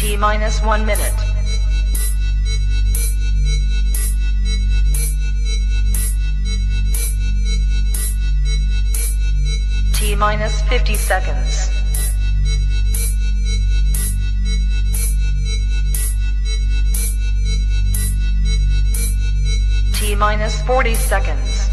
T minus 1 minute. T minus 50 seconds. T minus 40 seconds.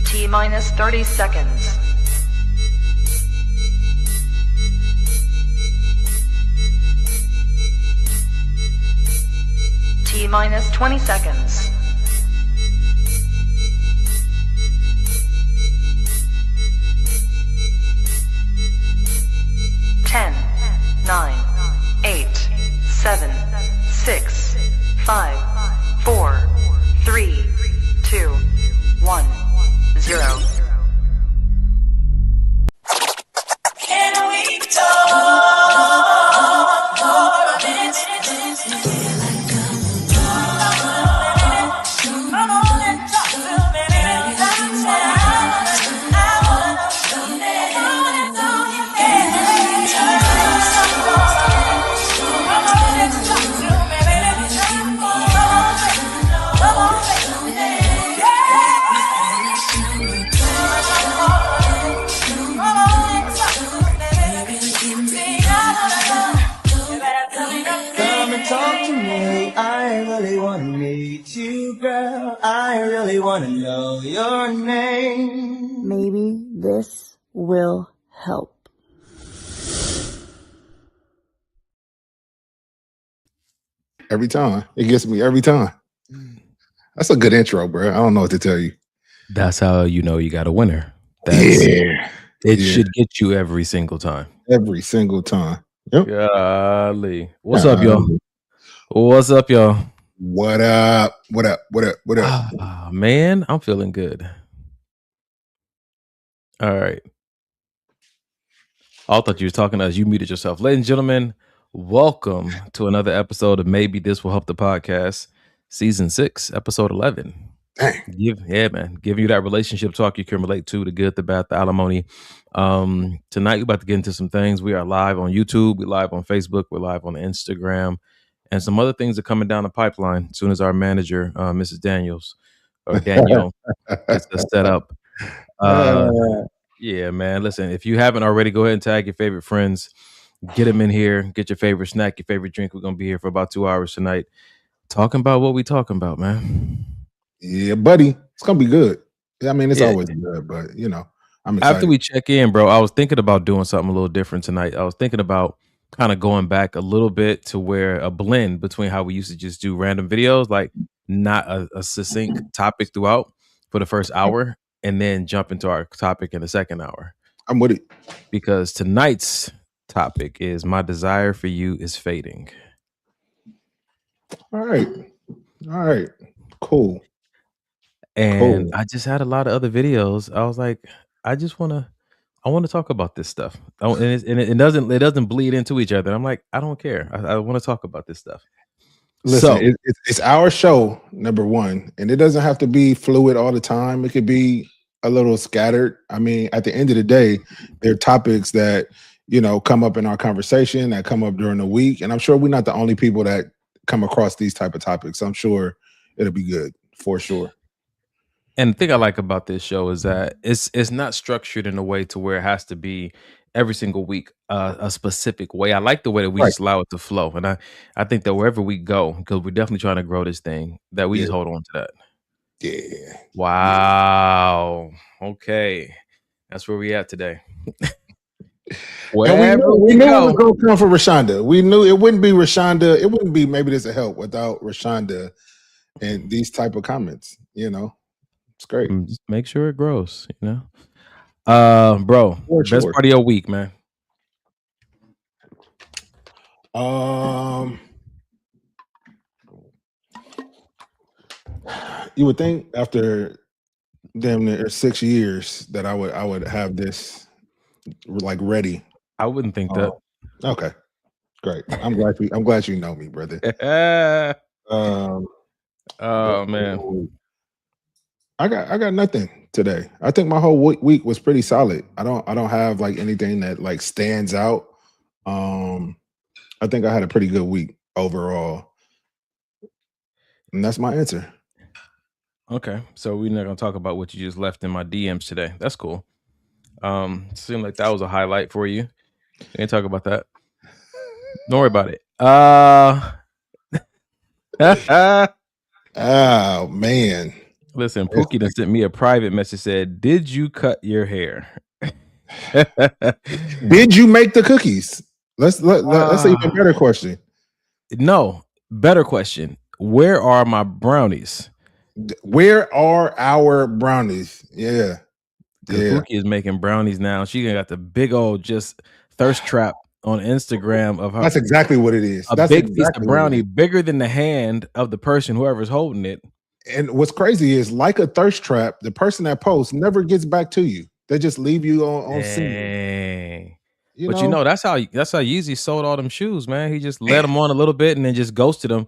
T minus 30 seconds. T minus 20 seconds. Ten, 9, 8, 7, 6, 5, 4, 3, 2, 1, 0. Can we talk? I really want to know your name. Maybe this will help. Every time. It gets me every time. That's a good intro, bro. I don't know what to tell you. That's how you know you got a winner. It should get you every single time. Every single time. Yep. Golly. What's up, y'all? What's up, y'all? What up? What up? What up? What up? Man, I'm feeling good. All right. I thought you were talking to us. You muted yourself. Ladies and gentlemen, welcome to another episode of Maybe This Will Help the Podcast, Season 6, Episode 11. Dang. Giving you that relationship talk you can relate to, the good, the bad, the alimony. Tonight, we're about to get into some things. We are live on YouTube. We're live on Facebook. We're live on Instagram. And some other things are coming down the pipeline as soon as our manager, Mrs. Daniel, gets us set up. Yeah, man. Listen, if you haven't already, go ahead and tag your favorite friends. Get them in here. Get your favorite snack, your favorite drink. We're going to be here for about 2 hours tonight talking about what we talking about, man. Yeah, buddy. It's going to be good. I mean, it's always good, but, you know, I'm excited. After we check in, bro, I was thinking about doing something a little different tonight. I was thinking about kind of going back a little bit to where a blend between how we used to just do random videos, like not a succinct topic throughout for the first hour, and then jump into our topic in the second hour. I'm with it. Because tonight's topic is my desire for you is fading. All right. Cool. And I just had a lot of other videos. I was like, I want to talk about this stuff. And it doesn't bleed into each other. I'm like, I don't care. I want to talk about this stuff. Listen, it's our show, number one, and it doesn't have to be fluid all the time. It could be a little scattered. I mean, at the end of the day, there are topics that, you know, come up in our conversation, that come up during the week. And I'm sure we're not the only people that come across these type of topics. I'm sure it'll be good for sure. And the thing I like about this show is that it's not structured in a way to where it has to be every single week a specific way. I like the way that we just allow it to flow. And I think that wherever we go, because we're definitely trying to grow this thing, that we just hold on to that. Yeah. Wow. Okay. That's where we at today. We knew it was going to come for Rashonda. We knew it wouldn't be Rashonda. It wouldn't be Maybe This Will Help without Rashonda and these type of comments, you know. It's great. Just make sure it grows, you know. Bro, best part of your week, man. You would think after damn near 6 years that I would have this like ready. I wouldn't think that. Okay, great. I'm glad you know me, brother. Oh man. I got nothing today. I think my whole week was pretty solid. I don't have like anything that like stands out. I think I had a pretty good week overall. And that's my answer. Okay, so we're not gonna talk about what you just left in my DMs today. That's cool. Seemed like that was a highlight for you. We ain't talk about that. Don't worry about it. Oh man. Listen, Pookie done sent me a private message. Said, "Did you cut your hair? Did you make the cookies? Let's say a better question. No, better question. Where are my brownies? Where are our brownies? Yeah. Pookie is making brownies now. She got the big old just thirst trap on Instagram of her. That's exactly what it is. That's big piece of brownie, bigger than the hand of the person, whoever's holding it. And what's crazy is, like a thirst trap, the person that posts never gets back to you. They just leave you on scene. But you know, that's how Yeezy sold all them shoes, man. He just let them on a little bit and then just ghosted them.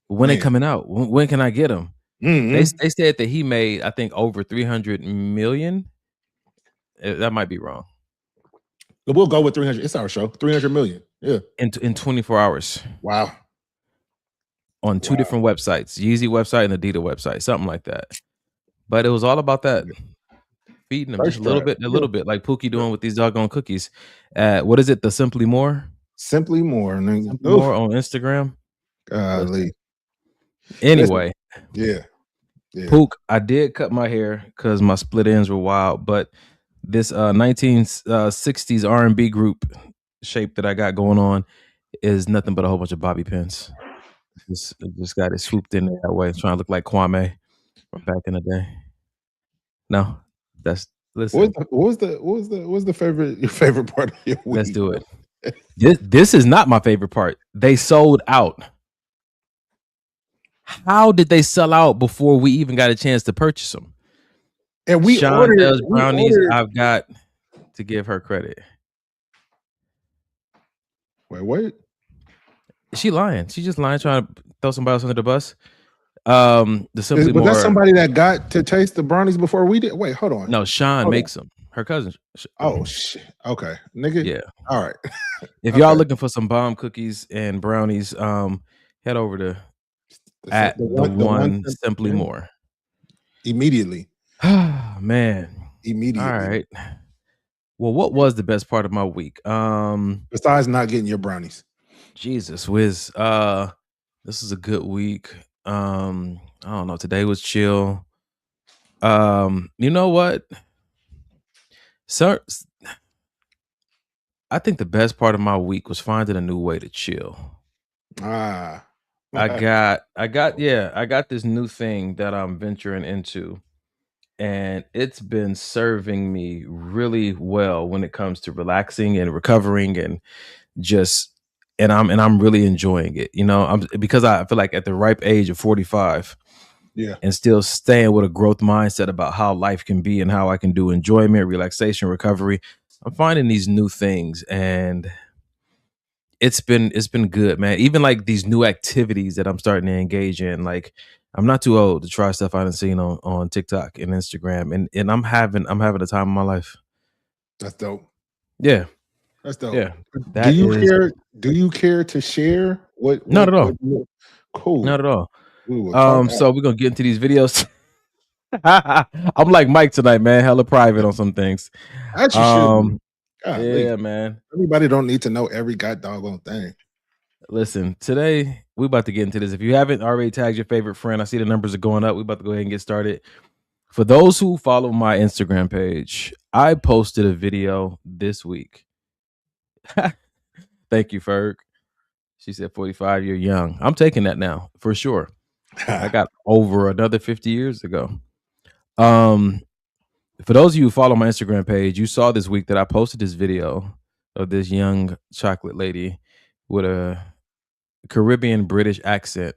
When they coming out? When can I get them? Mm-hmm. They said that he made, I think, over 300 million. That might be wrong. But we'll go with 300. It's our show. 300 million. Yeah. In 24 hours. Wow. On two different websites, Yeezy website and Adidas website, something like that. But it was all about that. Feeding them just a little bit, like Pookie doing with these doggone cookies. What is it? The Simply More? Simply More. Simply More on Instagram. Golly. Anyway. Yeah. Pook, I did cut my hair because my split ends were wild, but this 1960s R&B group shape that I got going on is nothing but a whole bunch of bobby pins. Just got it swooped in there that way, trying to look like Kwame from back in the day. No, that's listen. What was your favorite part of your week? Let's do it. This is not my favorite part. They sold out. How did they sell out before we even got a chance to purchase them? And we ordered brownies. I've got to give her credit. Wait. She lying. She just lying, trying to throw somebody else under the bus. The Simply More. Was that somebody that got to taste the brownies before we did? Wait, hold on. No, Sean makes them. Her cousin. Oh shit. Okay, nigga. Yeah. All right. If y'all looking for some bomb cookies and brownies, head over to the one Simply More. Immediately. Man. Immediately. All right. Well, what was the best part of my week? Besides not getting your brownies. Jesus whiz. This is a good week. I don't know. Today was chill. You know what? Sir, I think the best part of my week was finding a new way to chill. I got this new thing that I'm venturing into, and it's been serving me really well when it comes to relaxing and recovering and I'm really enjoying it, because I feel like at the ripe age of 45, and still staying with a growth mindset about how life can be and how I can do enjoyment, relaxation, recovery. I'm finding these new things, and it's been good, man. Even like these new activities that I'm starting to engage in. Like, I'm not too old to try stuff I haven't seen on TikTok and Instagram, and I'm having the time of my life. That's dope. Yeah. That's dope. Yeah. Do you care to share what? Not at all. Cool. Not at all. So we're gonna get into these videos. I'm like Mike tonight, man. Hella private on some things. Yeah, man. Everybody don't need to know every doggone thing. Listen, today we about to get into this. If you haven't already tagged your favorite friend, I see the numbers are going up. We about to go ahead and get started. For those who follow my Instagram page, I posted a video this week. Thank you, Ferg. She said 45, you're young. I'm taking that now for sure. I got over another 50 years ago. For those of you who follow my Instagram page, you saw this week that I posted this video of this young chocolate lady with a Caribbean British accent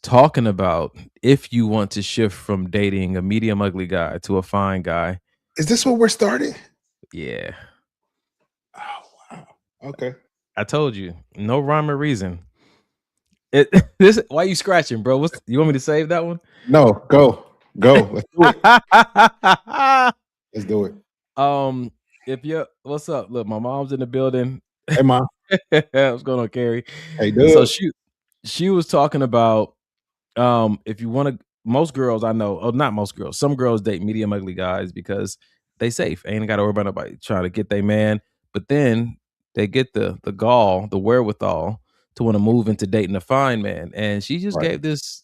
talking about if you want to shift from dating a medium ugly guy to a fine guy. Is this what we're starting? Yeah. Oh, wow. Okay. I told you, no rhyme or reason. Why are you scratching, bro? You want me to save that one? No, go. Go. Let's do it. Let's do it. If you what's up? Look, my mom's in the building. Hey, Mom. What's going on, Carrie? Hey, dude. So she was talking about if you want to. Most girls I know, not most girls. Some girls date medium ugly guys because they safe. Ain't got to worry about nobody trying to get their man. But then they get the gall, the wherewithal to want to move into dating a fine man. And she just Right. gave this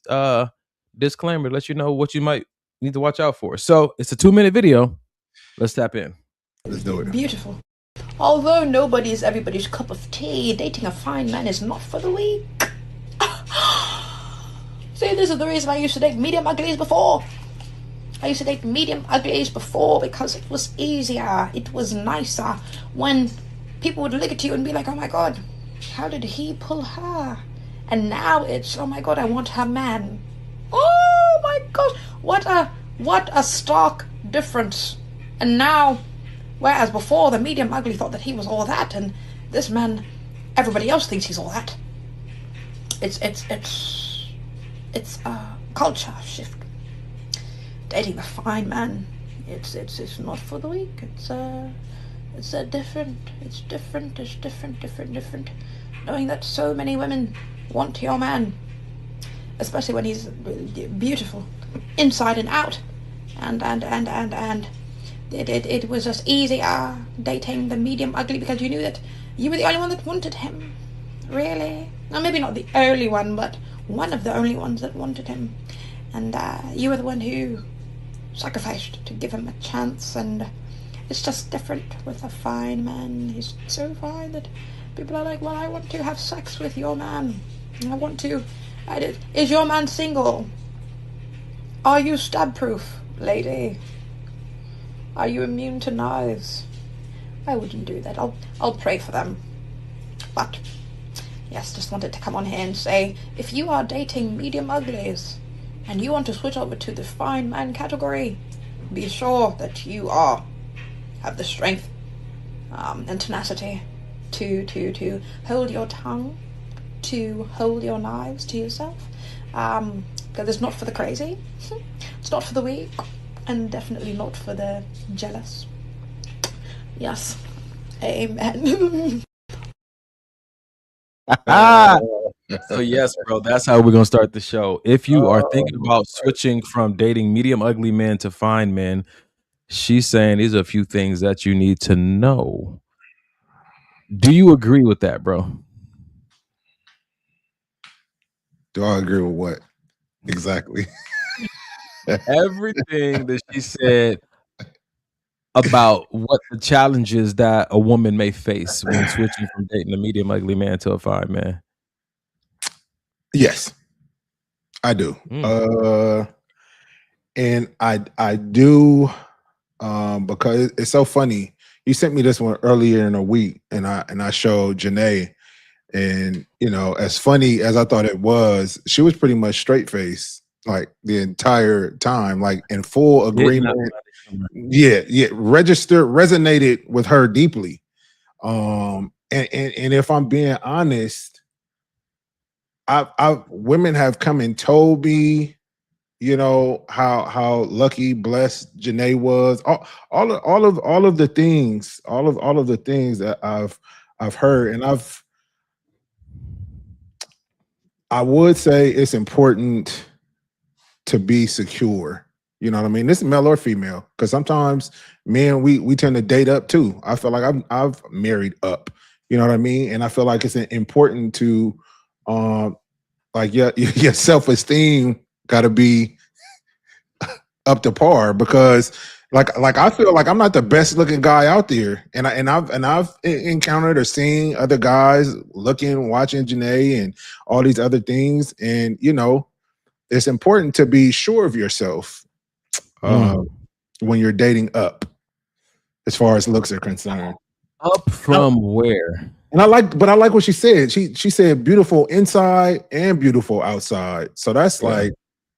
disclaimer to let you know what you might need to watch out for. So it's a 2-minute video. Let's tap in. Let's do it. Beautiful. Although nobody is everybody's cup of tea, dating a fine man is not for the weak. See, this is the reason I used to date medium uglies before. I used to date medium uglies before because it was easier, it was nicer. When people would look at you and be like, oh my god, how did he pull her? And now it's, oh my god, I want her man. Oh my gosh, what a stark difference. And now, whereas before the medium ugly thought that he was all that, and this man, everybody else thinks he's all that. It's a culture shift. Dating a fine man, it's not for the weak. It's different. Knowing that so many women want your man, especially when he's beautiful, inside and out, and it was just easier dating the medium ugly because you knew that you were the only one that wanted him. Really? Well, maybe not the only one, but one of the only ones that wanted him. And you were the one who sacrificed to give him a chance, and it's just different with a fine man. He's so fine that people are like, well, I want to have sex with your man. Is your man single? Are you stab-proof, lady? Are you immune to knives? I wouldn't do that. I'll pray for them. But yes, just wanted to come on here and say, if you are dating medium uglies and you want to switch over to the fine man category, be sure that you have the strength and tenacity to hold your tongue, to hold your knives to yourself, because it's not for the crazy, it's not for the weak, and definitely not for the jealous. Yes, amen. So yes, bro, that's how we're gonna start the show. If you are thinking about switching from dating medium ugly men to fine men, she's saying these are a few things that you need to know. Do you agree with that, bro? Do I agree with what? Exactly. Everything that she said about what the challenges that a woman may face when switching from dating a medium ugly man to a fine man. Yes, I do. And I do because it's so funny. You sent me this one earlier in the week, and I showed Janae, and as funny as I thought it was, she was pretty much straight faced like the entire time, like in full agreement. Yeah, resonated with her deeply. And if I'm being honest, women have come and told me, how lucky, blessed Janae was. All of the things, all of the things that I've heard, and I would say it's important to be secure. You know what I mean? This is male or female, because sometimes men we tend to date up too. I feel like I've married up. You know what I mean? And I feel like it's important to like your self-esteem got to be up to par, because like I feel like I'm not the best looking guy out there, and I've encountered or seen other guys watching Janae and all these other things, and it's important to be sure of yourself when you're dating up, as far as looks are concerned. Up from where? And I like what she said. She said beautiful inside and beautiful outside. So that's like,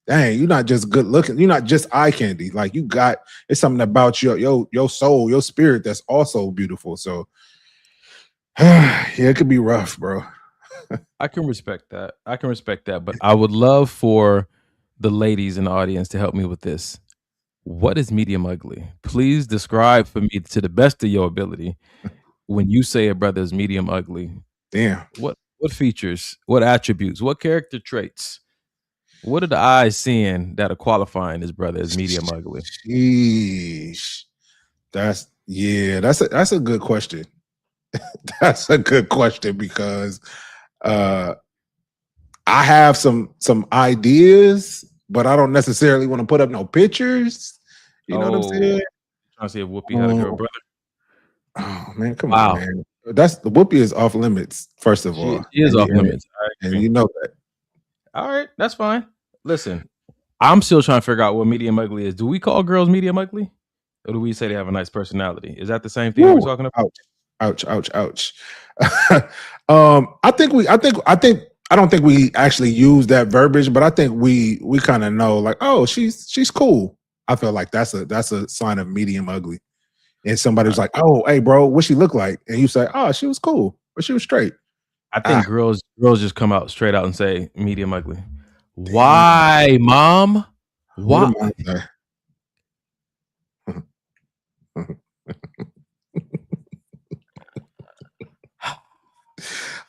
dang, you're not just good looking. You're not just eye candy. Like it's something about your soul, your spirit that's also beautiful. So yeah, it could be rough, bro. I can respect that. But I would love for the ladies in the audience to help me with this. What is medium ugly? Please describe for me to the best of your ability when you say a brother is medium ugly. Damn. What features, what attributes, what character traits, what are the eyes seeing that are qualifying this brother as medium ugly? Sheesh. That's a good question. That's a good question because I have some ideas, but I don't necessarily want to put up no pictures. You know what I'm saying? Trying to see if Whoopi had a girl brother. Oh man, come on, man. That's the Whoopi is off limits, first of all. She is off limits. And you know that. All right, that's fine. Listen, I'm still trying to figure out what medium ugly is. Do we call girls medium ugly? Or do we say they have a nice personality? Is that the same thing we're talking about? Ouch. I don't think we actually use that verbiage, but I think we kind of know, like, oh, she's cool. I feel like that's a sign of medium ugly. And somebody's like, oh, hey, bro, what she look like? And you say, oh, she was cool, or she was straight. I think girls just come out straight out and say medium ugly. Why, mom? Why?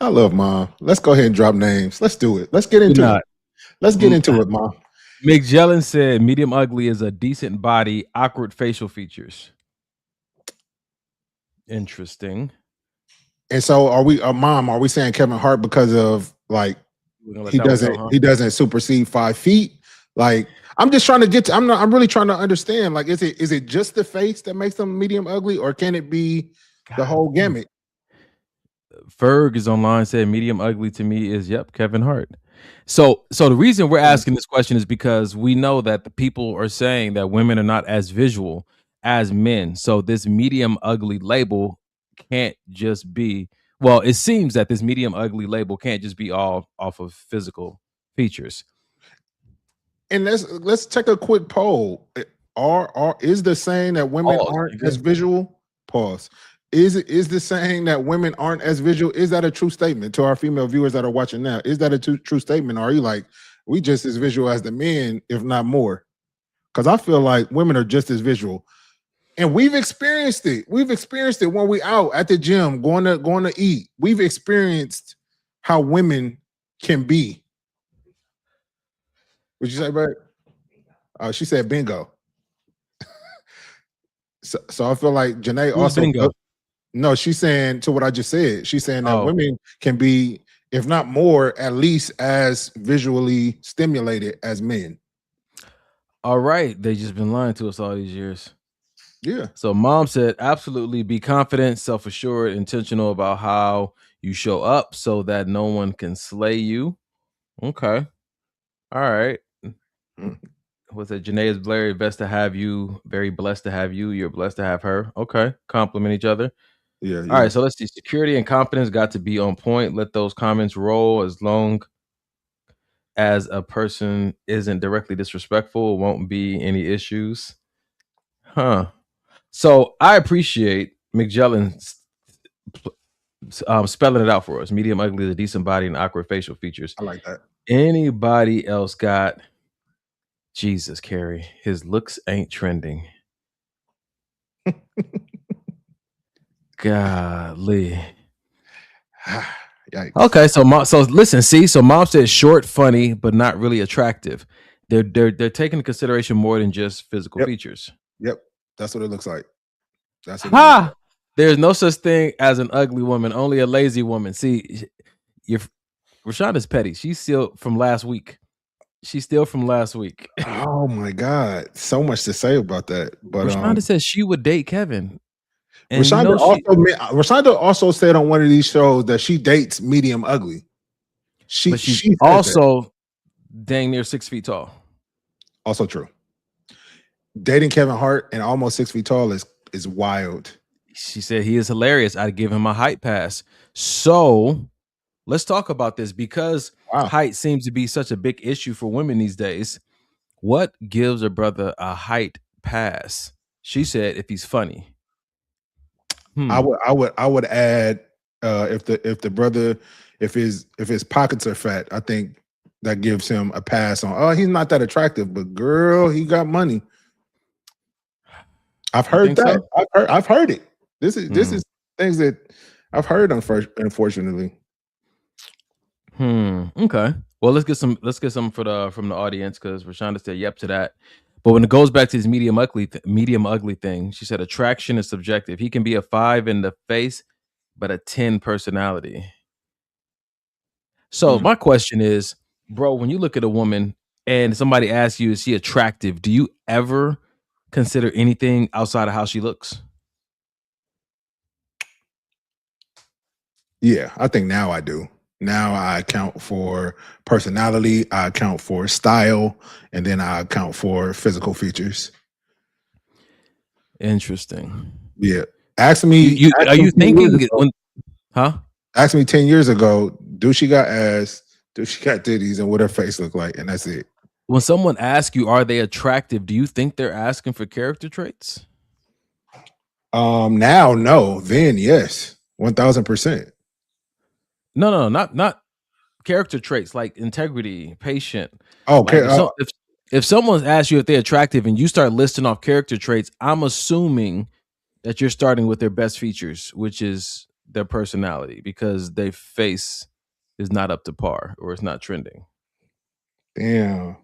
I love mom. Let's go ahead and drop names. Let's do it. Let's get into it. Let's get into it, mom. McJellen said medium ugly is a decent body, awkward facial features. Interesting. And so are we saying Kevin Hart because of like he doesn't supersede 5 feet? Like I'm just trying to I'm really trying to understand. Like, is it just the face that makes them medium ugly, or can it be the whole gamut? Ferg is online, said medium ugly to me is Kevin Hart. So the reason we're asking this question is because we know that the people are saying that women are not as visual as men. So this medium ugly label can't just be, well, it seems that this medium ugly label can't just be all off of physical features. And let's take a quick poll. Is the saying that women aren't as visual? Pause. Is the saying that women aren't as visual? Is that a true statement to our female viewers that are watching now? Is that a true statement? Or are you like, we just as visual as the men, if not more? Because I feel like women are just as visual. And we've experienced it. We've experienced it when we out at the gym, going to eat. We've experienced how women can be. What'd you say, Brad? Oh, she said bingo. so I feel like Janae also bingo? No, she's saying to what I just said. She's saying that women can be, if not more, at least as visually stimulated as men. All right. They just been lying to us all these years. Yeah. So mom said, absolutely be confident, self-assured, intentional about how you show up so that no one can slay you. Okay. All right. What's that? Janae is very best to have you. Very blessed to have you. You're blessed to have her. Okay. Compliment each other. Yeah. All right. So let's see. Security and confidence got to be on point. Let those comments roll as long as a person isn't directly disrespectful. Won't be any issues. Huh. So I appreciate McJellen spelling it out for us. Medium ugly is a decent body and awkward facial features. I like that. Anybody else got Jesus, Carrie? His looks ain't trending. Golly. Yikes. Okay, so listen, see, so mom said short, funny, but not really attractive. They're taking into consideration more than just physical features. Yep, that's what it looks like. That's what There's no such thing as an ugly woman, only a lazy woman. See, Rashonda's petty. She's still from last week. Oh my God, so much to say about that. But Rashonda says she would date Kevin. And Rashonda also said on one of these shows that she dates medium ugly. She's also dang near 6 feet tall. Also true. Dating Kevin Hart and almost 6 feet tall is wild. She said he is hilarious. I'd give him a height pass. So let's talk about this because height seems to be such a big issue for women these days. What gives a brother a height pass? She said if he's funny. I would add if his pockets are fat, I think that gives him a pass on, oh, he's not that attractive, but girl, he got money. I've heard that. So? I've heard it. This is things that I've heard, unfortunately. Okay. Well, let's get some from the audience, because Rashonda said yep to that. But when it goes back to this medium ugly thing, she said attraction is subjective. He can be a 5 in the face, but a 10 personality. So my question is, bro, when you look at a woman and somebody asks you, is she attractive? Do you ever consider anything outside of how she looks? Yeah, I think now I do. Now I account for personality, I account for style, and then I account for physical features. Interesting. Yeah. Ask me. Are you thinking ask me 10 years ago, do she got ass? Do she got titties? And what her face look like? And that's it. When someone asks you, are they attractive? Do you think they're asking for character traits? Now, no. Then, yes. 1000%. No, not character traits like integrity, patient. Okay. Like if someone's asked you if they're attractive and you start listing off character traits, I'm assuming that you're starting with their best features, which is their personality, because their face is not up to par or it's not trending. Damn.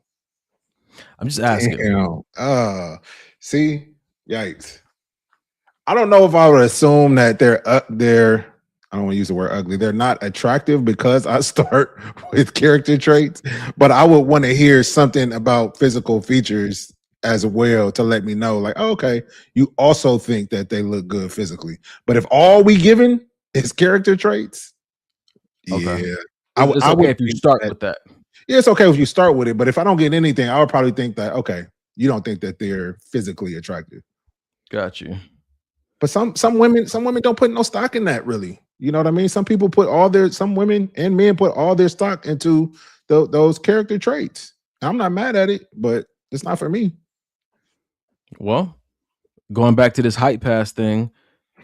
I'm just asking. Damn. See, yikes. I don't know if I would assume that they're I don't want to use the word ugly. They're not attractive because I start with character traits, but I would want to hear something about physical features as well to let me know, like, oh, okay, you also think that they look good physically. But if all we given is character traits, okay. Yeah, it's okay if you start with that. Yeah, it's okay if you start with it, but if I don't get anything, I would probably think that, okay, you don't think that they're physically attractive. Got you. But some women don't put no stock in that, really. You know what I mean? Some women and men put all their stock into those character traits. I'm not mad at it, but it's not for me. Well, going back to this height pass thing,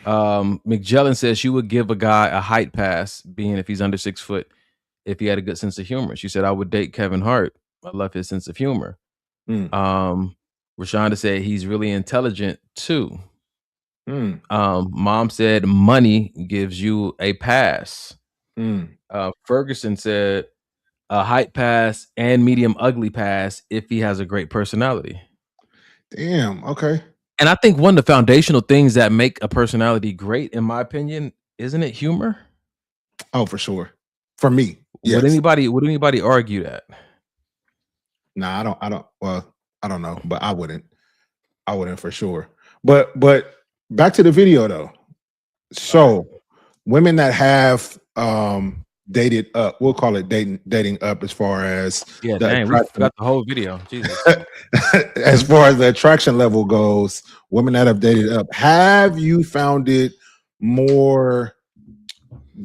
McJellin says she would give a guy a height pass, being if he's under 6 foot, if he had a good sense of humor. She said, I would date Kevin Hart. I love his sense of humor. Rashonda said he's really intelligent too. Mom said money gives you a pass. Ferguson said a height pass and medium ugly pass if he has a great personality. Damn. Okay. And I think one of the foundational things that make a personality great, in my opinion, isn't it humor? Oh, for sure. For me. Yes. Would anybody argue that? Nah, I don't know, but I wouldn't for sure. But back to the video though. So women that have dated up, we'll call it dating up, as far as we forgot the whole video. Jesus. As far as the attraction level goes, women that have dated up, have you found it more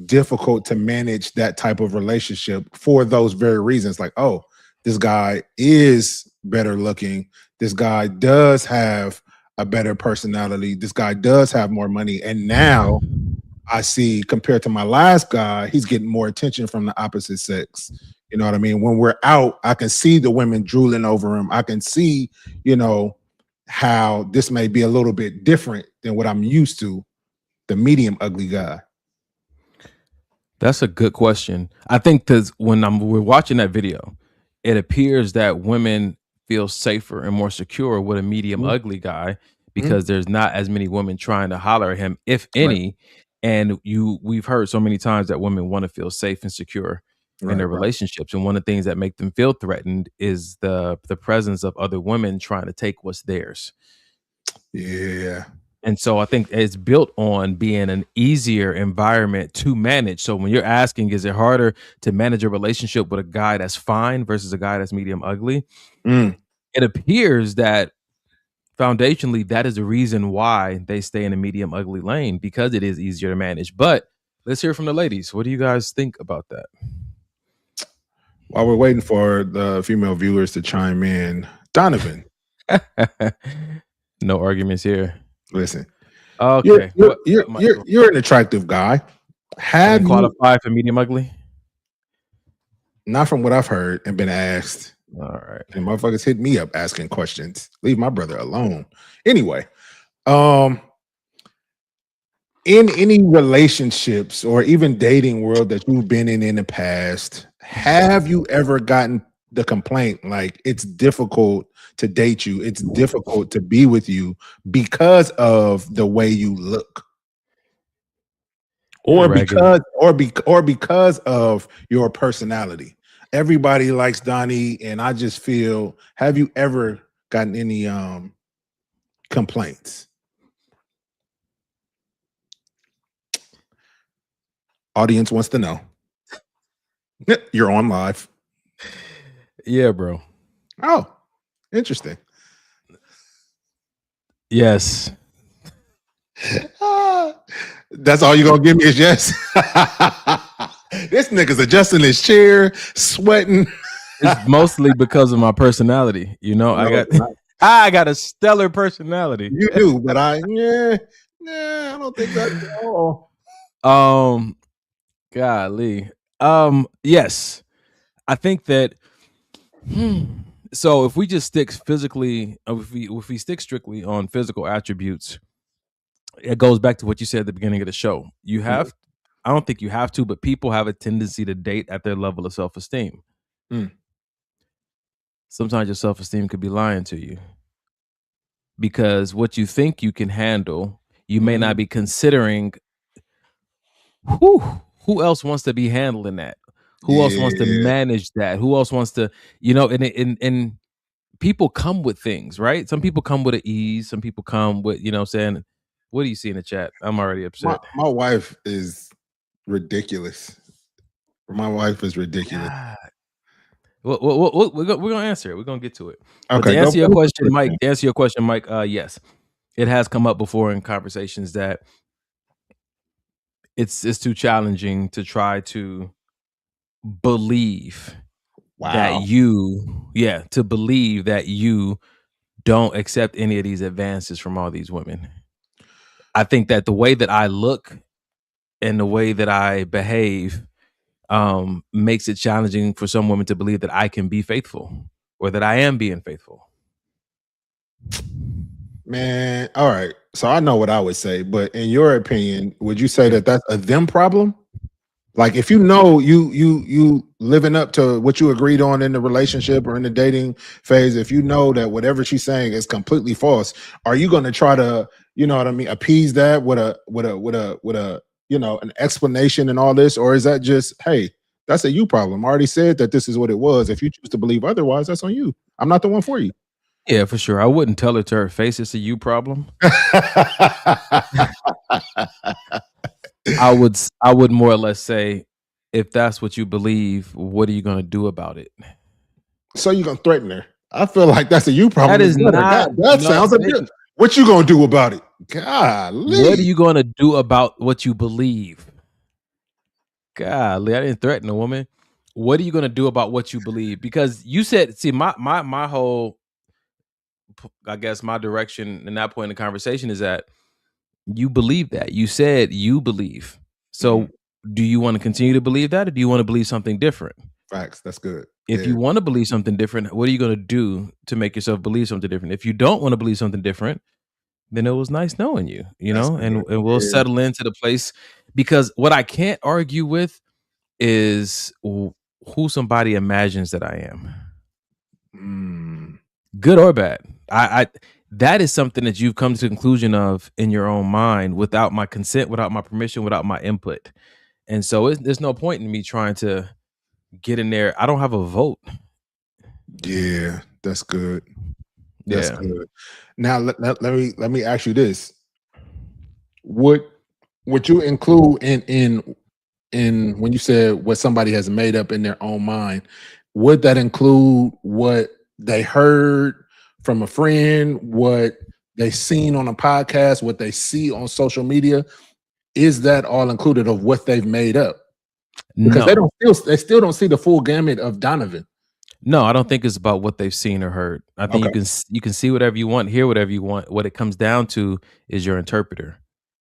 difficult to manage that type of relationship for those very reasons? Like, oh, this guy is better looking, this guy does have a better personality, this guy does have more money, and now I see, compared to my last guy, he's getting more attention from the opposite sex. You know what I mean? When we're out, I can see the women drooling over him. I can see, how this may be a little bit different than what I'm used to, the medium ugly guy. That's a good question. I think because we're watching that video, it appears that women feel safer and more secure with a medium ugly guy, because there's not as many women trying to holler at him, if any. Right. And we've heard so many times that women want to feel safe and secure in their relationships. And one of the things that make them feel threatened is the presence of other women trying to take what's theirs. Yeah. And so I think it's built on being an easier environment to manage. So when you're asking, is it harder to manage a relationship with a guy that's fine versus a guy that's medium ugly? It appears that foundationally, that is the reason why they stay in a medium ugly lane, because it is easier to manage. But let's hear from the ladies. What do you guys think about that? While we're waiting for the female viewers to chime in, Donovan. No arguments here. Listen. Okay. You're an attractive guy. Have you qualified for medium ugly? Not from what I've heard and been asked. All right. And motherfuckers hit me up asking questions. Leave my brother alone. Anyway, in any relationships or even dating world that you've been in the past, have you ever gotten the complaint like it's difficult to date you, it's difficult to be with you because of the way you look? Or because of your personality? Everybody likes Donnie, and I just feel, have you ever gotten any complaints? Audience wants to know. You're on live. Yeah, bro. Oh, interesting. Yes. That's all you're gonna give me is yes. This nigga's adjusting his chair, sweating. It's mostly because of my personality. You know, I got a stellar personality. You do, but I don't think that's at all. Golly. Yes. I think that so if we just stick physically, if we stick strictly on physical attributes, it goes back to what you said at the beginning of the show. You have, I don't think you have to, but people have a tendency to date at their level of self-esteem. Sometimes your self-esteem could be lying to you because what you think you can handle, you may not be considering who else wants to be handling that? Who else wants to manage that? Who else wants to, and people come with things, right? Some people come with an ease. Some people come with, saying, what do you see in the chat? I'm already upset. My wife is ridiculous. My wife is ridiculous. God. Well, we're gonna answer it. We're gonna get to it. Okay. But to answer your question, Mike, yes, it has come up before in conversations that it's too challenging to try to believe that you don't accept any of these advances from all these women. I think that the way that I look and the way that I behave makes it challenging for some women to believe that I can be faithful or that I am being faithful. Man, all right. So I know what I would say, but in your opinion, would you say that that's a them problem? Like if you know you living up to what you agreed on in the relationship or in the dating phase, if you know that whatever she's saying is completely false, are you going to try to, appease that with a an explanation and all this, or is that just, hey, that's a you problem? I already said that this is what it was. If you choose to believe otherwise, that's on you. I'm not the one for you. Yeah, for sure. I wouldn't tell her to her face it's a you problem. I would more or less say, if that's what you believe, what are you going to do about it? So you're going to threaten her? I feel like that's a you problem. That is not. That sounds like it. What you going to do about it? Golly. What are you going to do about what you believe? Golly, I didn't threaten a woman. What are you going to do about what you believe? Because you said, see, my whole, I guess my direction in that point in the conversation is that you believe that. You said you believe. So do you want to continue to believe that, or do you want to believe something different? Facts. That's good. If you want to believe something different, what are you going to do to make yourself believe something different? If you don't want to believe something different, then it was nice knowing you, and we'll settle into the place, because what I can't argue with is who somebody imagines that I am. Good or bad. I that is something that you've come to the conclusion of in your own mind without my consent, without my permission, without my input. And so there's no point in me trying to get in there. I don't have a vote. Yeah, that's good. That's good. Now let me ask you this. Would you include in when you said what somebody has made up in their own mind, would that include what they heard from a friend, what they seen on a podcast, what they see on social media? Is that all included of what they've made up? Because they still don't see the full gamut of Donovan. No, I don't think it's about what they've seen or heard. I think you can see whatever you want, hear whatever you want. What it comes down to is your interpreter.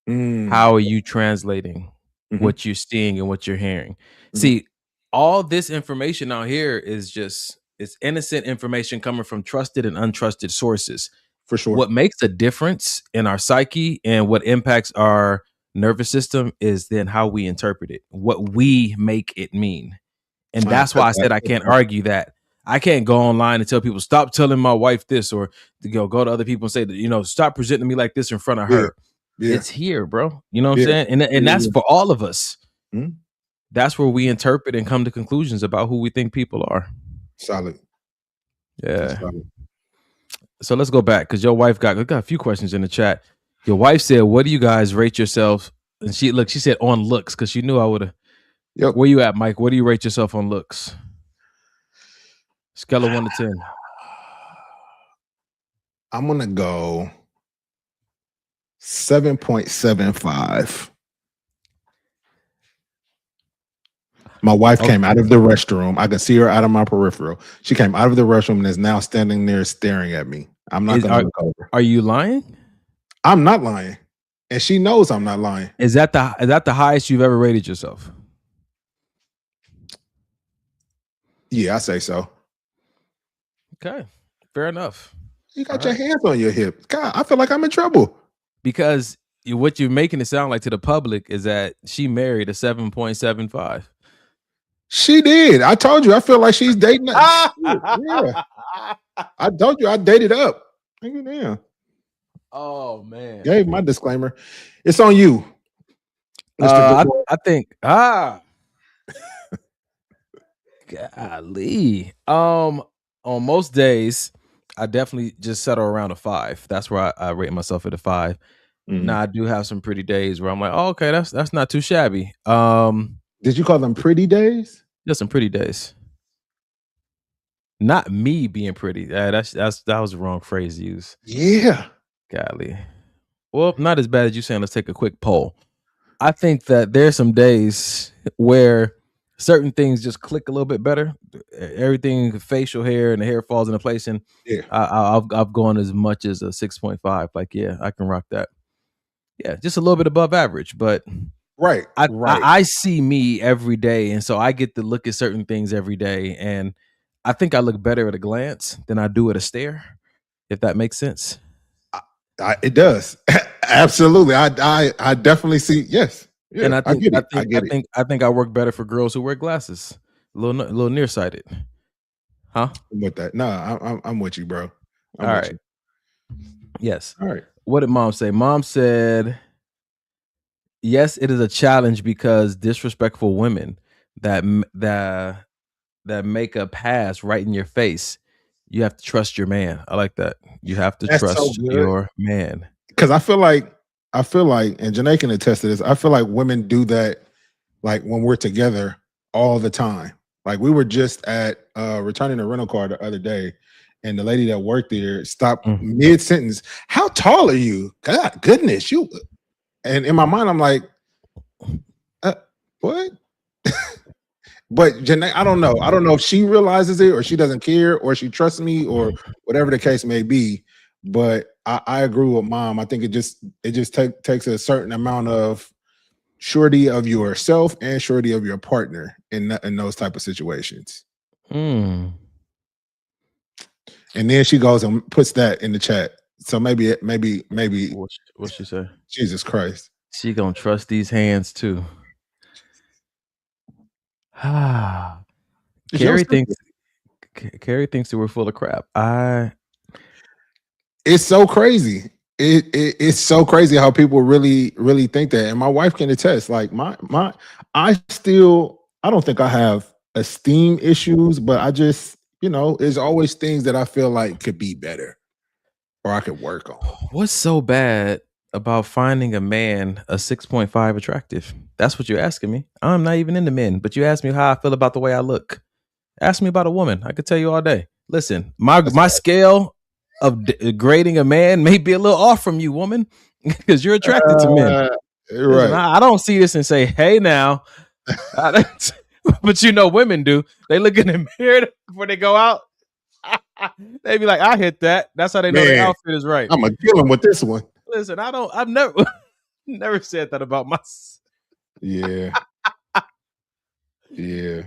How are you translating what you're seeing and what you're hearing? See, all this information out here is just it's innocent information coming from trusted and untrusted sources. For sure. What makes a difference in our psyche and what impacts our nervous system is then how we interpret it, what we make it mean. And that's why I said I can't argue that. I can't go online and tell people, stop telling my wife this, or to go to other people and say that, you know, stop presenting me like this in front of her. Yeah. It's here, bro. You know what I'm saying? And that's for all of us. Mhm. That's where we interpret and come to conclusions about who we think people are. Solid. Yeah. Solid. So let's go back because your wife got a few questions in the chat. Your wife said, "What do you guys rate yourself?" And she said on looks because she knew I would have. Yep. Where you at, Mike? What do you rate yourself on looks? Scale of 1 to 10. I'm gonna go 7.75. My wife came out of the restroom. I can see her out of my peripheral. She came out of the restroom and is now standing there staring at me. I'm not gonna look over. Are you lying? I'm not lying, and she knows I'm not lying. Is that the highest you've ever rated yourself? Yeah, I say so. Okay, fair enough. You got your hands on your hip. God, I feel like I'm in trouble. Because what you're making it sound like to the public is that she married a 7.75. She did. I told you. I feel like she's dating. Yeah. I told you I dated up. Damn. Oh man. Gave my disclaimer. It's on you. I think golly. On most days, I definitely just settle around a 5. That's where I rate myself at a 5. Mm-hmm. Now I do have some pretty days where I'm like, oh, okay, that's not too shabby. Did you call them pretty days? Just some pretty days. Not me being pretty. That was the wrong phrase to use. Yeah. Golly. Well, not as bad as you saying. Let's take a quick poll. I think that there's some days where certain things just click a little bit better. Everything, facial hair and the hair falls into place, and I've gone as much as a 6.5. Like, yeah, I can rock that. Yeah, just a little bit above average, but right. I see me every day, and so I get to look at certain things every day, and I think I look better at a glance than I do at a stare, if that makes sense. It does. Absolutely. I definitely see. Yes. Yeah, and I think I work better for girls who wear glasses, a little nearsighted. Huh? I'm with that. No, I'm with you, bro. All right. Yes. All right. What did Mom say? Mom said, yes, it is a challenge because disrespectful women that make a pass right in your face. You have to trust your man. I like that. You have to trust your man. Because I feel like, and Janae can attest to this, I feel like women do that like when we're together all the time. Like we were just at returning a rental car the other day, and the lady that worked there stopped mid-sentence. How tall are you? God, goodness, you. And in my mind, I'm like, what? But Janae, I don't know. I don't know if she realizes it or she doesn't care or she trusts me or whatever the case may be. But I agree with Mom. I think it just takes a certain amount of surety of yourself and surety of your partner in those type of situations. Mm. And then she goes and puts that in the chat. So maybe. What'd she say? Jesus Christ. She gonna trust these hands too. Carrie thinks that we're full of crap. It's so crazy. It's so crazy how people really, really think that. And my wife can attest. Like I don't think I have esteem issues, but I just, there's always things that I feel like could be better or I could work on. What's so bad about finding a man a 6.5 attractive? That's what you're asking me. I'm not even into men, but you asked me how I feel about the way I look. Ask me about a woman. I could tell you all day. Listen, my scale of grading a man may be a little off from you, woman, because you're attracted to men. Right. Listen, I don't see this and say, hey, now. But women do. They look in the mirror before they go out. They be like, I hit that. That's how they know their outfit is right. I'm going to kill him with this one. Listen, I've never said that about myself. Yeah. Yeah.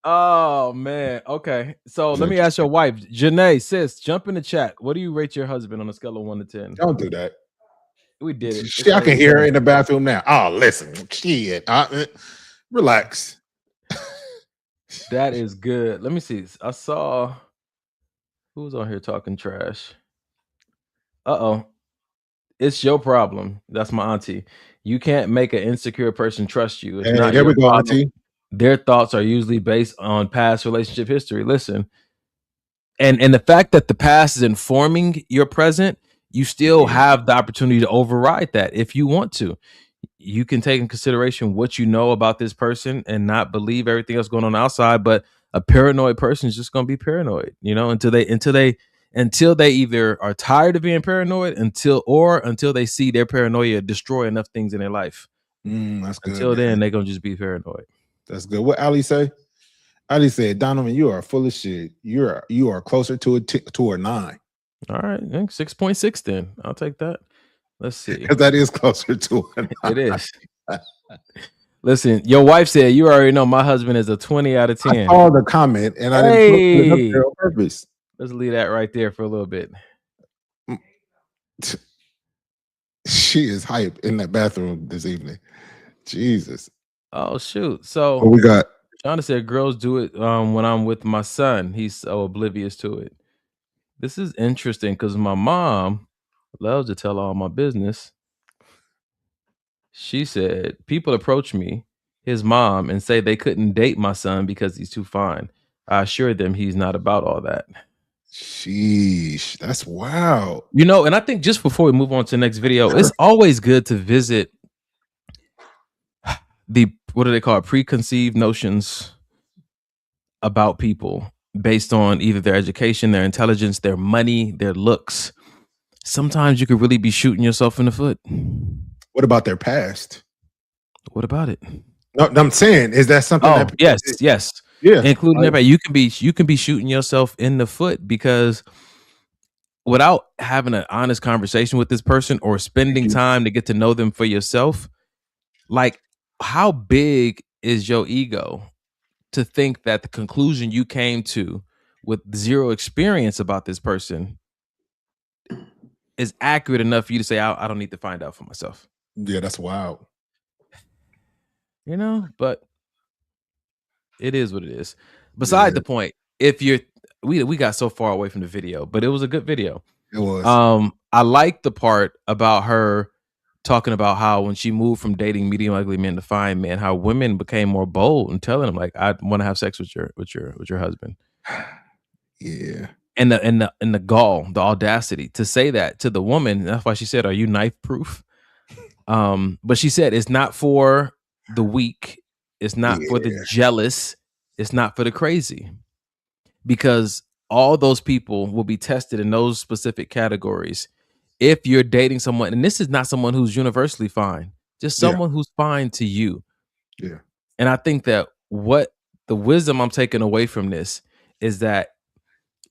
Oh man. Okay. So It's let me ask interesting. your wife, Janae, sis, jump in the chat. What do you rate your husband on a scale of 1 to 10? Don't do that. We did it. It's Shit, I can hear her 87. in the bathroom now. Oh, listen, shit. Relax. That is good. Let me see. I saw who was on here talking trash. Uh-oh. It's your problem. That's my auntie. You can't make an insecure person trust you. It's Hey, not there your we go, problem. Auntie. Their thoughts are usually based on past relationship history. Listen, and the fact that the past is informing your present, you still have the opportunity to override that if you want to. You can take in consideration what you know about this person and not believe everything else going on outside. But a paranoid person is just going to be paranoid, until they either are tired of being paranoid until they see their paranoia destroy enough things in their life. That's good. Until then, they're gonna just be paranoid. That's good. What Ali say? Ali said, Donovan, you are full of shit. You are closer to a 9. All right, 6.6 then. I'll take that. Let's see. Because that is closer to a 9. It is. Listen, your wife said you already know my husband is a 20 out of 10. I saw the comment and I didn't put it up there on purpose. Let's leave that right there for a little bit. She is hype in that bathroom this evening. Jesus. Oh shoot. So what we got? Shonda said girls do it when I'm with my son. He's so oblivious to it. This is interesting because my mom loves to tell all my business. She said people approach me, his mom, and say they couldn't date my son because he's too fine. I assured them he's not about all that. Sheesh, that's wild. And I think just before we move on to the next video, it's always good to visit what do they call it? Preconceived notions about people based on either their education, their intelligence, their money, their looks. Sometimes you could really be shooting yourself in the foot. What about their past? What about it? No, I'm saying, is that something? Oh, yes. Yeah, including everybody. You can be shooting yourself in the foot because without having an honest conversation with this person or spending time to get to know them for yourself, like how big is your ego to think that the conclusion you came to with zero experience about this person is accurate enough for you to say, I don't need to find out for myself. Yeah, that's wild. But it is what it is. Beside the point, if we got so far away from the video, but it was a good video. It was. I like the part about her talking about how when she moved from dating medium ugly men to fine men, how women became more bold and telling them like, I want to have sex with your husband. Yeah. And the gall, the audacity to say that to the woman. That's why she said, "Are you knife proof?" But she said it's not for the weak, it's not for the jealous, it's not for the crazy, because all those people will be tested in those specific categories. If you're dating someone, and this is not someone who's universally fine, just someone who's fine to you. Yeah. And I think that what the wisdom I'm taking away from this is that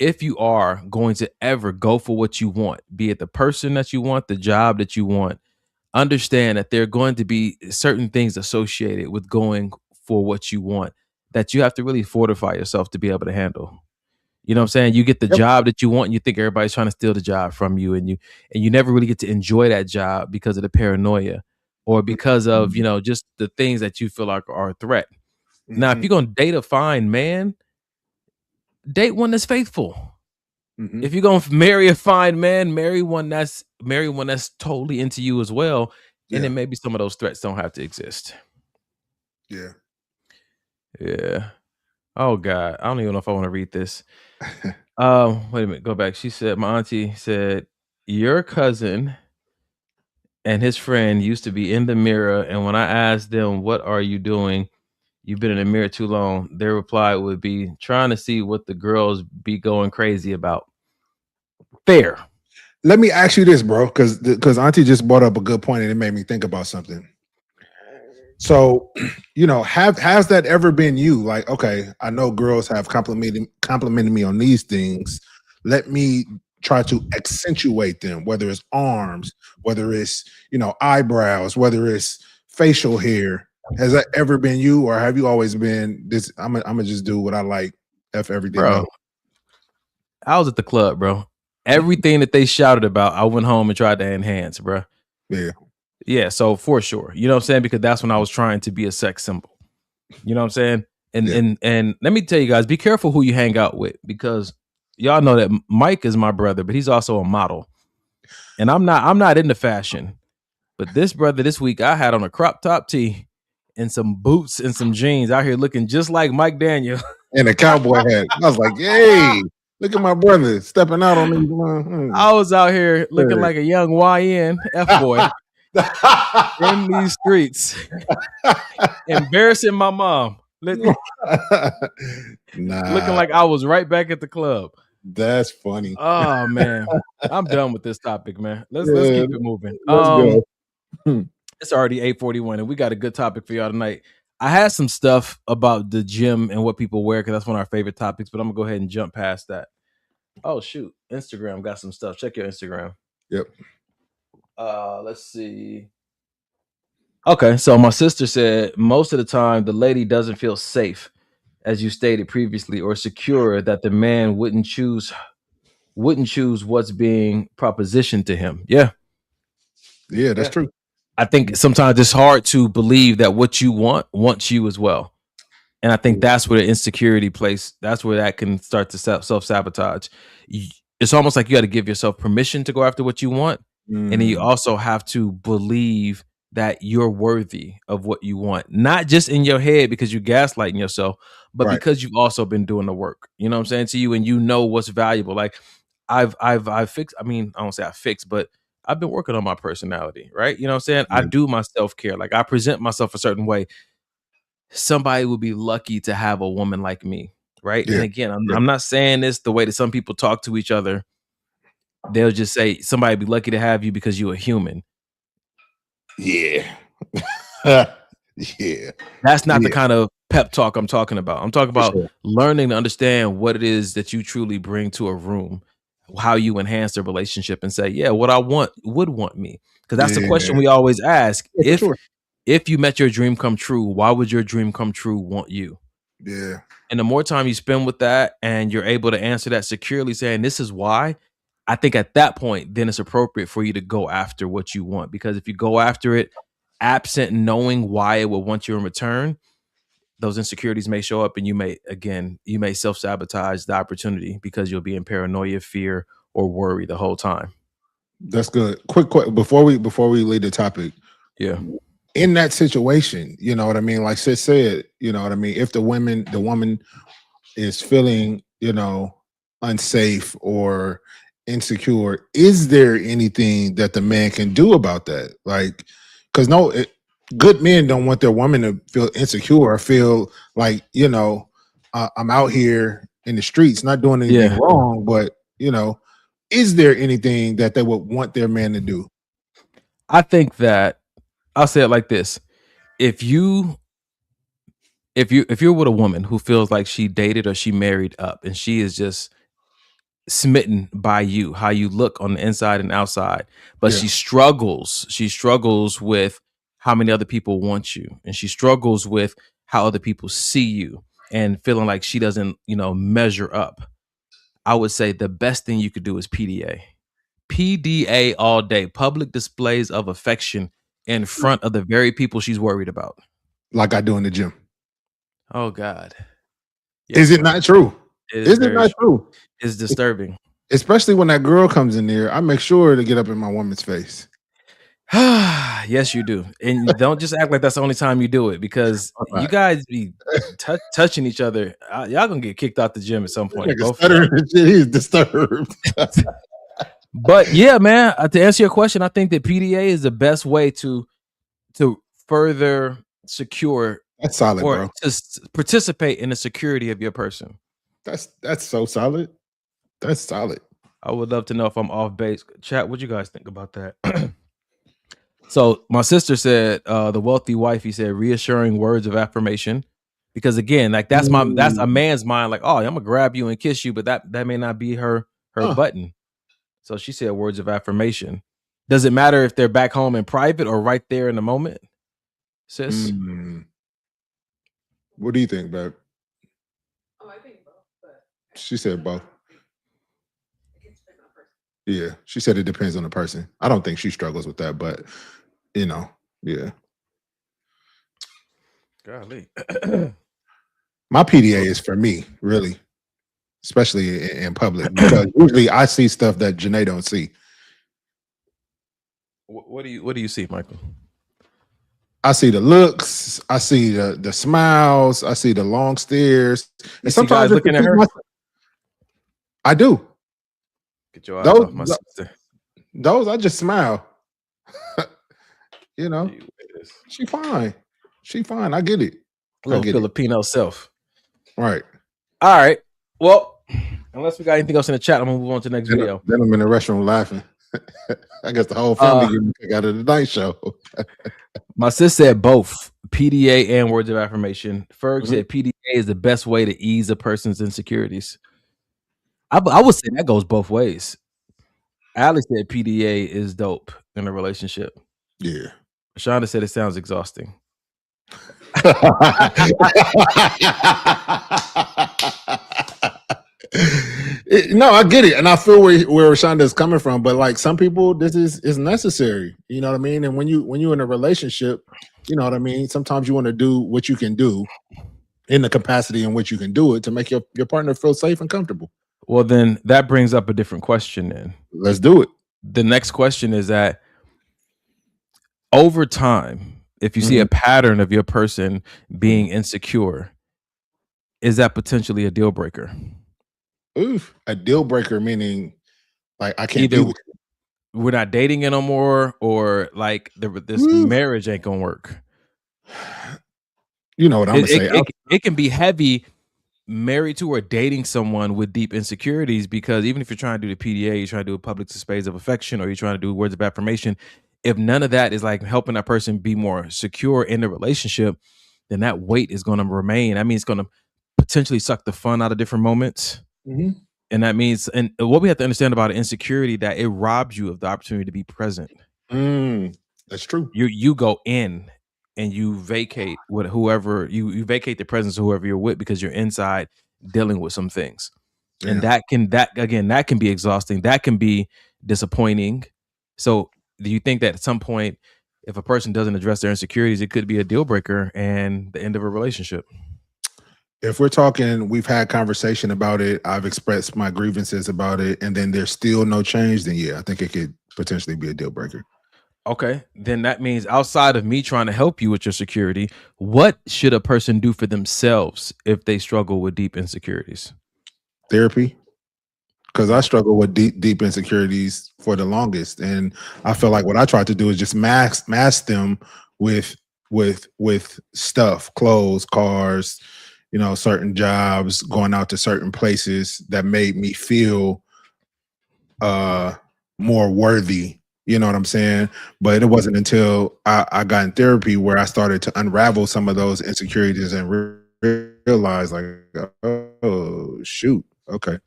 if you are going to ever go for what you want, be it the person that you want, the job that you want, understand that there are going to be certain things associated with going for what you want that you have to really fortify yourself to be able to handle. You know what I'm saying? You get the job that you want and you think everybody's trying to steal the job from you, and you never really get to enjoy that job because of the paranoia or because of, just the things that you feel like are a threat. Now, if you're going to date a fine man, date one that's faithful. If you're going to marry a fine man, marry one that's totally into you as well. And then maybe some of those threats don't have to exist. Yeah. Yeah. Oh God. I don't even know if I want to read this. Wait a minute, go back. She said, my auntie said, your cousin and his friend used to be in the mirror, and when I asked them, what are you doing? You've been in the mirror too long. Their reply would be trying to see what the girls be going crazy about. Fair. Let me ask you this, bro, because Auntie just brought up a good point and it made me think about something. So, has that ever been you? Like, okay, I know girls have complimented me on these things. Let me try to accentuate them, whether it's arms, whether it's, eyebrows, whether it's facial hair, Has that ever been you, or have you always been this? I'm gonna just do what I like. F everything Bro, else. I was at the club, bro. Everything that they shouted about, I went home and tried to enhance, bro. Yeah. Yeah, so for sure. You know what I'm saying? Because that's when I was trying to be a sex symbol. You know what I'm saying? And Yeah. and let me tell you guys, be careful who you hang out with, because y'all know that Mike is my brother, but he's also a model. And I'm not into fashion. But this brother this week, I had on a crop top tee and some boots and some jeans out here looking just like Mike Daniel. And a cowboy hat. I was like, "Hey, look at my brother stepping out on these." I was out here looking like a young YN F-boy in these streets, embarrassing my mom. Nah, Looking like I was right back at the club. That's funny. Oh man, I'm done with this topic, man. Let's keep it moving. Let's go. It's already 8:41, and we got a good topic for y'all tonight. I had some stuff about the gym and what people wear, because that's one of our favorite topics, but I'm gonna go ahead and jump past that. Oh shoot, Instagram got some stuff. Check your Instagram. Yep. Let's see. Okay, so my sister said most of the time the lady doesn't feel safe, as you stated previously, or secure that the man wouldn't choose what's being propositioned to him. Yeah, that's true. I think sometimes it's hard to believe that what you want wants you as well. And I think that's where the insecurity place, that's where that can start to self-sabotage. It's almost like you got to give yourself permission to go after what you want. And then you also have to believe that you're worthy of what you want, not just in your head because you're gaslighting yourself, but because you've also been doing the work. You know what I'm saying to you, and you know what's valuable. Like I've fixed. I mean, I don't say I fixed, but I've been working on my personality, right? You know what I'm saying? I do my self-care. Like I present myself a certain way. Somebody would be lucky to have a woman like me, right? And again, I'm not saying this the way that some people talk to each other. They'll just say somebody be lucky to have you because you're a human. Yeah. That's not the kind of pep talk I'm talking about. I'm talking about learning to understand what it is that you truly bring to a room, how you enhance the relationship, and say, yeah, what I want would want me. Because that's the question we always ask. If you met your dream come true, why would your dream come true want you? Yeah. And the more time you spend with that and you're able to answer that securely, saying this is why, I think at that point, then it's appropriate for you to go after what you want. Because if you go after it, absent knowing why it will want you in return, those insecurities may show up, and you may self-sabotage the opportunity because you'll be in paranoia, fear, or worry the whole time. That's good. Quick before we leave the topic. Yeah. In that situation, you know what I mean? Like Sis said, you know what I mean? If the woman is feeling, unsafe or insecure, is there anything that the man can do about that? Like, because good men don't want their woman to feel insecure or feel like, I'm out here in the streets not doing anything wrong, but is there anything that they would want their man to do? I think that I'll say it like this: if you're with a woman who feels like she dated or she married up, and she is just smitten by you, how you look on the inside and outside, but she struggles with how many other people want you, and she struggles with how other people see you, and feeling like she doesn't, measure up, I would say the best thing you could do is PDA all day, public displays of affection in front of the very people she's worried about. Like I do in the gym. Oh God. Is it not true? Is it not true? It's disturbing. Especially when that girl comes in there, I make sure to get up in my woman's face. Yes, you do. And don't just act like that's the only time you do it, because you guys be touching each other. Y'all gonna get kicked out the gym at some point. He's disturbed. But yeah, man, to answer your question, I think that PDA is the best way to further secure. That's solid, or bro. To participate in the security of your person. That's so solid. That's solid. I would love to know if I'm off base. Chat, what you guys think about that? So my sister said, the wealthy wife, he said, reassuring words of affirmation. Because again, like that's a man's mind, like, oh, I'm gonna grab you and kiss you, but that may not be her button. So she said words of affirmation. Does it matter if they're back home in private or right there in the moment? sis? What do you think, babe? She said both. Yeah, she said it depends on the person. I don't think she struggles with that, but yeah. Golly. My PDA is for me, really, especially in public, because usually I see stuff that Janae don't see. What do you see, Michael? I see the looks, I see the smiles, I see the long stares, and sometimes looking at her. I do. Get your eyes off my sister. Those I just smile. She fine. She fine. I get it. Little Filipino self. Right. All right. Well, unless we got anything else in the chat, I'm gonna move on to the next video. Then I'm in the restaurant laughing. I guess the whole family getting kicked out of the night show. My sis said both PDA and words of affirmation. Ferg said PDA is the best way to ease a person's insecurities. I would say that goes both ways. Alex said PDA is dope in a relationship. Yeah. Shonda said it sounds exhausting. No, I get it, and I feel where Rashonda is coming from. But like some people, this is necessary. You know what I mean? And when you're in a relationship, you know what I mean. Sometimes you want to do what you can do in the capacity in which you can do it to make your partner feel safe and comfortable. Well, then that brings up a different question. Then let's do it. The next question is that over time, if you see a pattern of your person being insecure, is that potentially a deal breaker? Oof, a deal breaker meaning like I can't either we're not dating it no more, or like this marriage ain't gonna work. You know what I'm gonna say? It can be heavy married to or dating someone with deep insecurities, because even if you're trying to do the PDA, you're trying to do a public displays of affection, or you're trying to do words of affirmation, if none of that is like helping that person be more secure in the relationship, then that weight is going to remain. I mean, it's going to potentially suck the fun out of different moments. And that means, and what we have to understand about insecurity, that it robs you of the opportunity to be present. That's true. You go in and you vacate with whoever you vacate the presence of whoever you're with, because you're inside dealing with some things. Yeah. And that can be exhausting. That can be disappointing. So do you think that at some point, if a person doesn't address their insecurities, it could be a deal breaker and the end of a relationship? If we're talking, we've had conversation about it, I've expressed my grievances about it, and then there's still no change, then yeah, I think it could potentially be a deal breaker. Okay, then that means outside of me trying to help you with your security, what should a person do for themselves if they struggle with deep insecurities? Therapy. Because I struggle with deep insecurities for the longest, and I feel like what I tried to do is just mask them with stuff, clothes, cars, certain jobs, going out to certain places that made me feel more worthy. You know what I'm saying? But it wasn't until I got in therapy where I started to unravel some of those insecurities and realize, like, oh shoot, okay.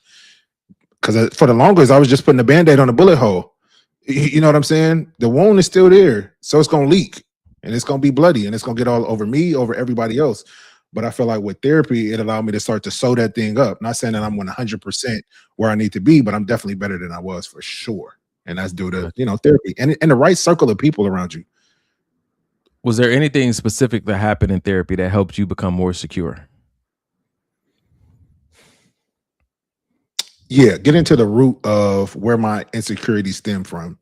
Because for the longest, I was just putting a Band-Aid on a bullet hole. You know what I'm saying? The wound is still there, so it's gonna leak and it's gonna be bloody and it's gonna get all over me, over everybody else. But I feel like with therapy, it allowed me to start to sew that thing up. Not saying that I'm 100% where I need to be, but I'm definitely better than I was for sure. And that's due to therapy and the right circle of people around you. Was there anything specific that happened in therapy that helped you become more secure? Yeah, get into the root of where my insecurity stemmed from.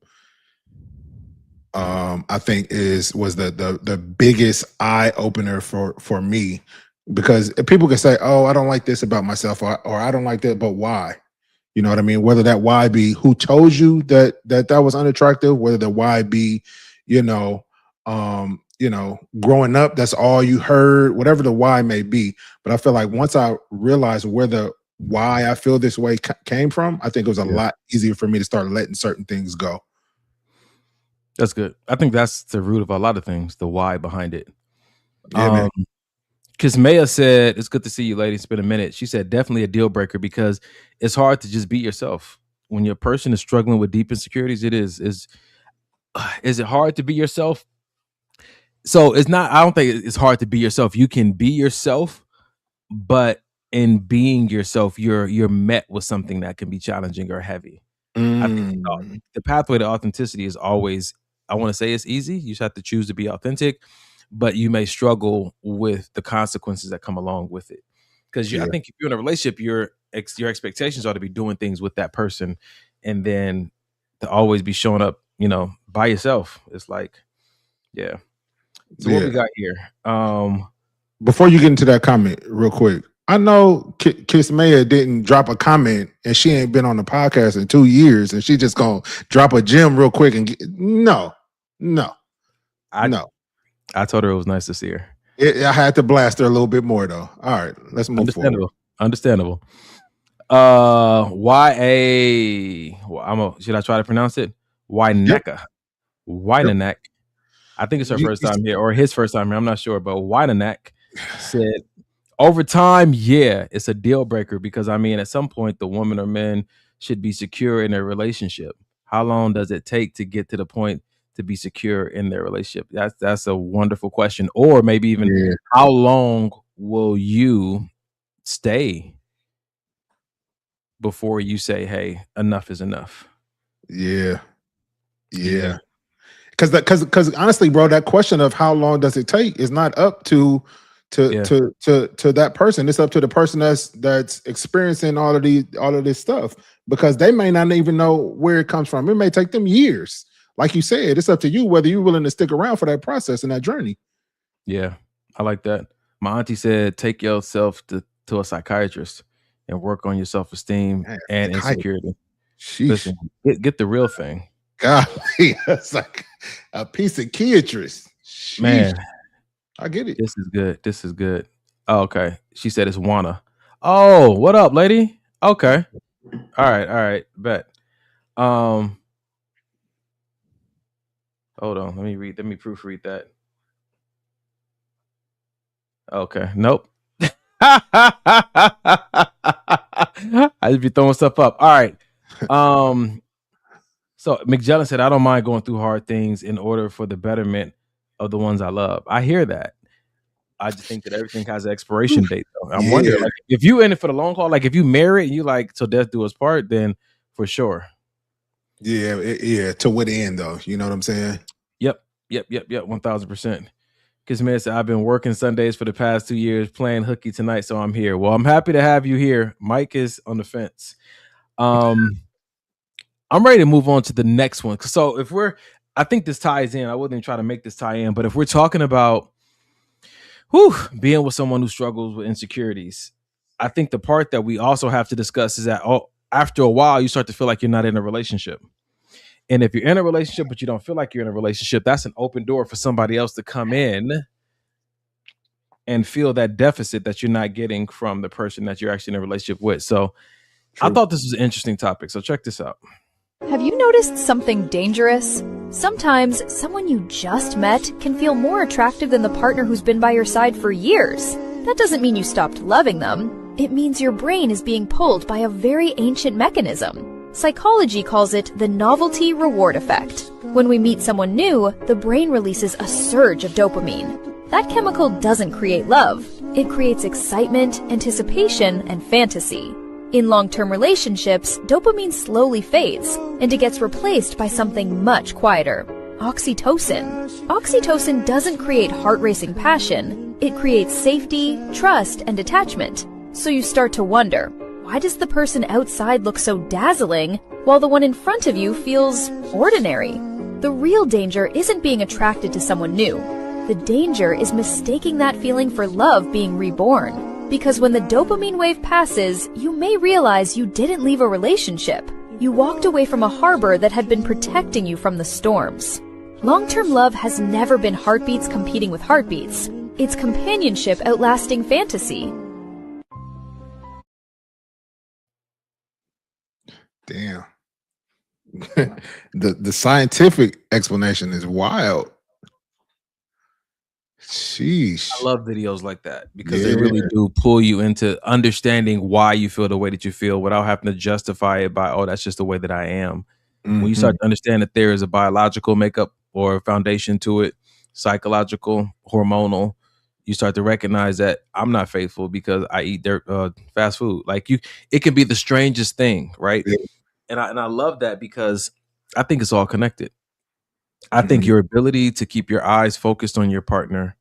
I think was the biggest eye opener for me, because people can say, "Oh, I don't like this about myself," or "I don't like that," but why? You know what I mean? Whether that why be who told you that was unattractive, whether the why be, growing up, that's all you heard, whatever the why may be. But I feel like once I realized where the why I feel this way came from, I think it was a lot easier for me to start letting certain things go. That's good. I think that's the root of a lot of things, the why behind it. Yeah, because Maya said, it's good to see you, lady. It's been a minute. She said, definitely a deal breaker, because it's hard to just be yourself. When your person is struggling with deep insecurities, is it hard to be yourself? So it's not. I don't think it's hard to be yourself. You can be yourself, but in being yourself, you're met with something that can be challenging or heavy. I think the pathway to authenticity is always. I want to say it's easy. You just have to choose to be authentic, but you may struggle with the consequences that come along with it. Because I think if you're in a relationship, your expectations are to be doing things with that person, and then to always be showing up, by yourself. It's like, yeah. So what we got here? Before you get into that comment, real quick, I know Kiss Maya didn't drop a comment, and she ain't been on the podcast in 2 years, and she just gonna drop a gem real quick and no. I told her it was nice to see her. I had to blast her a little bit more though. All right, let's move forward. Understandable. Should I try to pronounce it? Wyneka. Wynanek. I think it's her first time here, or his first time here. I'm not sure, but Wynanek said, over time, yeah, it's a deal breaker because at some point the woman or men should be secure in their relationship. How long does it take to get to the point to be secure in their relationship? That's a wonderful question. Or maybe even how long will you stay before you say, hey, enough is enough? Yeah. Because honestly, bro, that question of how long does it take is not up to that person. It's up to the person that's experiencing all of this stuff, because they may not even know where it comes from. It may take them years. Like you said, it's up to you whether you're willing to stick around for that process and that journey. Yeah, I like that. My auntie said, take yourself to a psychiatrist and work on your self-esteem and insecurity. Listen, get the real thing. God, it's like a piece of psychiatrist. Man, I get it. This is good. Oh, okay. She said it's Wanna. Oh, what up, lady? Okay. All right. Bet. Hold on. Let me proofread that. Okay. Nope. I just be throwing stuff up. All right. So McJellen said, I don't mind going through hard things in order for the betterment of the ones I love. I hear that. I just think that everything has an expiration date, though. I'm wondering, like, if you in it for the long haul, like if you marry and you like till death do us part, then for sure. Yeah. To what end, though? You know what I'm saying? Yep. 1000%. Because man said, I've been working Sundays for the past 2 years, playing hooky tonight, so I'm here. Well, I'm happy to have you here. Mike is on the fence. I'm ready to move on to the next one. So I think this ties in. I wouldn't even try to make this tie in, but if we're talking about being with someone who struggles with insecurities, I think the part that we also have to discuss is that after a while, you start to feel like you're not in a relationship. And if you're in a relationship, but you don't feel like you're in a relationship, that's an open door for somebody else to come in and feel that deficit that you're not getting from the person that you're actually in a relationship with. So I thought this was an interesting topic. So check this out. Have you noticed something dangerous? Sometimes someone you just met can feel more attractive than the partner who's been by your side for years. That doesn't mean you stopped loving them. It means your brain is being pulled by a very ancient mechanism. Psychology calls it the novelty reward effect. When we meet someone new, the brain releases a surge of dopamine. That chemical doesn't create love. It creates excitement, anticipation, and fantasy. In long-term relationships, dopamine slowly fades, and it gets replaced by something much quieter: oxytocin. Oxytocin doesn't create heart-racing passion. It creates safety, trust, and attachment. So you start to wonder, why does the person outside look so dazzling, while the one in front of you feels ordinary? The real danger isn't being attracted to someone new. The danger is mistaking that feeling for love being reborn. Because when the dopamine wave passes, you may realize you didn't leave a relationship. You walked away from a harbor that had been protecting you from the storms. Long-term love has never been heartbeats competing with heartbeats. It's companionship outlasting fantasy. Damn. The scientific explanation is wild. Sheesh. I love videos like that because they really do pull you into understanding why you feel the way that you feel without having to justify it by, that's just the way that I am. When you start to understand that there is a biological makeup or a foundation to it, psychological, hormonal. You start to recognize that I'm not faithful because I eat fast food. Like it can be the strangest thing, right? Yeah. And I love that because I think it's all connected. I think your ability to keep your eyes focused on your partner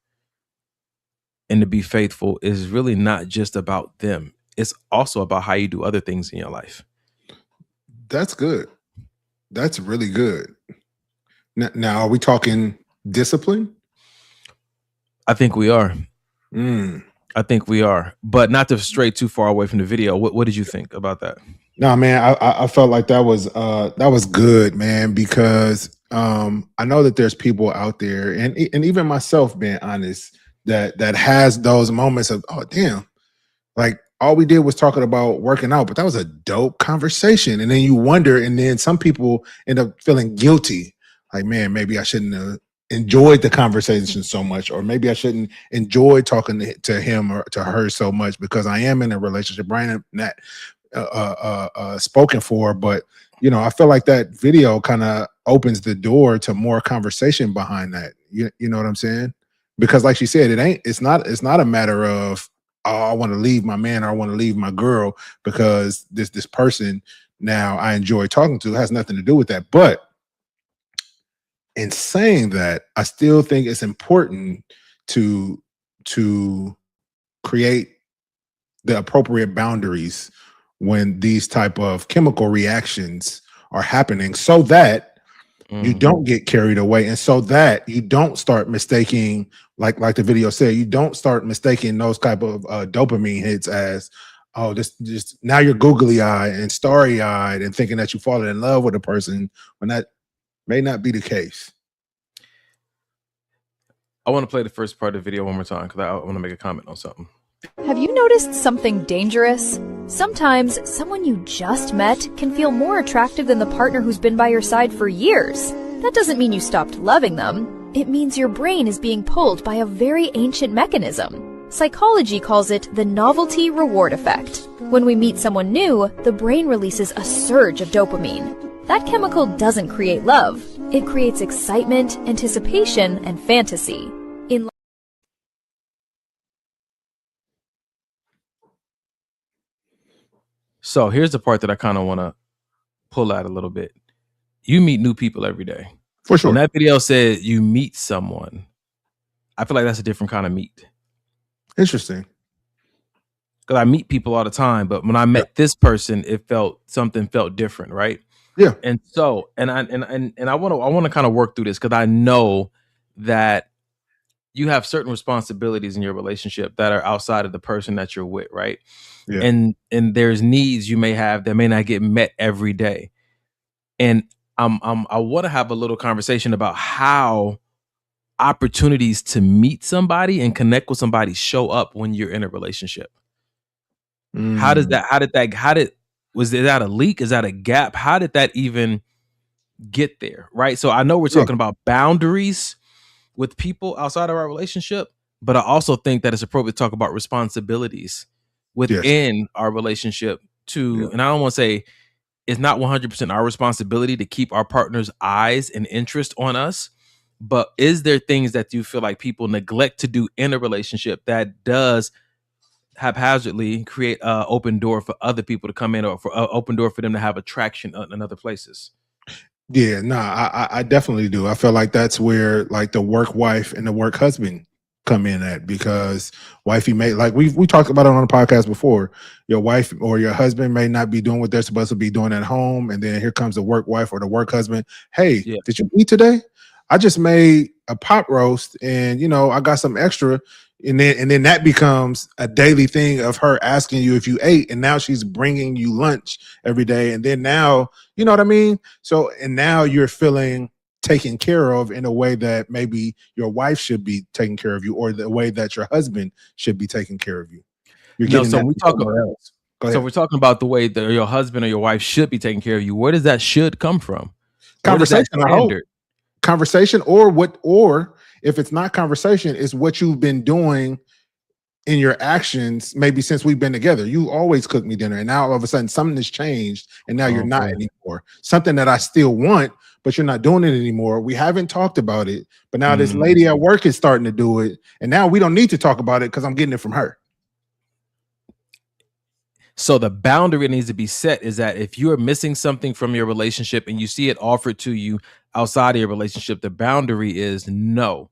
and to be faithful is really not just about them. It's also about how you do other things in your life. That's good. That's really good. Now, are we talking discipline? I think we are. I think we are, but not to stray too far away from the video. What did you think about that? No, man, I felt like that was good, man, because I know that there's people out there, and even myself, being honest, that has those moments of, oh damn, like all we did was talking about working out, but that was a dope conversation, and then you wonder, and then some people end up feeling guilty, like, man, maybe I shouldn't have enjoyed the conversation so much, or maybe I shouldn't enjoy talking to him or to her so much because I am in a relationship, right? I'm not spoken for, but you know, I feel like that video kind of opens the door to more conversation behind that. You know what I'm saying? Because like she said, it's not a matter of, oh, I want to leave my man or I want to leave my girl because this person now I enjoy talking to. It has nothing to do with that. But in saying that, I still think it's important to create the appropriate boundaries when these type of chemical reactions are happening, so that you don't get carried away, and so that you don't start mistaking, like the video said, you don't start mistaking those type of dopamine hits as, oh, this just now you're googly eyed and starry eyed and thinking that you fallen in love with a person when that may not be the case. I want to play the first part of the video one more time because I want to make a comment on something. Have you noticed something dangerous? Sometimes someone you just met can feel more attractive than the partner who's been by your side for years. That doesn't mean you stopped loving them. It means your brain is being pulled by a very ancient mechanism. Psychology calls it the novelty reward effect. When we meet someone new, the brain releases a surge of dopamine. That chemical doesn't create love. It creates excitement, anticipation, and fantasy. So here's the part that I kind of want to pull out a little bit. You meet new people every day. For sure. When that video said you meet someone, I feel like that's a different kind of meet. Interesting. Because I meet people all the time, but when I met this person, something felt different, right? Yeah. And so, and I want to kind of work through this because I know that you have certain responsibilities in your relationship that are outside of the person that you're with, right? Yeah. And there's needs you may have that may not get met every day. And I want to have a little conversation about how opportunities to meet somebody and connect with somebody show up when you're in a relationship. Was that a leak? Is that a gap? How did that even get there? Right. So I know we're talking about boundaries with people outside of our relationship, but I also think that it's appropriate to talk about responsibilities within our relationship too. And I don't want to say it's not 100% our responsibility to keep our partner's eyes and interest on us, but is there things that you feel like people neglect to do in a relationship that does haphazardly create an open door for other people to come in, or for an open door for them to have attraction in other places? Yeah, I definitely do. I feel like that's where like the work wife and the work husband come in at, because wifey may, like we talked about it on the podcast before, your wife or your husband may not be doing what they're supposed to be doing at home, and then here comes the work wife or the work husband. Hey, did you eat today? I just made a pot roast and I got some extra. And then that becomes a daily thing of her asking you if you ate, and now she's bringing you lunch every day. And then now, you know what I mean? So, and now you're feeling taken care of in a way that maybe your wife should be taking care of you, or the way that your husband should be taking care of you. You're getting so that we talk somewhere else. Go ahead. So we're talking about the way that your husband or your wife should be taking care of you. Where does that should come from? Conversation, I hope. Conversation, or if it's not conversation, it's what you've been doing in your actions, maybe since we've been together. You always cook me dinner, and now all of a sudden something has changed, and now you're not anymore. Something that I still want, but you're not doing it anymore. We haven't talked about it, but now this lady at work is starting to do it, and now we don't need to talk about it because I'm getting it from her. So the boundary that needs to be set is that if you are missing something from your relationship and you see it offered to you outside of your relationship, the boundary is no.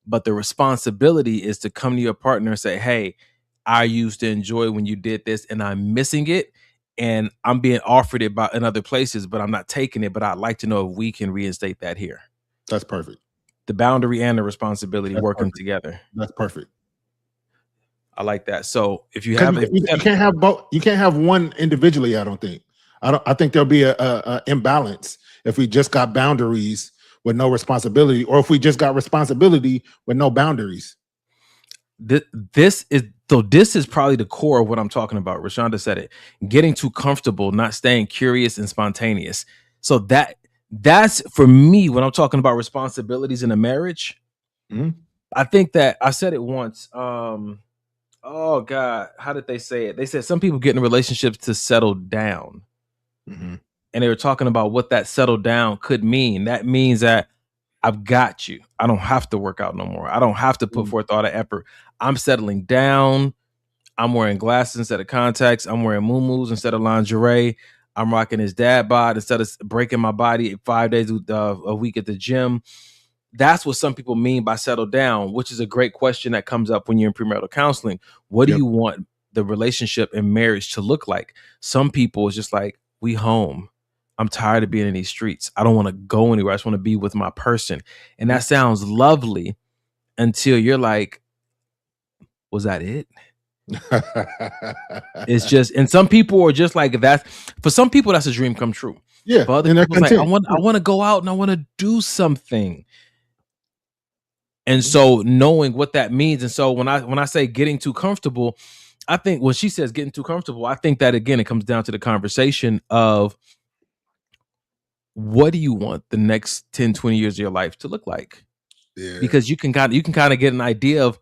But the responsibility is to come to your partner and say, hey, I used to enjoy when you did this and I'm missing it. And I'm being offered it in other places, but I'm not taking it. But I'd like to know if we can reinstate that here. That's perfect. The boundary and the responsibility working together. That's perfect. I like that. So if you have, you can't have both. You can't have one individually. I don't think. I think there'll be a imbalance if we just got boundaries with no responsibility, or if we just got responsibility with no boundaries. This is probably the core of what I'm talking about. Rashonda said it. Getting too comfortable, not staying curious and spontaneous. So that's for me when I'm talking about responsibilities in a marriage. Mm-hmm. I think that I said it once. Oh God, how did they say it? They said some people get in relationships to settle down. Mm-hmm. And they were talking about what that settle down could mean. That means that I've got you. I don't have to work out no more. I don't have to put forth all the effort. I'm settling down. I'm wearing glasses instead of contacts. I'm wearing muumuus instead of lingerie. I'm rocking his dad bod instead of breaking my body 5 days a week at the gym. That's what some people mean by settle down, which is a great question that comes up when you're in premarital counseling. What do you want the relationship and marriage to look like? Some people is just like, we home. I'm tired of being in these streets. I don't want to go anywhere. I just want to be with my person. And that sounds lovely until you're like, was that it? It's just, and some people are just like that. For some people, that's a dream come true. Yeah. For other people, like, I want to go out and I want to do something. And so knowing what that means. And so when I say getting too comfortable, I think when she says getting too comfortable, I think that again, it comes down to the conversation of what do you want the next 10, 20 years of your life to look like? Yeah. Because you can kind of get an idea of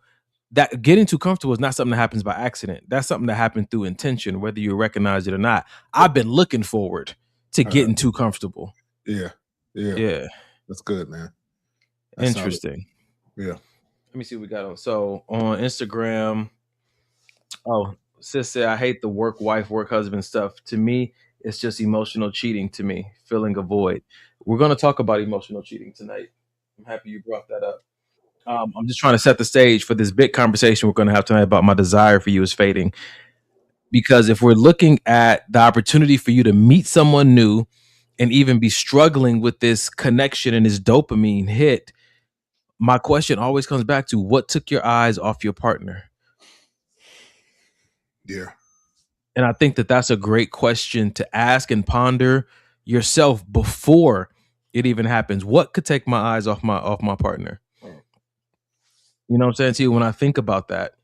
that. Getting too comfortable is not something that happens by accident. That's something that happened through intention, whether you recognize it or not. I've been looking forward to getting too comfortable. Yeah. That's good, man. That's interesting. Solid. Yeah. Let me see what we got on. So on Instagram, sis said, I hate the work wife, work husband stuff. To me, it's just emotional cheating to me, filling a void. We're going to talk about emotional cheating tonight. I'm happy you brought that up. I'm just trying to set the stage for this big conversation we're going to have tonight about my desire for you is fading. Because if we're looking at the opportunity for you to meet someone new and even be struggling with this connection and this dopamine hit, my question always comes back to what took your eyes off your partner? Yeah. And I think that that's a great question to ask and ponder yourself before it even happens. What could take my eyes off my partner? You know what I'm saying to you? When I think about that,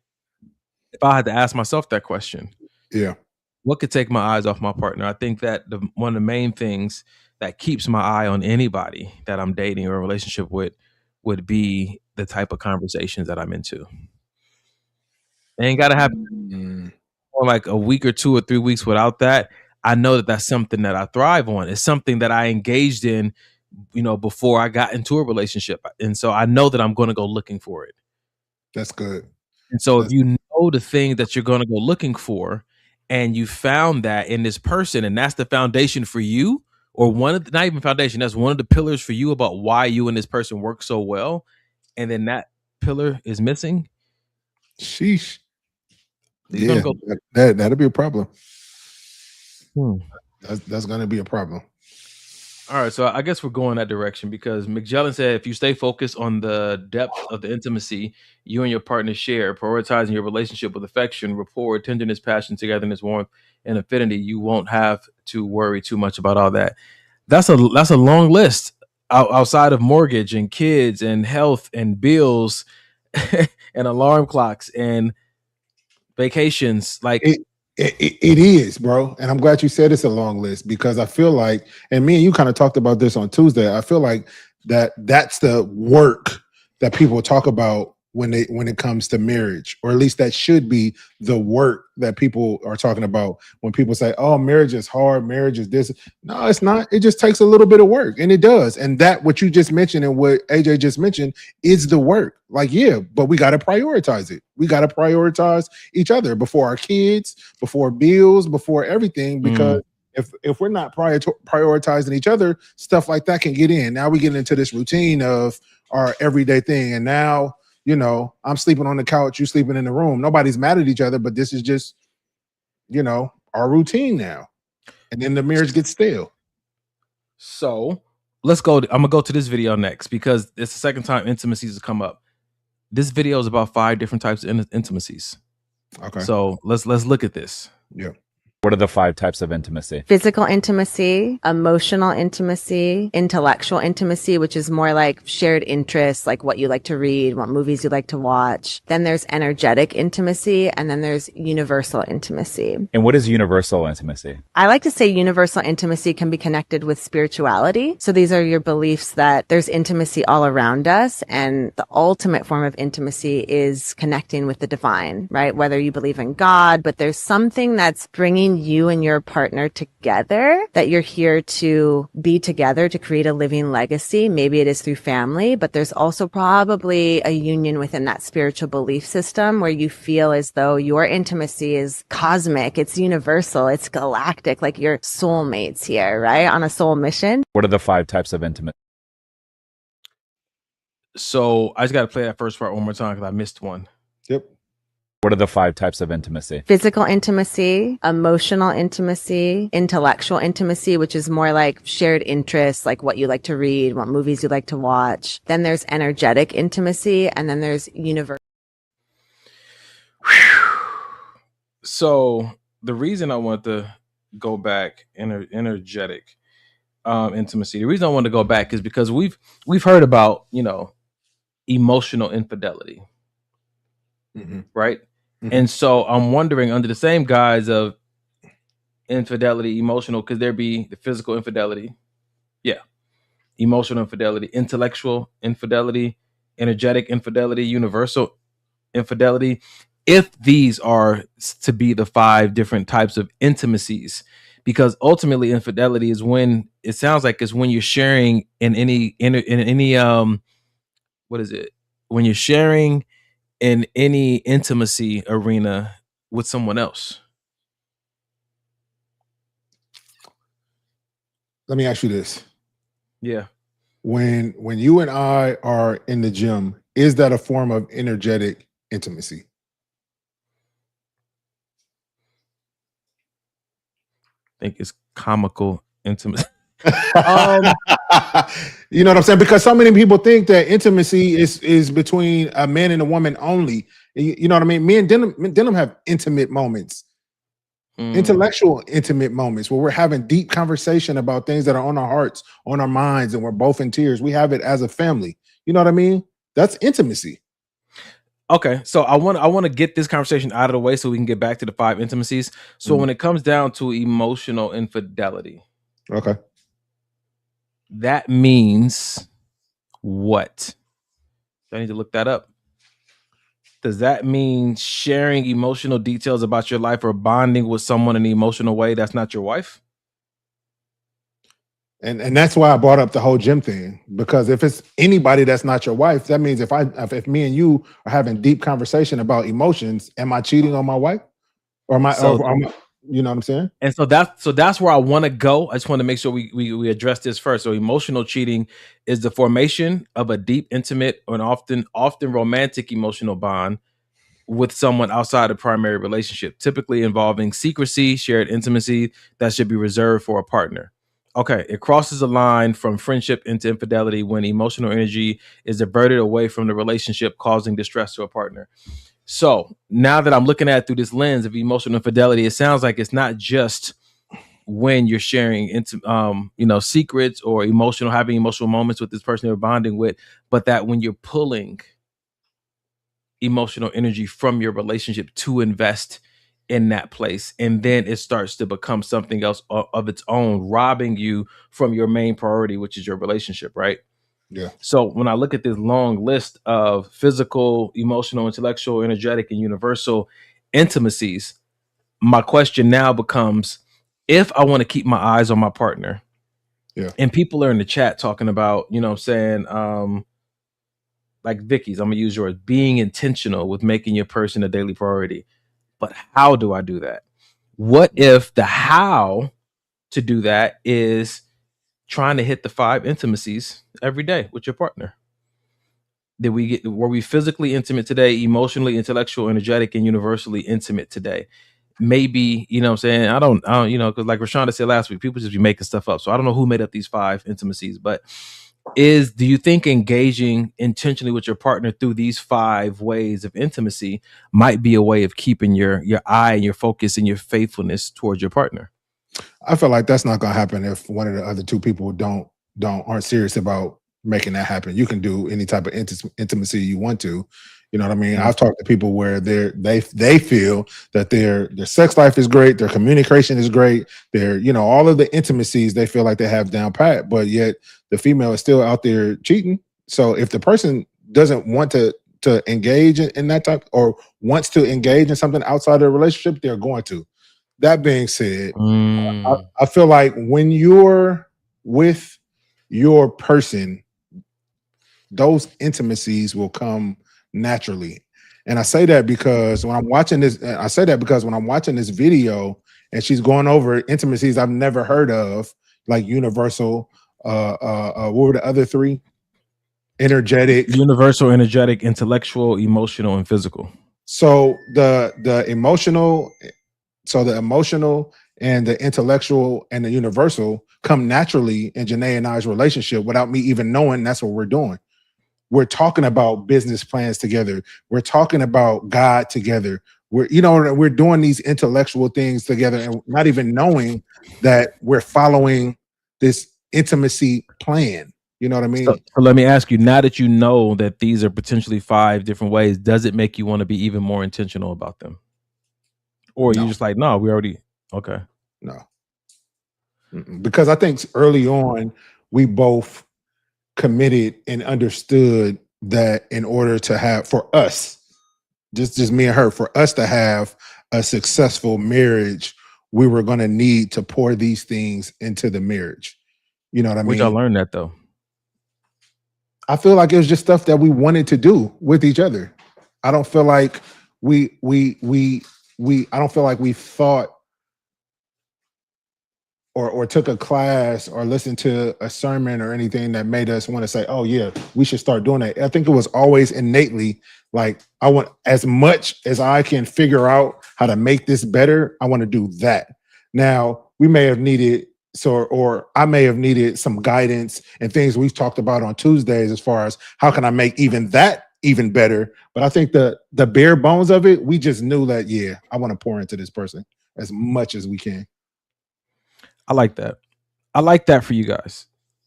if I had to ask myself that question, what could take my eyes off my partner? I think that one of the main things that keeps my eye on anybody that I'm dating or a relationship with would be the type of conversations that I'm into. It ain't got to happen for like a week or 2 or 3 weeks without that. I know that that's something that I thrive on. It's something that I engaged in, before I got into a relationship. And so I know that I'm going to go looking for it. That's good. And so if you know the thing that you're going to go looking for and you found that in this person and that's the foundation for you, or not even foundation, that's one of the pillars for you about why you and this person work so well, and then that pillar is missing. Sheesh. Yeah, that'll be a problem. That's going to be a problem. All right, so I guess we're going that direction because McJellin said if you stay focused on the depth of the intimacy you and your partner share, prioritizing your relationship with affection, rapport, tenderness, passion, togetherness, warmth, and affinity, you won't have to worry too much about all that. That's a long list outside of mortgage and kids and health and bills and alarm clocks and vacations. Like it is, bro. And I'm glad you said it's a long list because I feel like, and me and you kind of talked about this on Tuesday. I feel like that's the work that people talk about when it comes to marriage, or at least that should be the work that people are talking about when people say, oh, marriage is hard, marriage is this. No, it's not. It just takes a little bit of work, and it does. And that what you just mentioned and what AJ just mentioned is the work. Like, yeah, but we got to prioritize it. We got to prioritize each other before our kids, before bills, before everything, because if we're not prioritizing each other, stuff like that can get in. Now we get into this routine of our everyday thing, and now, you know, I'm sleeping on the couch, you sleeping in the room. Nobody's mad at each other, but this is just, you know, our routine now. And then the marriage gets stale. So let's go. I'm gonna go to this video next because it's the second time intimacies has come up. This video is about 5 different types of intimacies. Okay. So let's look at this. Yeah. What are the 5 types of intimacy? Physical intimacy, emotional intimacy, intellectual intimacy, which is more like shared interests, like what you like to read, what movies you like to watch. Then there's energetic intimacy, and then there's universal intimacy. And what is universal intimacy? I like to say universal intimacy can be connected with spirituality. So these are your beliefs that there's intimacy all around us, and the ultimate form of intimacy is connecting with the divine, right? Whether you believe in God, but there's something that's bringing you and your partner together, that you're here to be together to create a living legacy. Maybe it is through family, but there's also probably a union within that spiritual belief system where you feel as though your intimacy is cosmic, it's universal, it's galactic, like your soulmates here, right? On a soul mission. What are the 5 types of intimacy? So I just got to play that first part one more time because I missed one. Yep. What are the 5 types of intimacy? Physical intimacy, emotional intimacy, intellectual intimacy, which is more like shared interests, like what you like to read, what movies you like to watch. Then there's energetic intimacy, and then there's universal. So the reason I want to go back energetic intimacy, the reason I want to go back is because we've heard about, you know, emotional infidelity, right? And so I'm wondering, under the same guise of infidelity, emotional, could there be the physical infidelity? Yeah. Emotional infidelity, intellectual infidelity, energetic infidelity, universal infidelity. If these are to be the 5 different types of intimacies, because ultimately infidelity is when it sounds like it's when you're sharing in any what is it? When you're sharing in any intimacy arena with someone else. Let me ask you this. Yeah. When you and I are in the gym, is that a form of energetic intimacy? I think it's comical intimacy. You know what I'm saying? Because so many people think that intimacy is between a man and a woman only. You know what I mean? Me and Denim have intimate moments, intellectual intimate moments where we're having deep conversation about things that are on our hearts, on our minds, and we're both in tears. We have it as a family. You know what I mean? That's intimacy. Okay, so I want to get this conversation out of the way so we can get back to the 5 intimacies. So when it comes down to emotional infidelity, okay, that means what? Do I need to look that up? Does that mean sharing emotional details about your life or bonding with someone in an emotional way that's not your wife? And that's why I brought up the whole gym thing, because if it's anybody that's not your wife, that means if me and you are having deep conversation about emotions, am I cheating on my wife, or am I? You know what I'm saying? And so that's where I want to go. I just want to make sure we address this first. So emotional cheating is the formation of a deep, intimate, and often romantic emotional bond with someone outside a primary relationship, typically involving secrecy, shared intimacy that should be reserved for a partner. Okay, it crosses a line from friendship into infidelity when emotional energy is diverted away from the relationship, causing distress to a partner. So now that I'm looking at it through this lens of emotional infidelity, it sounds like it's not just when you're sharing secrets or having emotional moments with this person you're bonding with, but that when you're pulling emotional energy from your relationship to invest in that place, and then it starts to become something else of its own, robbing you from your main priority, which is your relationship, right? Yeah. So when I look at this long list of physical, emotional, intellectual, energetic, and universal intimacies, my question now becomes, if I want to keep my eyes on my partner, Yeah. and people are in the chat talking about, like Vicky's, I'm gonna use yours, being intentional with making your person a daily priority. But how do I do that? What if the how to do that is trying to hit the 5 intimacies every day with your partner? Were we physically intimate today, emotionally, intellectual, energetic, and universally intimate today? Maybe, you know what I'm saying? I don't, because like Rashonda said last week, people just be making stuff up. So I don't know who made up these 5 intimacies, but do you think engaging intentionally with your partner through these 5 ways of intimacy might be a way of keeping your eye and your focus and your faithfulness towards your partner? I feel like that's not going to happen if one of the other 2 people aren't serious about making that happen. You can do any type of intimacy you want to. You know what I mean? Mhm. I've talked to people where they feel that their sex life is great, their communication is great, their, all of the intimacies they feel like they have down pat, but yet the female is still out there cheating. So if the person doesn't want to engage in that type, or wants to engage in something outside of the relationship, they're going to. That being said, I feel like when you're with your person, those intimacies will come naturally. And I say that because when I'm watching this video and she's going over intimacies I've never heard of, like universal, what were the other 3? Energetic, Universal, energetic, intellectual, emotional, and physical. So the emotional and the intellectual and the universal come naturally in Janae and I's relationship without me even knowing that's what we're doing. We're talking about business plans together. We're talking about God together. We're doing these intellectual things together and not even knowing that we're following this intimacy plan. You know what I mean? So let me ask you, now that you know that these are potentially 5 different ways, does it make you want to be even more intentional about them? Or No. you just like, no, we already, okay. No. Because I think early on, we both committed and understood that in order to have, for us, just me and her, for us to have a successful marriage, we were going to need to pour these things into the marriage. You know what I mean? Where'd y'all learn that though? I feel like it was just stuff that we wanted to do with each other. I don't feel like we thought or took a class or listened to a sermon or anything that made us want to say, oh yeah, we should start doing that. I think it was always innately like, I want, as much as I can figure out how to make this better, I want to do that. Now we may have needed, or I may have needed some guidance and things we've talked about on Tuesdays as far as how can I make even that even better. But I think the bare bones of it, we just knew that, yeah, I want to pour into this person as much as we can. I like that. I like that for you guys.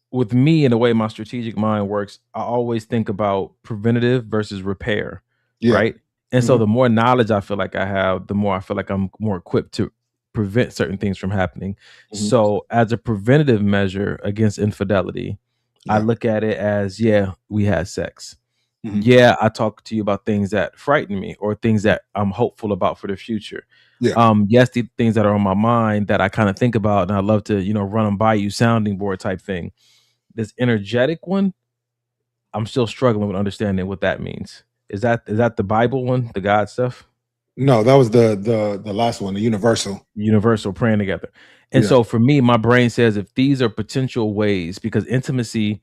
With me and the way my strategic mind works, I always think about preventative versus repair, right? And so the more knowledge I feel like I have, the more I feel like I'm more equipped to prevent certain things from happening. So as a preventative measure against infidelity, I look at it as, yeah, we had sex. Yeah, I talk to you about things that frighten me or things that I'm hopeful about for the future. Yes, the things that are on my mind that I kind of think about and I love to, run them by you, sounding board type thing. This energetic one, I'm still struggling with understanding what that means. Is that the Bible one, the God stuff? No, that was the last one, the universal praying together. And so for me, my brain says if these are potential ways, because intimacy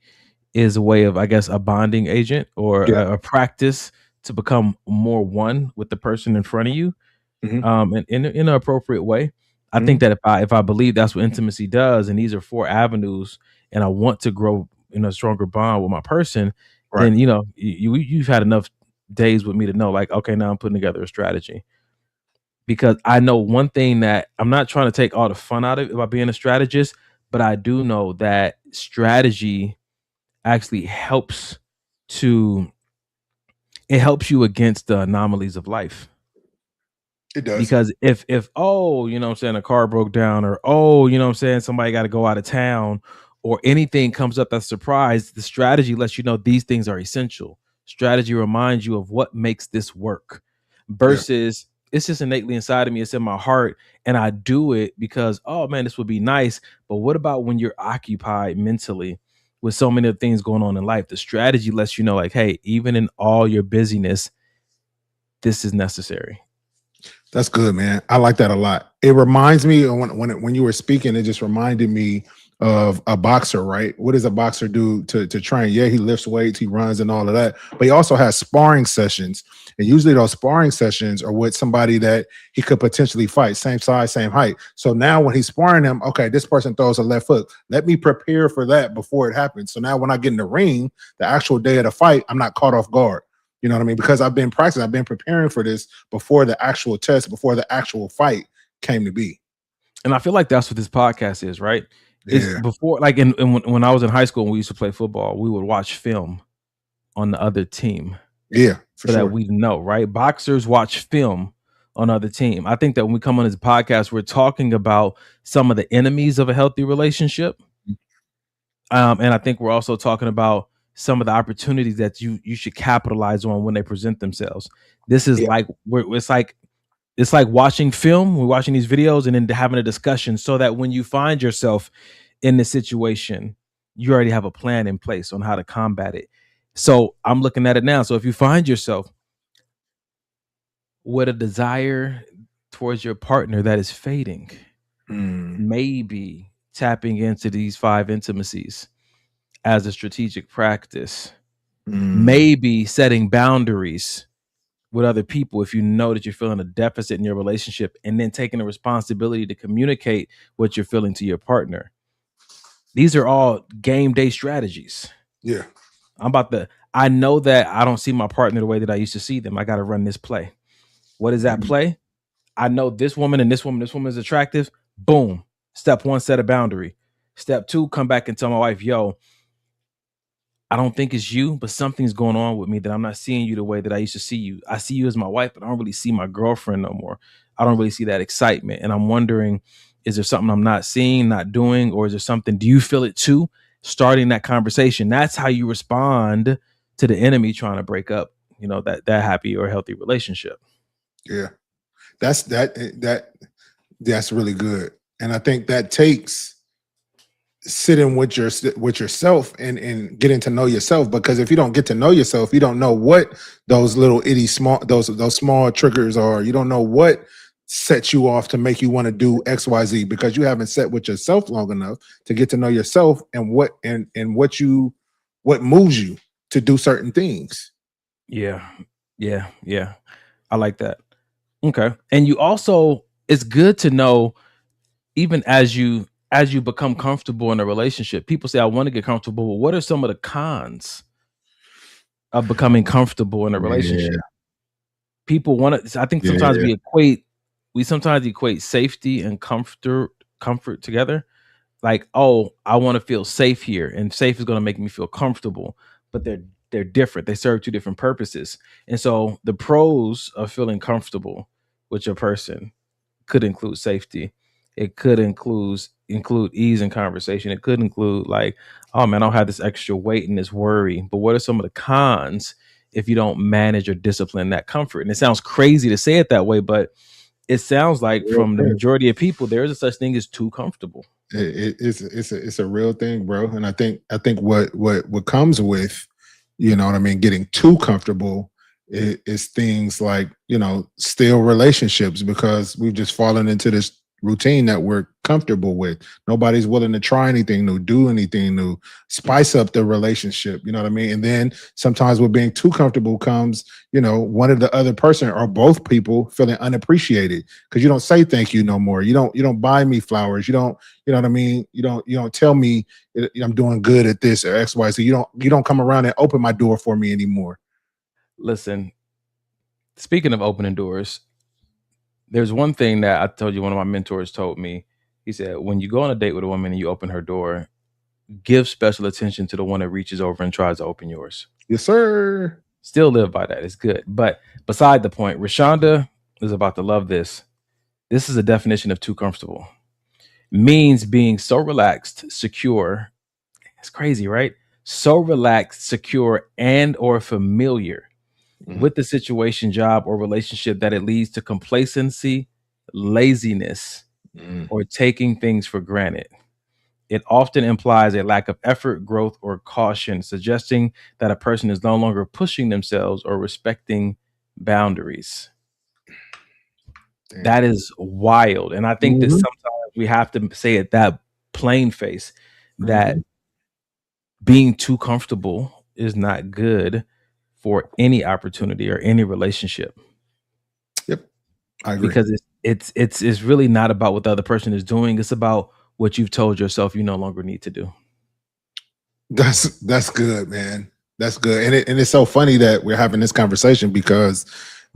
is a way of, I guess, a bonding agent or a practice to become more one with the person in front of you, in an appropriate way. I think that if I believe that's what intimacy does, and these are 4 avenues, and I want to grow in a stronger bond with my person, then you've had enough days with me to know, like, okay, now I'm putting together a strategy. Because I know one thing, that I'm not trying to take all the fun out of it by being a strategist, but I do know that strategy actually helps you against the anomalies of life. It does. Because if a car broke down, or somebody got to go out of town, or anything comes up that's a surprise, the strategy lets you know these things are essential. Strategy reminds you of what makes this work versus it's just innately inside of me. It's in my heart and I do it because, oh man, this would be nice. But what about when you're occupied mentally with so many other things going on in life? The strategy lets you know, like, hey, even in all your busyness, this is necessary. That's good, man. I like that a lot. It reminds me of when you were speaking, it just reminded me of a boxer, right? What does a boxer do to train? Yeah, he lifts weights, he runs and all of that, but he also has sparring sessions. And usually those sparring sessions are with somebody that he could potentially fight, same size, same height. So now when he's sparring him, okay, this person throws a left hook. Let me prepare for that before it happens. So now when I get in the ring, the actual day of the fight, I'm not caught off guard. You know what I mean? Because I've been practicing, I've been preparing for this before the actual test, before the actual fight came to be. And I feel like that's what this podcast is, right? It's Yeah. before, like when I was in high school and we used to play football, we would watch film on the other team. Yeah, for so sure. that we know, right? Boxers watch film on other team. I think that when we come on this podcast, we're talking about some of the enemies of a healthy relationship. And I think we're also talking about some of the opportunities that you should capitalize on when they present themselves. This is like it's like watching film. We're watching these videos and then having a discussion so that when you find yourself in this situation, you already have a plan in place on how to combat it. So I'm looking at it now. So if you find yourself with a desire towards your partner that is fading, maybe tapping into these 5 intimacies as a strategic practice, maybe setting boundaries with other people if you know that you're feeling a deficit in your relationship, and then taking the responsibility to communicate what you're feeling to your partner. These are all game day strategies. Yeah. I know that I don't see my partner the way that I used to see them. I got to run this play. What is that play? I know this woman and this woman is attractive. Boom. Step 1, set a boundary. Step 2, come back and tell my wife, yo, I don't think it's you, but something's going on with me that I'm not seeing you the way that I used to see you. I see you as my wife, but I don't really see my girlfriend no more. I don't really see that excitement. And I'm wondering, is there something I'm not seeing, not doing, or is there something, do you feel it too? Starting that conversation. That's how you respond to the enemy trying to break up, that happy or healthy relationship. Yeah. That's really good. And I think that takes sitting with yourself and getting to know yourself, because if you don't get to know yourself, you don't know what those little those small triggers are. You don't know what sets you off to make you want to do XYZ, because you haven't sat with yourself long enough to get to know yourself and what moves you to do certain things. Yeah. I like that. Okay. And you also, it's good to know, even as you become comfortable in a relationship, people say, I want to get comfortable, but what are some of the cons of becoming comfortable in a relationship? People want to, I think sometimes we sometimes equate safety and comfort together. Like, oh, I want to feel safe here, and safe is going to make me feel comfortable, but they're different. They serve 2 different purposes. And so the pros of feeling comfortable with your person could include safety. It could include ease in conversation. It could include like, oh man, I don't have this extra weight and this worry. But what are some of the cons if you don't manage or discipline that comfort? And it sounds crazy to say it that way, but it sounds like from the majority of people, there is a such thing as too comfortable. It's a real thing, bro. And I think what comes with, getting too comfortable is things like, stale relationships, because we've just fallen into this routine that we're comfortable with. Nobody's willing to try anything new, do anything new, spice up the relationship. You know what I mean? And then sometimes with being too comfortable comes, one of the other person or both people feeling unappreciated because you don't say thank you no more. You don't buy me flowers. You don't, you know what I mean? You don't tell me I'm doing good at this or X, Y, Z. You don't come around and open my door for me anymore. Listen, speaking of opening doors, there's one thing that I told you, one of my mentors told me. He said, when you go on a date with a woman and you open her door, give special attention to the one that reaches over and tries to open yours. Yes, sir. Still live by that. It's good. But beside the point, Rashonda is about to love this. This is a definition of too comfortable. Means being so relaxed, secure, It's crazy, right? So relaxed, secure, and or familiar with the situation, job, or relationship that it leads to complacency, laziness, or taking things for granted. It often implies a lack of effort, growth, or caution, suggesting that a person is no longer pushing themselves or respecting boundaries. That is wild. And I think that sometimes we have to say it that plain face that being too comfortable is not good for any opportunity or any relationship. Yep. I agree. Because it's really not about what the other person is doing. It's about what you've told yourself you no longer need to do. That's good, man. That's good. And it's so funny that we're having this conversation because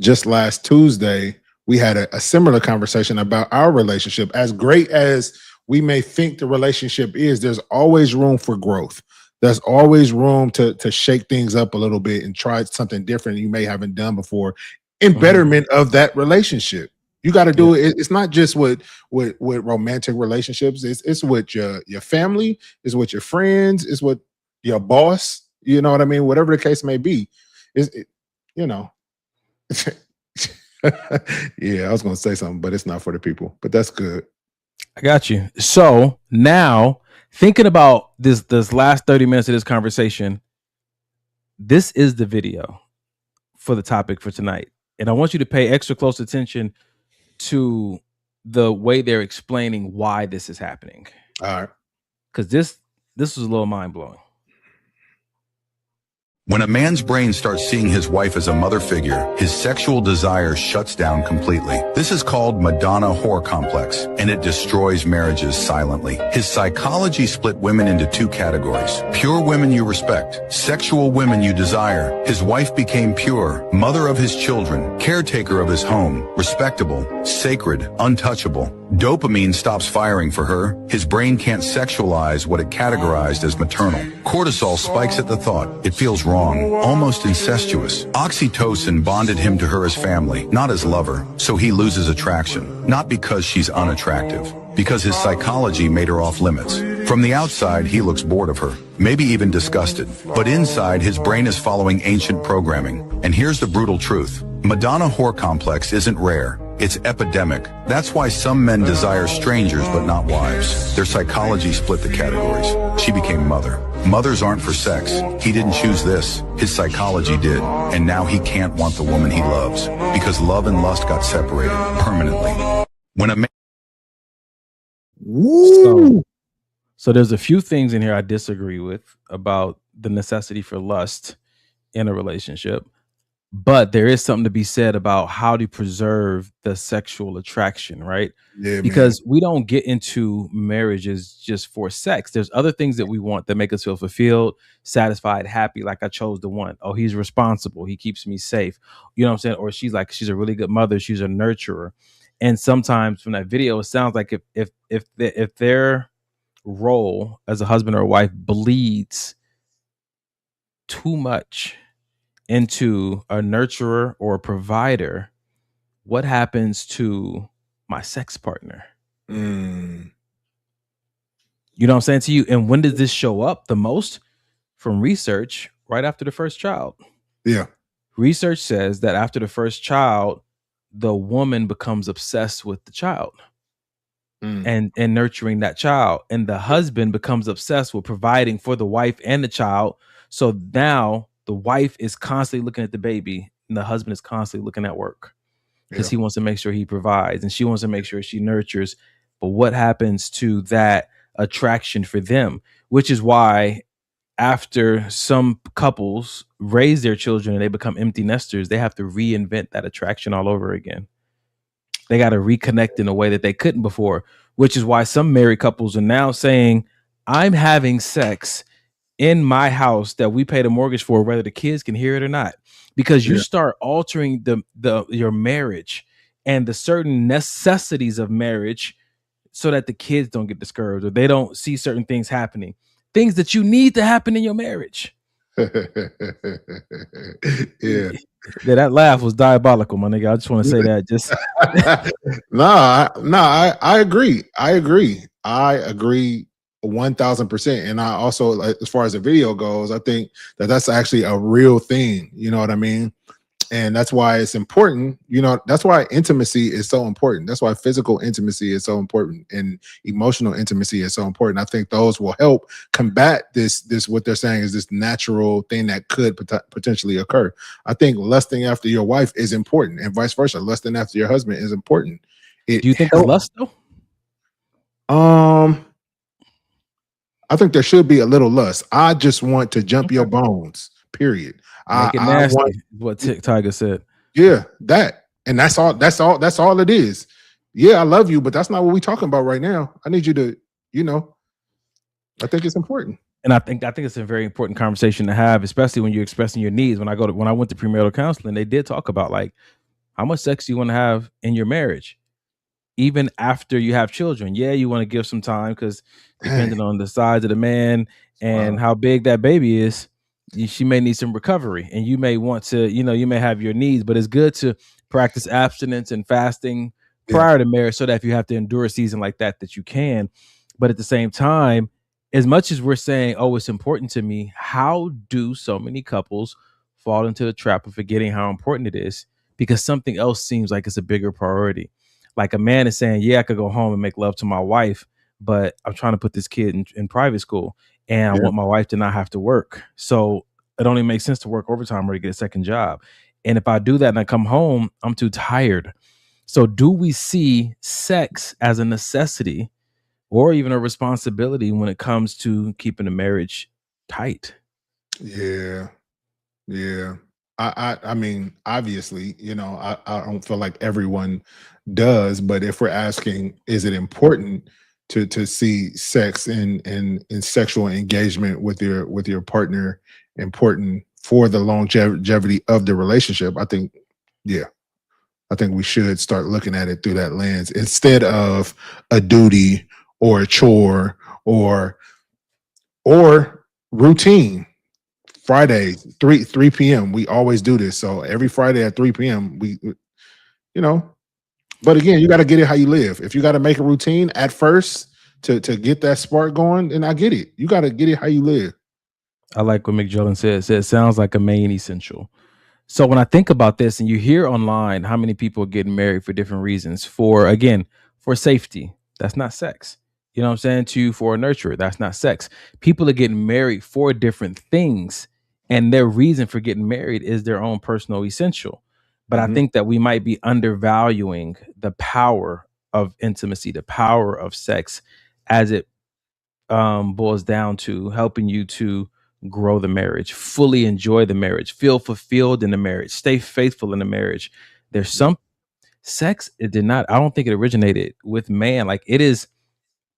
just last Tuesday we had a similar conversation about our relationship. As great as we may think the relationship is, there's always room for growth. There's always room to shake things up a little bit and try something different you may haven't done before in betterment of that relationship. You got to do it. It's not just with romantic relationships. It's with your family. It's with your friends. It's with your boss. You know what I mean? Whatever the case may be. Yeah, I was going to say something, but it's not for the people. But that's good. I got you. So now thinking about this last 30 minutes of this conversation, this is the video for the topic for tonight. And I want you to pay extra close attention to the way they're explaining why this is happening. All right. Because this was a little mind-blowing. When a man's brain starts seeing his wife as a mother figure, his sexual desire shuts down completely. This is called Madonna whore complex, and it destroys marriages silently. His psychology split women into two categories: pure women you respect, sexual women you desire. His wife became pure, mother of his children, caretaker of his home, respectable, sacred, untouchable. Dopamine stops firing for her. His brain can't sexualize what it categorized as maternal. Cortisol spikes at the thought. It feels wrong, almost incestuous. Oxytocin bonded him to her as family, not as lover, so he loses attraction. Not because she's unattractive, because his psychology made her off limits. From the outside, he looks bored of her, maybe even disgusted. But inside, his brain is following ancient programming. And here's the brutal truth. Madonna whore complex isn't rare. It's epidemic. That's why some men desire strangers but not wives. Their psychology split the categories. She became mother. Mothers aren't for sex. He didn't choose this. His psychology did. And now he can't want the woman he loves because love and lust got separated permanently. When a man... So there's a few things in here I disagree with about the necessity for lust in a relationship. But there is something to be said about how to preserve the sexual attraction, right? Yeah, because we don't get into marriages just for sex. There's other things that we want that make us feel fulfilled, satisfied, happy. Like I chose the one. Oh, he's responsible. He keeps me safe. You know what I'm saying? Or she's a really good mother. She's a nurturer. And sometimes from that video, it sounds like if their role as a husband or a wife bleeds too much into a nurturer or a provider, what happens to my sex partner? You know what I'm saying to you? And when does this show up the most? From research, right after the first child. Yeah. Research says that after the first child, the woman becomes obsessed with the child and nurturing that child. And the husband becomes obsessed with providing for the wife and the child. So now the wife is constantly looking at the baby and the husband is constantly looking at work because he wants to make sure he provides and she wants to make sure she nurtures. But what happens to that attraction for them? Which is why after some couples raise their children and they become empty nesters, they have to reinvent that attraction all over again. They got to reconnect in a way that they couldn't before, which is why some married couples are now saying, I'm having sex in my house that we paid a mortgage for, whether the kids can hear it or not, because you start altering your marriage and the certain necessities of marriage so that the kids don't get discouraged or they don't see certain things happening, things that you need to happen in your marriage. Yeah, that laugh was diabolical, my nigga. I just want to say that. Just I agree. I agree 1000%. And I also, like, as far as the video goes, I think that that's actually a real thing. You know what I mean? And that's why it's important. You know, that's why intimacy is so important. That's why physical intimacy is so important, and emotional intimacy is so important. I think those will help combat this what they're saying is this natural thing that could potentially occur. I think lusting after your wife is important, and vice versa. Lusting after your husband is important. Do you think it's lust though? I think there should be a little lust. I just want to jump your bones. Period. Make it nasty, what Tiger said. Yeah, that. And that's all it is. Yeah, I love you, but that's not what we're talking about right now. I need you to, I think it's important. And I think it's a very important conversation to have, especially when you're expressing your needs. When I went to premarital counseling, they did talk about like how much sex do you want to have in your marriage, even after you have children. Yeah, you want to give some time because depending on the size of the man and how big that baby is, she may need some recovery, and you may want to, you may have your needs, but it's good to practice abstinence and fasting prior to marriage so that if you have to endure a season like that you can. But at the same time, as much as we're saying, oh, it's important to me, how do so many couples fall into the trap of forgetting how important it is because something else seems like it's a bigger priority? Like a man is saying, yeah, I could go home and make love to my wife, but I'm trying to put this kid in private school. And I want my wife to not have to work. So it only makes sense to work overtime or to get a second job. And if I do that and I come home, I'm too tired. So do we see sex as a necessity or even a responsibility when it comes to keeping a marriage tight? Yeah. I mean, obviously, I don't feel like everyone does, but if we're asking, is it important to see sex and sexual engagement with your partner important for the longevity of the relationship? I think we should start looking at it through that lens instead of a duty or a chore or routine. Friday, 3 p.m. We always do this. So every Friday at 3 p.m. we but again, you got to get it how you live. If you got to make a routine at first to get that spark going, then I get it. You got to get it how you live. I like what McJolin said. It sounds like a main essential. So when I think about this, and you hear online how many people are getting married for different reasons, for safety, that's not sex. You know what I'm saying? For a nurturer, that's not sex. People are getting married for different things, and their reason for getting married is their own personal essential. But I think that we might be undervaluing the power of intimacy, the power of sex, as it boils down to helping you to grow the marriage, fully enjoy the marriage, feel fulfilled in the marriage, stay faithful in the marriage. There's some sex. I don't think it originated with man. Like it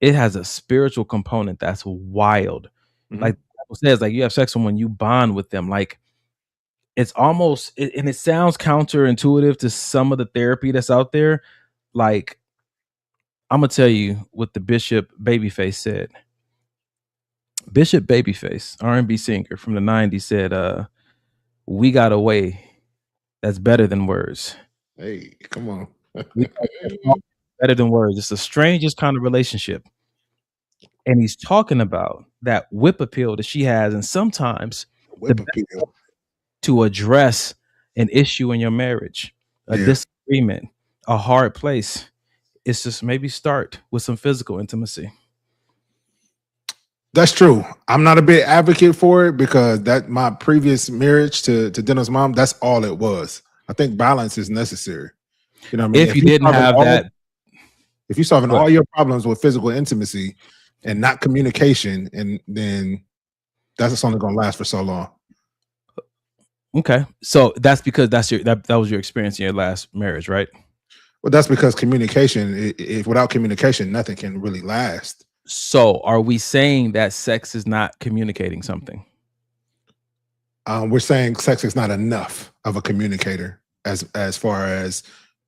has a spiritual component that's wild. Like the Bible says, like you have sex when you bond with them. Like it's almost, and it sounds counterintuitive to some of the therapy that's out there. Like I'm gonna tell you what the Bishop Babyface said. Bishop Babyface, R&B singer from the 90s, said, we got a way that's better than words. Hey, come on. Better than words. It's the strangest kind of relationship. And he's talking about that whip appeal that she has. And sometimes to address an issue in your marriage, a disagreement, a hard place, it's just maybe start with some physical intimacy. That's true. I'm not a big advocate for it because that my previous marriage to Dennis' mom, that's all it was. I think balance is necessary. You know what I mean? If you didn't have that, if you're solving all your problems with physical intimacy and not communication, and then that's only going to last for so long. Okay, so that's because that was your experience in your last marriage, right? Well, that's because communication. If without communication, nothing can really last. So, are we saying that sex is not communicating something? We're saying sex is not enough of a communicator as far as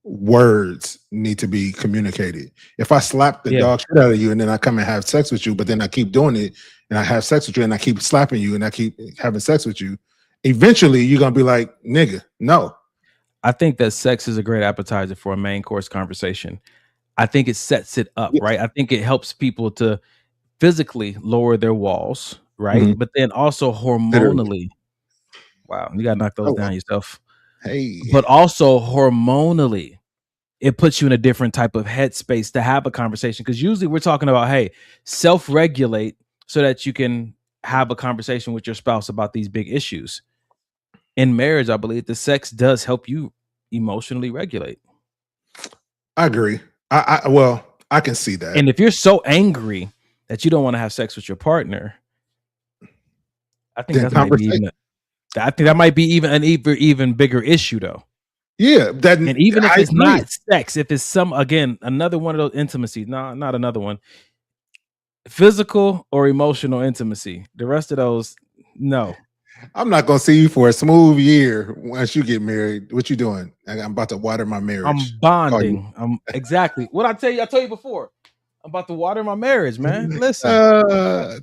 words need to be communicated. If I slap the dog shit out of you and then I come and have sex with you, but then I keep doing it and I have sex with you and I keep slapping you and I keep having sex with you, eventually you're going to be like, nigga, no. I think that sex is a great appetizer for a main course conversation. I think it sets it up, right? I think it helps people to physically lower their walls, right? Mhm. But then also hormonally. Wow, you gotta knock those down yourself. Hey, But also hormonally, it puts you in a different type of headspace to have a conversation. Because usually we're talking about, hey, self-regulate so that you can have a conversation with your spouse about these big issues. In marriage, I believe the sex does help you emotionally regulate. I agree. Well, I can see that. And if you're so angry that you don't want to have sex with your partner, I think that might be even an even bigger issue, though. Yeah, that, and even if I it's agree. not sex, if it's another one of those intimacies, not another one, physical or emotional intimacy, the rest of those, no. I'm not gonna see you for a smooth year once you get married. What you doing? I'm about to water my marriage. I'm bonding. I'm exactly what I told you before. I'm about to water my marriage, man. Listen,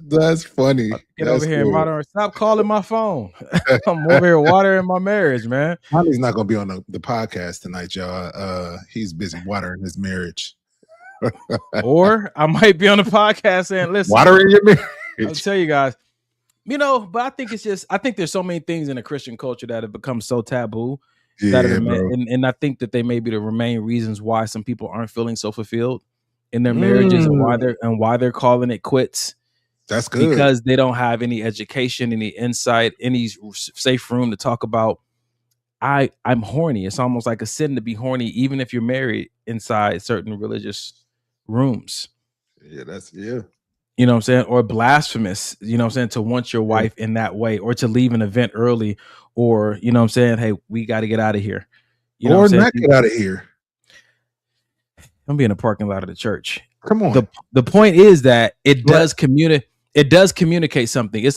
that's funny. Get over here and water. Stop calling my phone. I'm over here watering my marriage, man. Holly's not gonna be on the podcast tonight, y'all. He's busy watering his marriage. Or I might be on the podcast saying, "Listen, watering your marriage." I'll tell you guys, but I think I think there's so many things in the Christian culture that have become so taboo. And I think that they may be the main reasons why some people aren't feeling so fulfilled in their marriages and why they're calling it quits. That's good, because they don't have any education, any insight, any safe room to talk about. I'm horny. It's almost like a sin to be horny, even if you're married inside certain religious rooms. Yeah, you know what I'm saying? Or blasphemous, you know what I'm saying, to want your wife in that way, or to leave an event early, or you know what I'm saying, hey, we got to get out of here. You know or not get out of here. I'm be in the parking lot of the church. Come on. The point is that it does communicate. It does communicate something.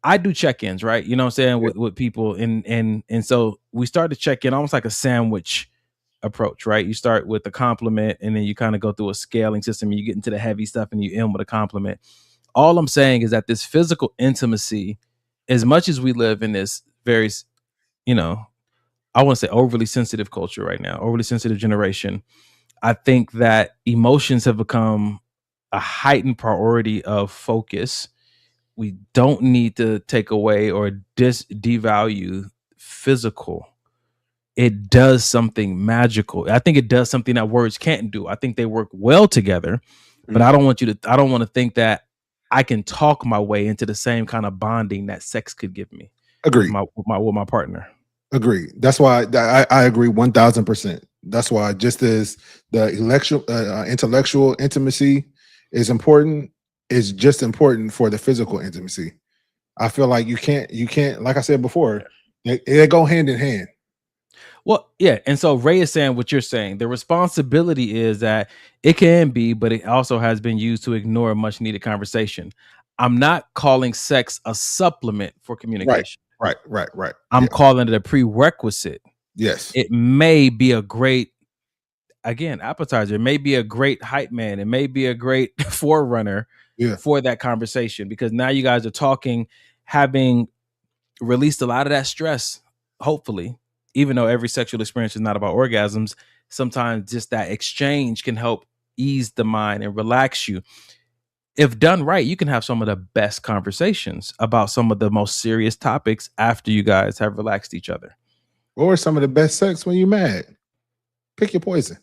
I do check-ins, right? You know what I'm saying, with people, and so we start to check in almost like a sandwich approach, right? You start with a compliment, and then you kind of go through a scaling system, and you get into the heavy stuff, and you end with a compliment. All I'm saying is that this physical intimacy, as much as we live in this very, I want to say overly sensitive culture right now, overly sensitive generation, I think that emotions have become a heightened priority of focus. We don't need to take away or devalue physical. It does something magical. I think it does something that words can't do. I think they work well together, but I don't want to think that I can talk my way into the same kind of bonding that sex could give me. Agree. With my partner. Agree. That's why I agree 1000%. That's why just as the intellectual intimacy is important, is just important for the physical intimacy. I feel like you can't, like I said before, they go hand in hand. Well, yeah. And so Ray is saying what you're saying. The responsibility is that it can be, but it also has been used to ignore much needed conversation. I'm not calling sex a supplement for communication. Right. I'm calling it a prerequisite. Yes. It may be a great, again, appetizer. It may be a great hype man. It may be a great forerunner for that conversation, because now you guys are talking, having released a lot of that stress, hopefully, even though every sexual experience is not about orgasms. Sometimes just that exchange can help ease the mind and relax you. If done right, you can have some of the best conversations about some of the most serious topics after you guys have relaxed each other. Or some of the best sex when you're mad. Pick your poison.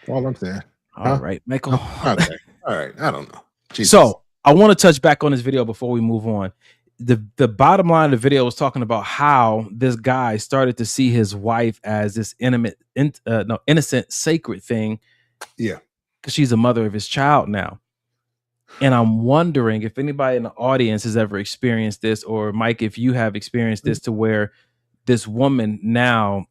All I'm saying. All right, Michael. Okay. All right. I don't know. Jesus. So I want to touch back on this video before we move on. The bottom line of the video was talking about how this guy started to see his wife as this innocent, sacred thing. Yeah. Because she's a mother of his child now. And I'm wondering if anybody in the audience has ever experienced this, or Mike, if you have experienced this, to where this woman now,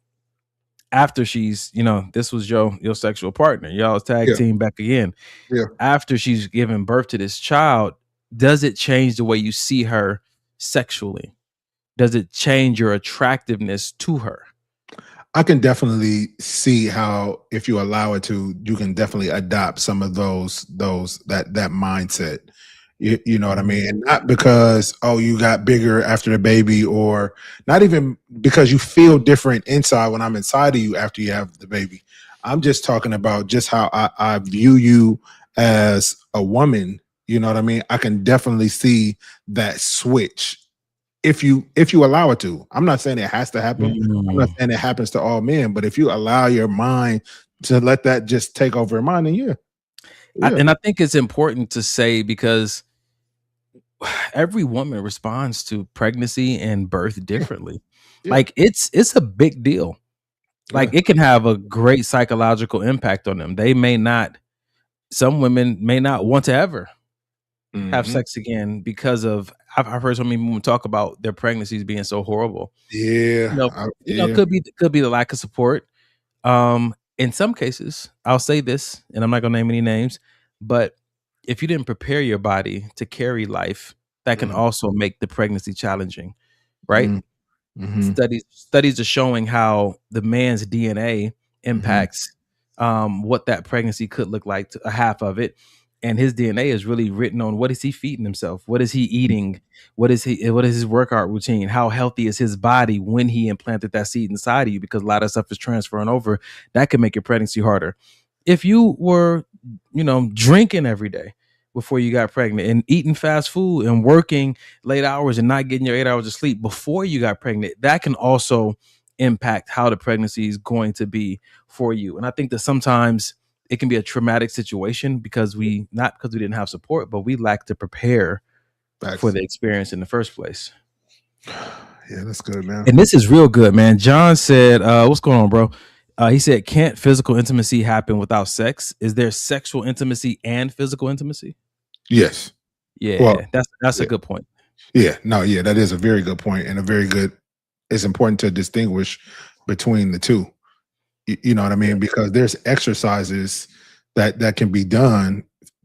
after she's, this was your sexual partner, y'all's tag team back again. Yeah. After she's given birth to this child, does it change the way you see her sexually? Does it change your attractiveness to her? I can definitely see how, if you allow it to, you can definitely adopt some of that mindset. You know what I mean? And not because, you got bigger after the baby, or not even because you feel different inside when I'm inside of you after you have the baby. I'm just talking about just how I view you as a woman You know what I mean? I can definitely see that switch if you allow it to. I'm not saying it has to happen. I'm not saying it happens to all men, but if you allow your mind to let that just take over your mind, then yeah. And I think it's important to say, because every woman responds to pregnancy and birth differently. Yeah. Like it's a big deal. Like it can have a great psychological impact on them. Some women may not want to ever have sex again because of, I've heard so many women talk about their pregnancies being so horrible. Yeah. Could be the lack of support. In some cases, I'll say this, and I'm not gonna name any names, but if you didn't prepare your body to carry life, that can also make the pregnancy challenging, right? Studies are showing how the man's DNA impacts what that pregnancy could look like, to a half of it. And his DNA is really written on what is he feeding himself? What is he eating? What is his workout routine? How healthy is his body when he implanted that seed inside of you? Because a lot of stuff is transferring over. That could make your pregnancy harder. If you were, drinking every day before you got pregnant and eating fast food and working late hours and not getting your 8 hours of sleep before you got pregnant, that can also impact how the pregnancy is going to be for you. And I think that sometimes it can be a traumatic situation because not because we didn't have support, but we lack to prepare for the experience in the first place. Yeah, that's good, man. And this is real good, man. John said, what's going on, bro? He said, can't physical intimacy happen without sex? Is there sexual intimacy and physical intimacy? Yes. Yeah, well, that's a good point. Yeah, no, yeah, that is a very good point, and it's important to distinguish between the two. You know what I mean? Because there's exercises that can be done,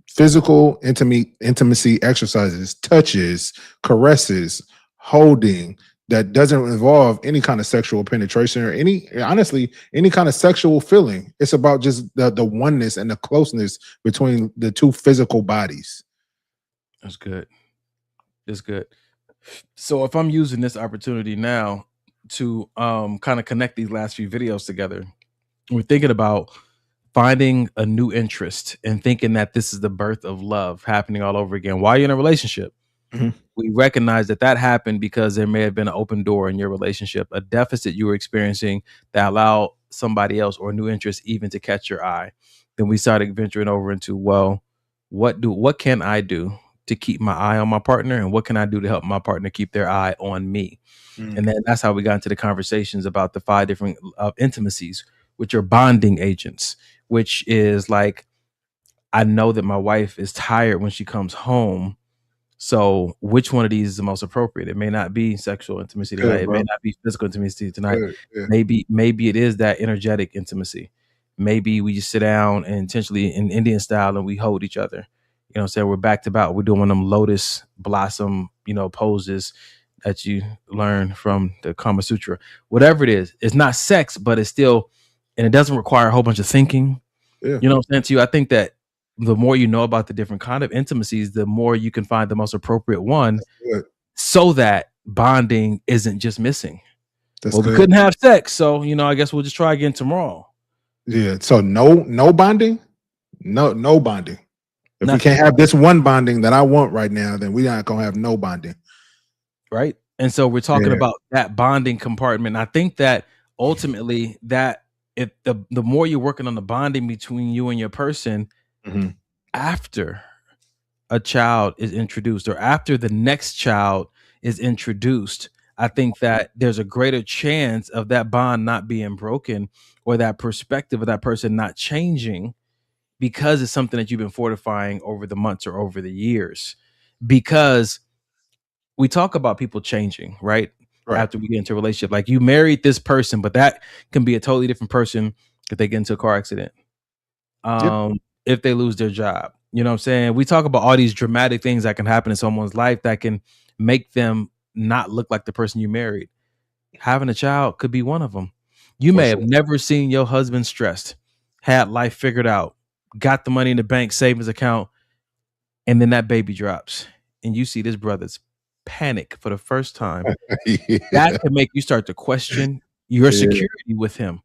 physical intimacy exercises, touches, caresses, holding, that doesn't involve any kind of sexual penetration or any kind of sexual feeling. It's about just the oneness and the closeness between the two physical bodies. That's good. That's good. So if I'm using this opportunity now to kind of connect these last few videos together, we're thinking about finding a new interest and thinking that this is the birth of love happening all over again while you're in a relationship. We recognize that happened because there may have been an open door in your relationship, a deficit you were experiencing that allowed somebody else or new interest even to catch your eye. Then we started venturing over into, well, what can I do to keep my eye on my partner, and what can I do to help my partner keep their eye on me? And then that's how we got into the conversations about the 5 different intimacies, which are bonding agents, which is like, I know that my wife is tired when she comes home. So which one of these is the most appropriate? It may not be sexual intimacy tonight. It may not be physical intimacy tonight. Maybe it is that energetic intimacy. Maybe we just sit down and intentionally in Indian style and we hold each other. You know what I'm saying? We're back to back. We're doing one of them lotus blossom, poses that you learn from the Kama Sutra. Whatever it is, it's not sex, but it's still, and it doesn't require a whole bunch of thinking. Yeah. You know what I'm saying to you? I think that the more you know about the different kind of intimacies, the more you can find the most appropriate one, so that bonding isn't just missing. We couldn't have sex, so I guess we'll just try again tomorrow. Yeah. So no bonding, no bonding. If we can't have this one bonding that I want right now, then we're not gonna have no bonding. Right. And so we're talking about that bonding compartment. I think that ultimately that if the more you're working on the bonding between you and your person, after a child is introduced or after the next child is introduced, I think that there's a greater chance of that bond not being broken or that perspective of that person not changing, because it's something that you've been fortifying over the months or over the years. Because we talk about people changing, right? After we get into a relationship, like you married this person, but that can be a totally different person if they get into a car accident. If they lose their job, you know what I'm saying? We talk about all these dramatic things that can happen in someone's life that can make them not look like the person you married. Having a child could be one of them. You may have never seen your husband stressed, had life figured out, got the money in the bank, savings account, and then that baby drops and you see this brother's panic for the first time. That can make you start to question your security with him.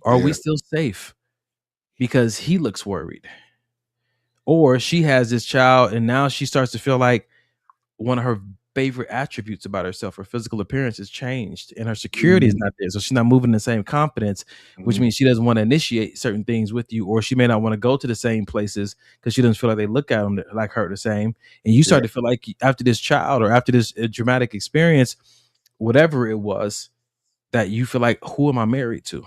Are we still safe? Because he looks worried. Or she has this child and now she starts to feel like one of her favorite attributes about herself, her physical appearance, has changed and her security is not there. So she's not moving in the same confidence, which means she doesn't want to initiate certain things with you, or she may not want to go to the same places because she doesn't feel like they look at them like her the same. And you start to feel like after this child or after this dramatic experience, whatever it was, that you feel like, who am I married to?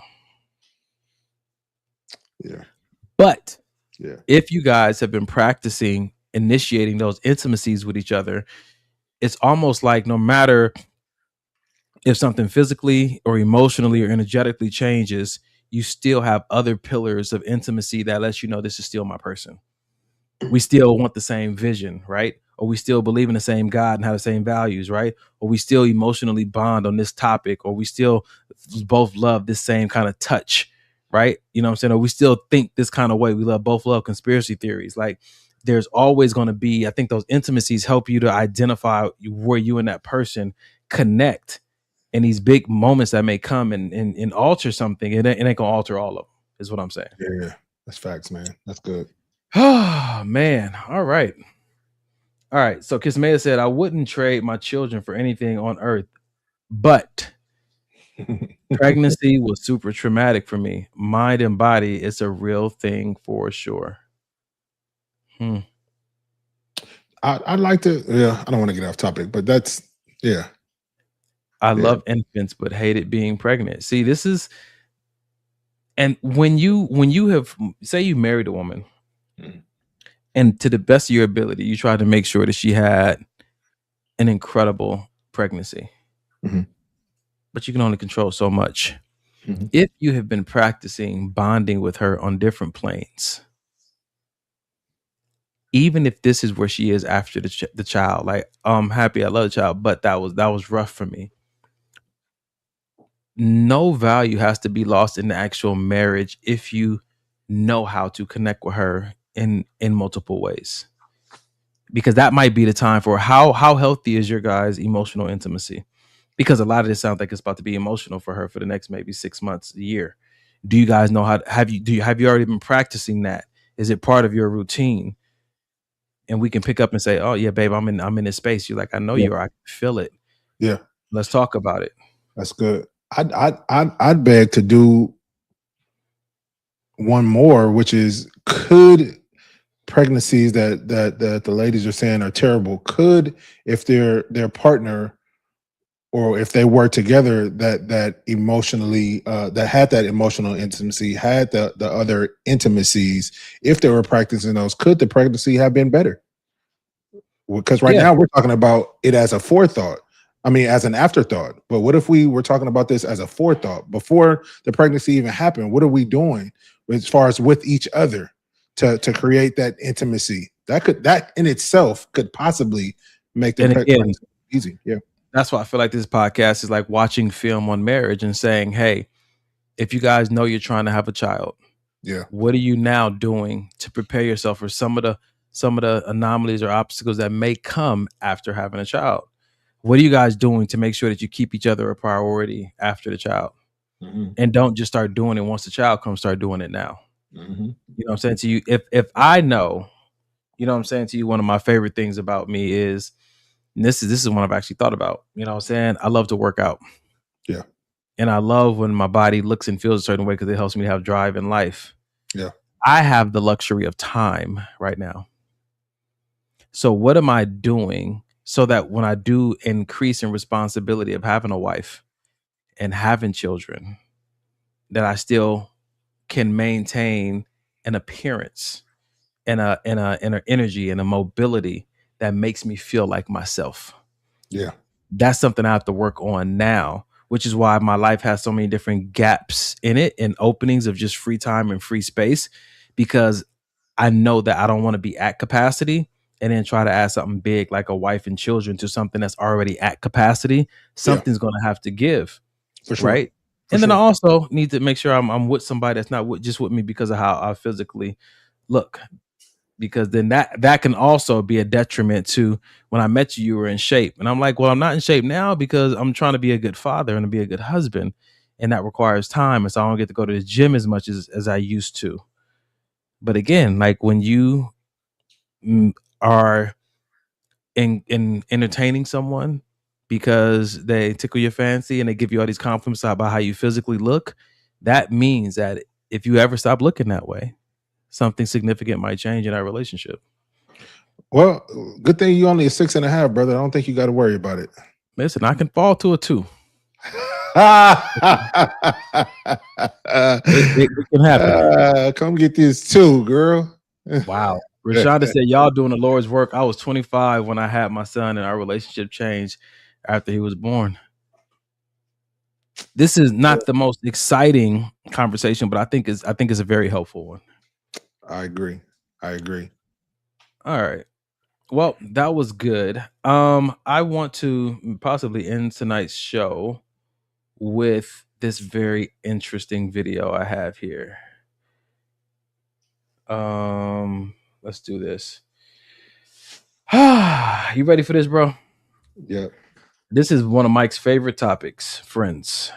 Yeah. But Yeah. if you guys have been practicing initiating those intimacies with each other, it's almost like no matter if something physically or emotionally or energetically changes, you still have other pillars of intimacy that lets you know this is still my person. We still want the same vision, right? Or we still believe in the same God and have the same values, right? Or we still emotionally bond on this topic, or we still both love this same kind of touch, right? You know what I'm saying? Or we still think this kind of way. We both love conspiracy theories. Like there's always going to be, I think those intimacies help you to identify where you and that person connect in these big moments that may come and alter something. It ain't gonna alter all of them, is what I'm saying. Yeah, that's facts, man. That's good. Oh man. All right. So Kismaya said, I wouldn't trade my children for anything on earth, but pregnancy was super traumatic for me. Mind and body, it's a real thing for sure. I'd like to, I don't want to get off topic, but that's, I love infants, but hated being pregnant. See, this is, and when you have, say you married a woman, and to the best of your ability, you try to make sure that she had an incredible pregnancy, but you can only control so much. If you have been practicing bonding with her on different planes, even if this is where she is after the child, like, I'm happy, I love the child, but that was rough for me. No value has to be lost in the actual marriage if you know how to connect with her in multiple ways, because that might be the time for how healthy is your guys' emotional intimacy, because a lot of this sounds like it's about to be emotional for her for the next maybe 6 months, a year. Do you guys know how have you already been practicing that? Is it part of your routine? And we can pick up and say, oh yeah, babe, I'm in this space. You're like, I know you are. I can feel it. Yeah. Let's talk about it. That's good. I'd beg to do one more, which is, could pregnancies that the ladies are saying are terrible, could, if their partner, or if they were together, that emotionally that had that emotional intimacy, had the other intimacies, if they were practicing those, could the pregnancy have been better? Because right now we're talking about it as a forethought. I mean, as an afterthought. But what if we were talking about this as a forethought before the pregnancy even happened? What are we doing as far as with each other to create that intimacy? That in itself could possibly make the pregnancy easy. Yeah. That's why I feel like this podcast is like watching film on marriage and saying, hey, if you guys know you're trying to have a child, what are you now doing to prepare yourself for some of the anomalies or obstacles that may come after having a child? What are you guys doing to make sure that you keep each other a priority after the child? And don't just start doing it once the child comes, start doing it now. You know what I'm saying to you? If I know, you know what I'm saying to you, one of my favorite things about me is, and this is one I've actually thought about, you know what I'm saying? I love to work out. Yeah. And I love when my body looks and feels a certain way because it helps me to have drive in life. Yeah. I have the luxury of time right now. So what am I doing so that when I do increase in responsibility of having a wife and having children, that I still can maintain an appearance and an energy and a mobility that makes me feel like myself? Yeah. That's something I have to work on now, which is why my life has so many different gaps in it and openings of just free time and free space, because I know that I don't want to be at capacity and then try to add something big like a wife and children to something that's already at capacity. Something's going to have to give. For sure. Right. And then I also need to make sure I'm with somebody that's not just with me because of how I physically look, because then that can also be a detriment to when I met you were in shape. And I'm like, well, I'm not in shape now because I'm trying to be a good father and to be a good husband. And that requires time. And so I don't get to go to the gym as much as I used to. But again, like when you are in entertaining someone because they tickle your fancy and they give you all these compliments about how you physically look, that means that if you ever stop looking that way, something significant might change in our relationship. Well, good thing you only a 6.5, brother. I don't think you got to worry about it. Listen, I can fall to a 2. It can happen. Come get this 2, girl. Wow. Rashonda said, y'all doing the Lord's work. I was 25 when I had my son, and our relationship changed after he was born. This is not the most exciting conversation, but I think it's a very helpful one. I agree. All right. Well, that was good. I want to possibly end tonight's show with this very interesting video I have here. Let's do this. You ready for this, bro? Yeah. This is one of Mike's favorite topics, friends.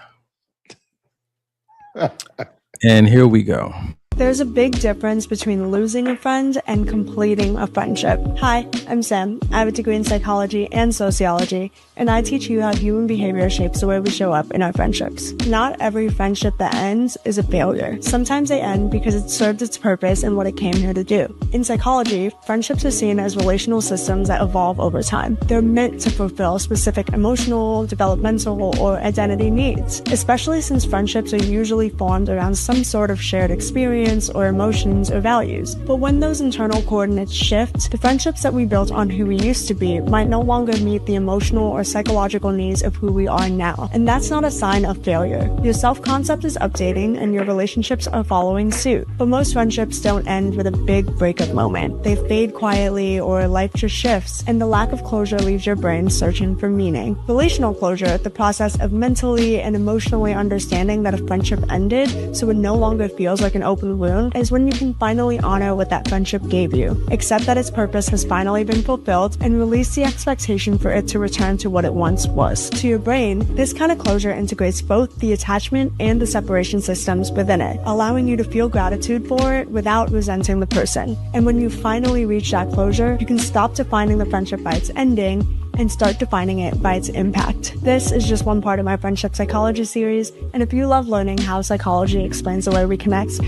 And here we go. There's a big difference between losing a friend and completing a friendship. Hi, I'm Sam. I have a degree in psychology and sociology, and I teach you how human behavior shapes the way we show up in our friendships. Not every friendship that ends is a failure. Sometimes they end because it served its purpose and what it came here to do. In psychology, friendships are seen as relational systems that evolve over time. They're meant to fulfill specific emotional, developmental, or identity needs, especially since friendships are usually formed around some sort of shared experience or emotions or values. But when those internal coordinates shift, the friendships that we built on who we used to be might no longer meet the emotional or psychological needs of who we are now. And that's not a sign of failure. Your self-concept is updating and your relationships are following suit. But most friendships don't end with a big breakup moment. They fade quietly or life just shifts, and the lack of closure leaves your brain searching for meaning. Relational closure, the process of mentally and emotionally understanding that a friendship ended so it no longer feels like an open wound, is when you can finally honor what that friendship gave you, accept that its purpose has finally been fulfilled, and release the expectation for it to return to what it once was. To your brain, this kind of closure integrates both the attachment and the separation systems within it, allowing you to feel gratitude for it without resenting the person. And when you finally reach that closure, you can stop defining the friendship by its ending and start defining it by its impact. This is just one part of my friendship psychology series, and if you love learning how psychology explains the way we connect,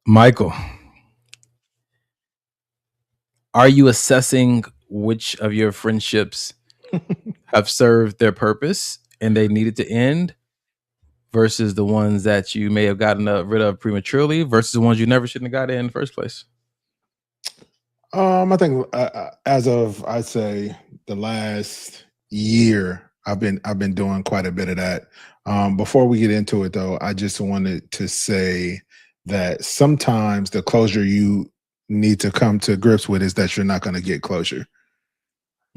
Michael, are you assessing which of your friendships have served their purpose and they needed to end versus the ones that you may have gotten rid of prematurely versus the ones you never shouldn't have got in the first place? I think as of, I'd say, the last year, I've been doing quite a bit of that. Before we get into it, though, I just wanted to say that sometimes the closure you need to come to grips with is that you're not going to get closure.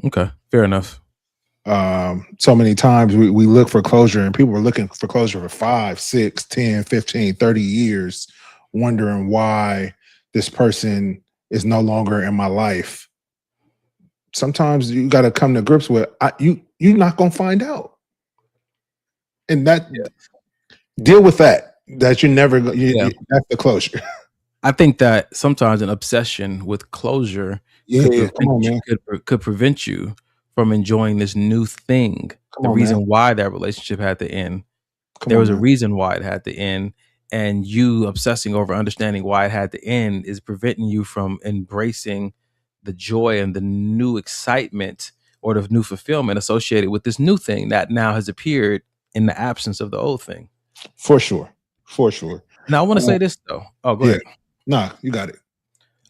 Okay, fair enough. So many times we look for closure, and people are looking for closure for 5, 6, 10, 15, 30 years, wondering why this person is no longer in my life. Sometimes you got to come to grips with you're not going to find out. And that deal with that you're never that's the closure. I think that sometimes an obsession with closure could prevent you from enjoying this new thing. Reason why that relationship had to end. There was a reason why it had to end, and you obsessing over understanding why it had to end is preventing you from embracing the joy and the new excitement or the new fulfillment associated with this new thing that now has appeared in the absence of the old thing. For sure. Now, I want to say this, though. Oh, go ahead. Nah, you got it.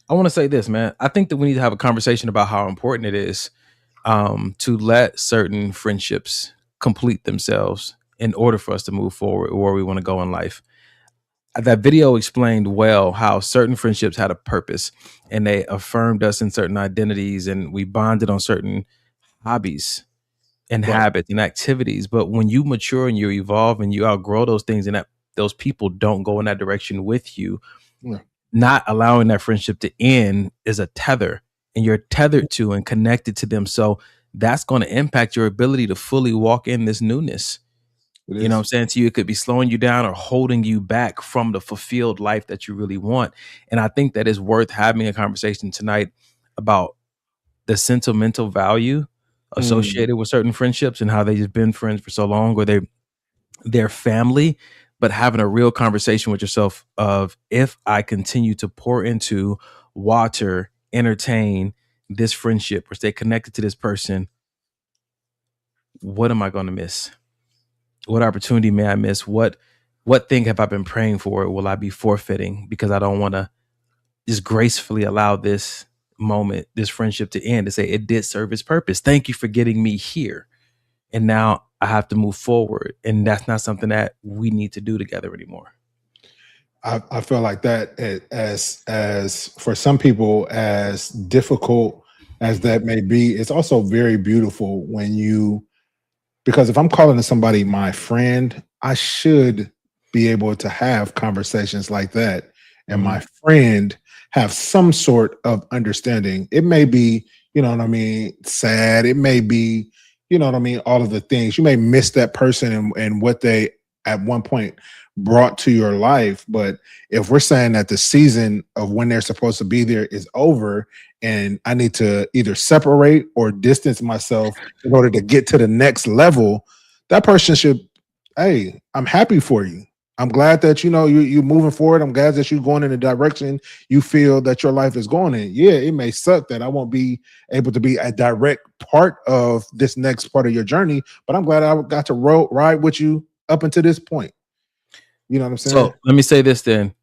I want to say this, man. I think that we need to have a conversation about how important it is to let certain friendships complete themselves in order for us to move forward where we want to go in life. That video explained well how certain friendships had a purpose and they affirmed us in certain identities, and we bonded on certain hobbies and habits and activities. But when you mature and you evolve and you outgrow those things, and that those people don't go in that direction with you, not allowing that friendship to end is a tether, and you're tethered to and connected to them. So that's going to impact your ability to fully walk in this newness. It You know what I'm is. saying to you? It could be slowing you down or holding you back from the fulfilled life that you really want. And I think that is worth having a conversation tonight about the sentimental value Mm. associated with certain friendships and how they just been friends for so long, or they're family, but having a real conversation with yourself of, if I continue to pour into, water, entertain this friendship or stay connected to this person, what am I going to miss? What opportunity may I miss? What thing have I been praying for? Will I be forfeiting because I don't want to just gracefully allow this moment, this friendship to end, to say it did serve its purpose. Thank you for getting me here. And now I have to move forward. And that's not something that we need to do together anymore. I feel like that, as for some people, as difficult as that may be, it's also very beautiful when you, because if I'm calling somebody my friend, I should be able to have conversations like that, and Mhm. my friend have some sort of understanding. It may be, you know what I mean, sad. It may be, you know what I mean, all of the things. You may miss that person and what they at one point brought to your life. But if we're saying that the season of when they're supposed to be there is over, and I need to either separate or distance myself in order to get to the next level, that person should, hey, I'm happy for you. I'm glad that you're moving forward. I'm glad that you're going in the direction you feel that your life is going in. Yeah, it may suck that I won't be able to be a direct part of this next part of your journey, but I'm glad I got to ride with you up until this point. You know what I'm saying? So let me say this then.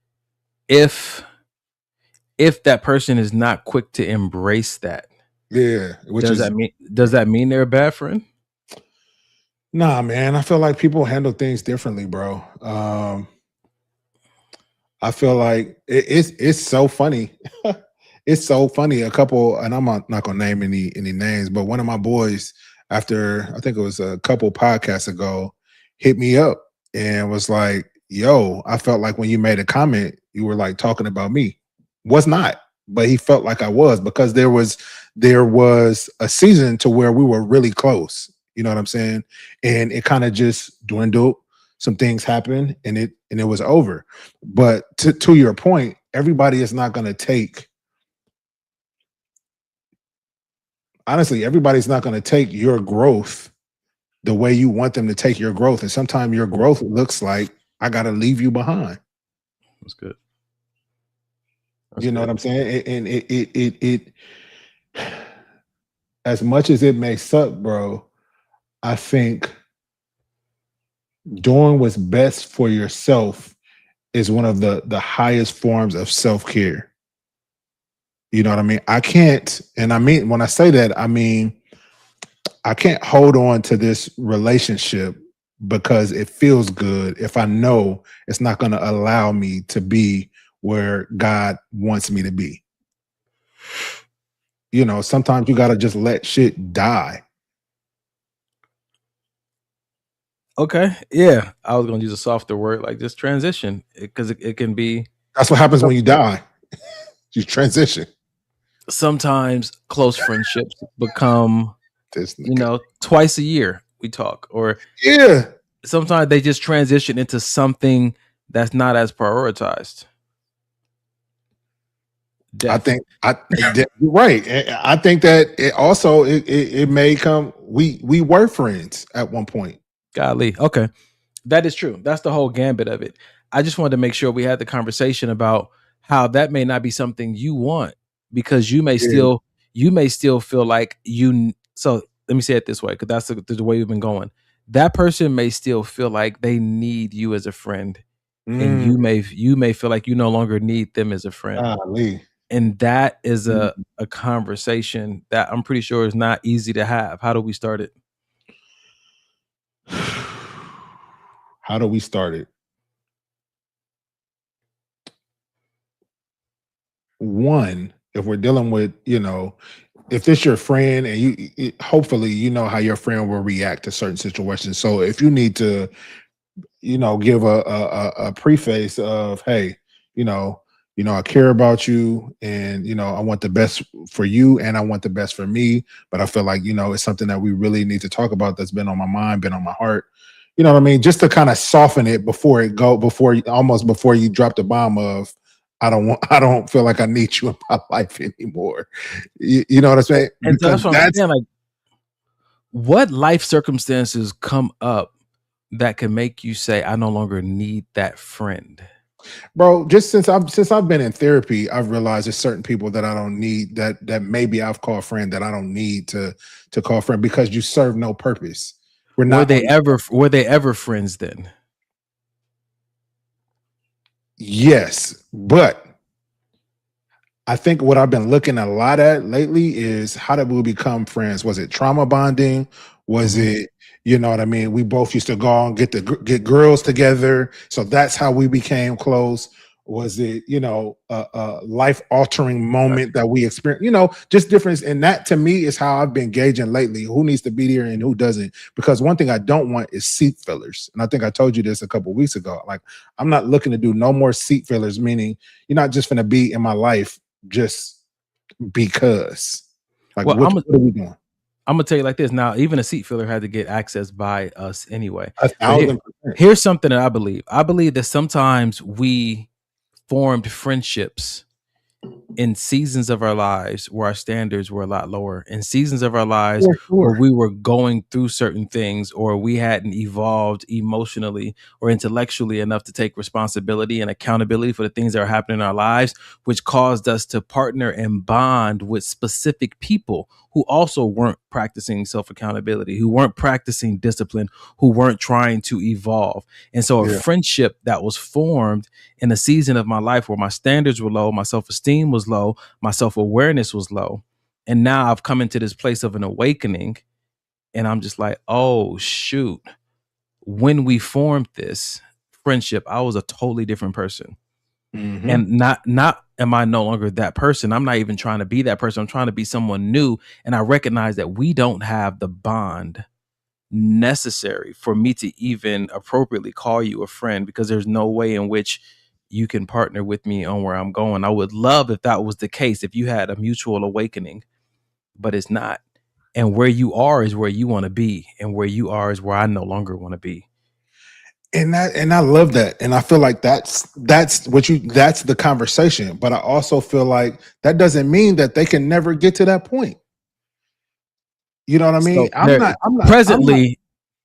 If that person is not quick to embrace that, Yeah, does that mean they're a bad friend? Nah, man. I feel like people handle things differently, bro. I feel like it's so funny. It's so funny. A couple, and I'm not gonna name any names, but one of my boys, after I think it was a couple podcasts ago, hit me up and was like, "Yo, I felt like when you made a comment, you were like talking about me." Was not, but he felt like I was, because there was a season to where we were really close. You know what I'm saying? And it kind of just dwindled. Some things happened, and it was over. But to your point, everybody is not going to take. Honestly, everybody's not going to take your growth the way you want them to take your growth, and sometimes your growth looks like, I got to leave you behind. That's good. You know what I'm saying? And it as much as it may suck, bro, I think doing what's best for yourself is one of the highest forms of self-care. You know what I mean? I can't, and I mean, when I say that, I mean, I can't hold on to this relationship because it feels good if I know it's not going to allow me to be where God wants me to be. You know, sometimes you got to just let shit die. Okay. Yeah. I was going to use a softer word like just transition, because it can be. That's what happens when you die. You transition. Sometimes close friendships become, twice a year we talk, or yeah, sometimes they just transition into something that's not as prioritized. Death. You're right. I think that it may come. We were friends at one point. Golly. Okay. That is true. That's the whole gambit of it. I just wanted to make sure we had the conversation about how that may not be something you want, because you may still feel like so let me say it this way, because that's the way we've been going. That person may still feel like they need you as a friend, and you may feel like you no longer need them as a friend. And that is a conversation that I'm pretty sure is not easy to have. How do we start it? How do we start it? One, if we're dealing with, if this your friend, and hopefully you know how your friend will react to certain situations. So if you need to, give a preface of, hey, I care about you, and I want the best for you, and I want the best for me. But I feel like it's something that we really need to talk about, that's been on my mind, been on my heart. you know what I mean, just to kind of soften it before you drop the bomb of I don't feel like I need you in my life anymore. You know what I'm saying? And so Because that's what I'm saying. Like, what life circumstances come up that can make you say, I no longer need that friend? bro, just since I've been in therapy, I've realized there's certain people that I don't need that maybe I've called friend that I don't need to call friend because you serve no purpose. We're Were not they ever friends then? Yes, but I think what I've been looking a lot at lately is how did we become friends? Was it trauma bonding? Was it, you know what I mean? We both used to go out and get girls together, so that's how we became close. Was it, you know, a life altering moment that we experienced? You know, just difference. And that to me is how I've been gauging lately. Who needs to be there and who doesn't? Because one thing I don't want is seat fillers. And I think I told you this a couple of weeks ago. Like, I'm not looking to do no more seat fillers. Meaning, you're not just going to be in my life just because. Like, Well, what are we doing? I'm gonna tell you like this. Now, even a seat filler had to get accessed by us anyway. 1,000%. Here's something that I believe. I believe that sometimes we formed friendships in seasons of our lives where our standards were a lot lower, in seasons of our lives where we were going through certain things, or we hadn't evolved emotionally or intellectually enough to take responsibility and accountability for the things that are happening in our lives, which caused us to partner and bond with specific people who also weren't practicing self-accountability, who weren't practicing discipline, who weren't trying to evolve. And so a friendship that was formed in a season of my life where my standards were low, my self-esteem was low, my self-awareness was low. And now I've come into this place of an awakening, and I'm just like, oh shoot, when we formed this friendship, I was a totally different person. And not am I no longer that person. I'm not even trying to be that person. I'm trying to be someone new. And I recognize that we don't have the bond necessary for me to even appropriately call you a friend, because there's no way in which you can partner with me on where I'm going. I would love if that was the case, if you had a mutual awakening, but it's not. And where you are is where you want to be, and where you are is where I no longer want to be. And I love that. And I feel like that's the conversation. But I also feel like that doesn't mean that they can never get to that point. You know what I mean? So I'm not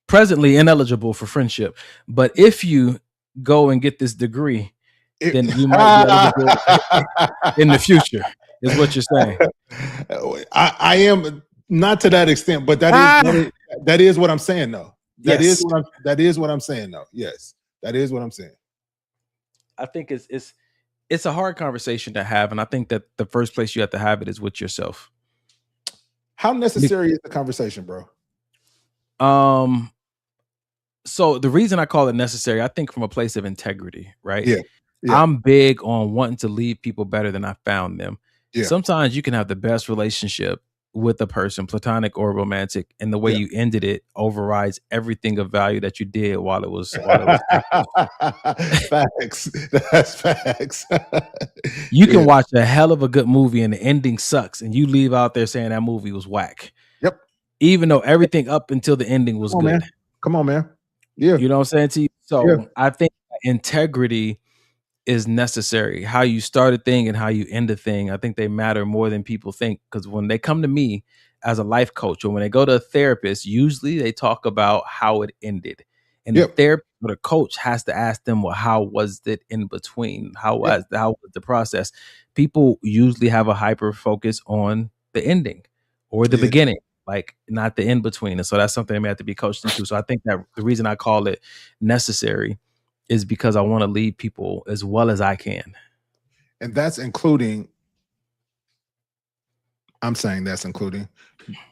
presently ineligible for friendship. But if you go and get this degree, then you might be eligible in the future, is what you're saying. I am not to that extent, but that is what I'm saying though. That is what I'm saying though. Yes, that is what I'm saying. I think it's a hard conversation to have, and I think that the first place you have to have it is with yourself. How necessary is the conversation, bro? So the reason I call it necessary, I think from a place of integrity, right? Yeah. I'm big on wanting to leave people better than I found them. Yeah. Sometimes you can have the best relationship with a person, platonic or romantic, and the way you ended it overrides everything of value that you did while it was facts. That's facts. You can watch a hell of a good movie and the ending sucks, and you leave out there saying that movie was whack. Yep. Even though everything up until the ending was good. Man. Come on, man. Yeah. You know what I'm saying to you? So I think integrity is necessary. How you start a thing and how you end a thing, I think they matter more than people think. Because when they come to me as a life coach, or when they go to a therapist, usually they talk about how it ended. And the therapist or the coach has to ask them, well, how was it in between? How was the process? People usually have a hyper focus on the ending or the beginning, like not the in between. And so that's something they may have to be coached into. So I think that the reason I call it necessary is because I want to lead people as well as I can. And that's including, I'm saying that's including,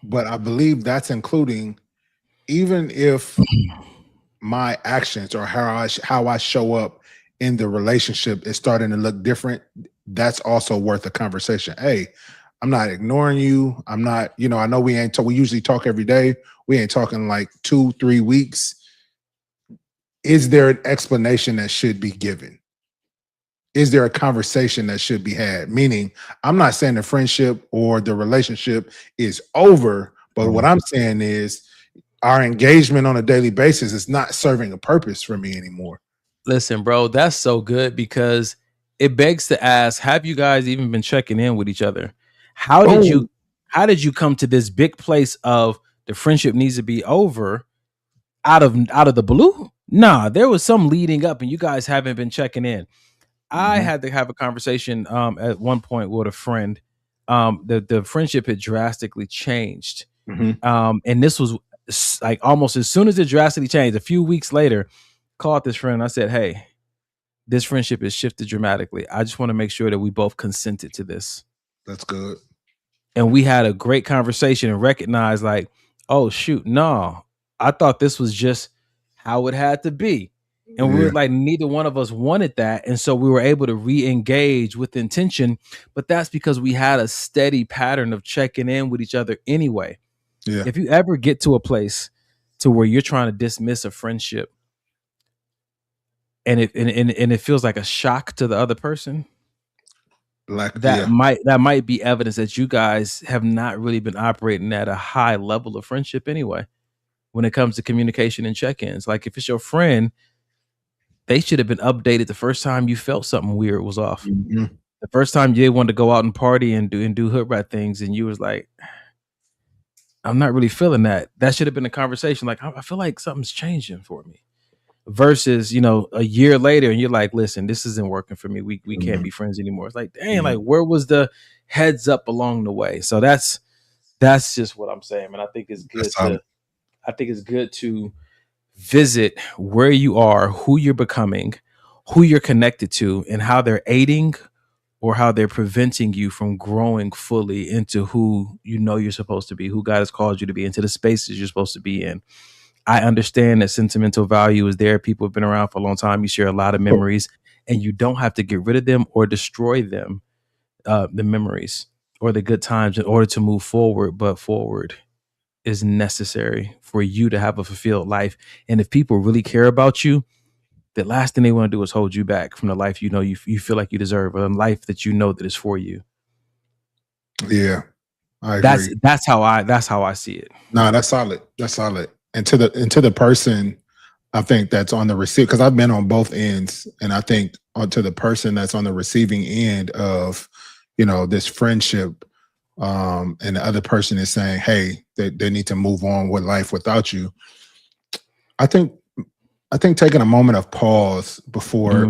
but I believe that's including even if my actions or how I show up in the relationship is starting to look different, that's also worth a conversation. Hey, I'm not ignoring you. I'm not, I know we usually talk every day. We ain't talking like 2-3 weeks. Is there an explanation that should be given? Is there a conversation that should be had? Meaning, I'm not saying the friendship or the relationship is over, but what I'm saying is our engagement on a daily basis is not serving a purpose for me anymore. Listen, bro, that's so good because it begs to ask, have you guys even been checking in with each other? How did you come to this big place of the friendship needs to be over out of the blue? Nah, there was some leading up and you guys haven't been checking in. I had to have a conversation at one point with a friend. The friendship had drastically changed. And this was like almost as soon as it drastically changed, a few weeks later, called this friend. I said, hey, this friendship has shifted dramatically. I just want to make sure that we both consented to this. That's good. And we had a great conversation and recognized like, oh shoot, no, I thought this was just how it had to be. And we were like, neither one of us wanted that. And so we were able to re-engage with intention, but that's because we had a steady pattern of checking in with each other anyway. Yeah. If you ever get to a place to where you're trying to dismiss a friendship and it feels like a shock to the other person, that might be evidence that you guys have not really been operating at a high level of friendship anyway. When it comes to communication and check-ins, like if it's your friend, they should have been updated the first time you felt something weird was off. The first time you wanted to go out and party and do hood rat things, and you was like, I'm not really feeling that. That should have been a conversation. Like, I feel like something's changing for me. Versus, a year later, and you're like, listen, this isn't working for me. We can't be friends anymore. It's like, dang, like where was the heads up along the way? So that's just what I'm saying, man. I think it's good to visit where you are, who you're becoming, who you're connected to, and how they're aiding or how they're preventing you from growing fully into who you're supposed to be, who God has called you to be, into the spaces you're supposed to be in. I understand that sentimental value is there. People have been around for a long time. You share a lot of memories, and you don't have to get rid of them or destroy them, the memories or the good times, in order to move forward. But forward is necessary for you to have a fulfilled life. And if people really care about you, the last thing they want to do is hold you back from the life you feel like you deserve, or the life that you know that is for you. Yeah, I agree. That's how I see it. No, that's solid. That's solid. And to the person, I think that's on the receive, because I've been on both ends, and I think to the person that's on the receiving end of, this friendship, and the other person is saying, hey, they need to move on with life without you. I think taking a moment of pause before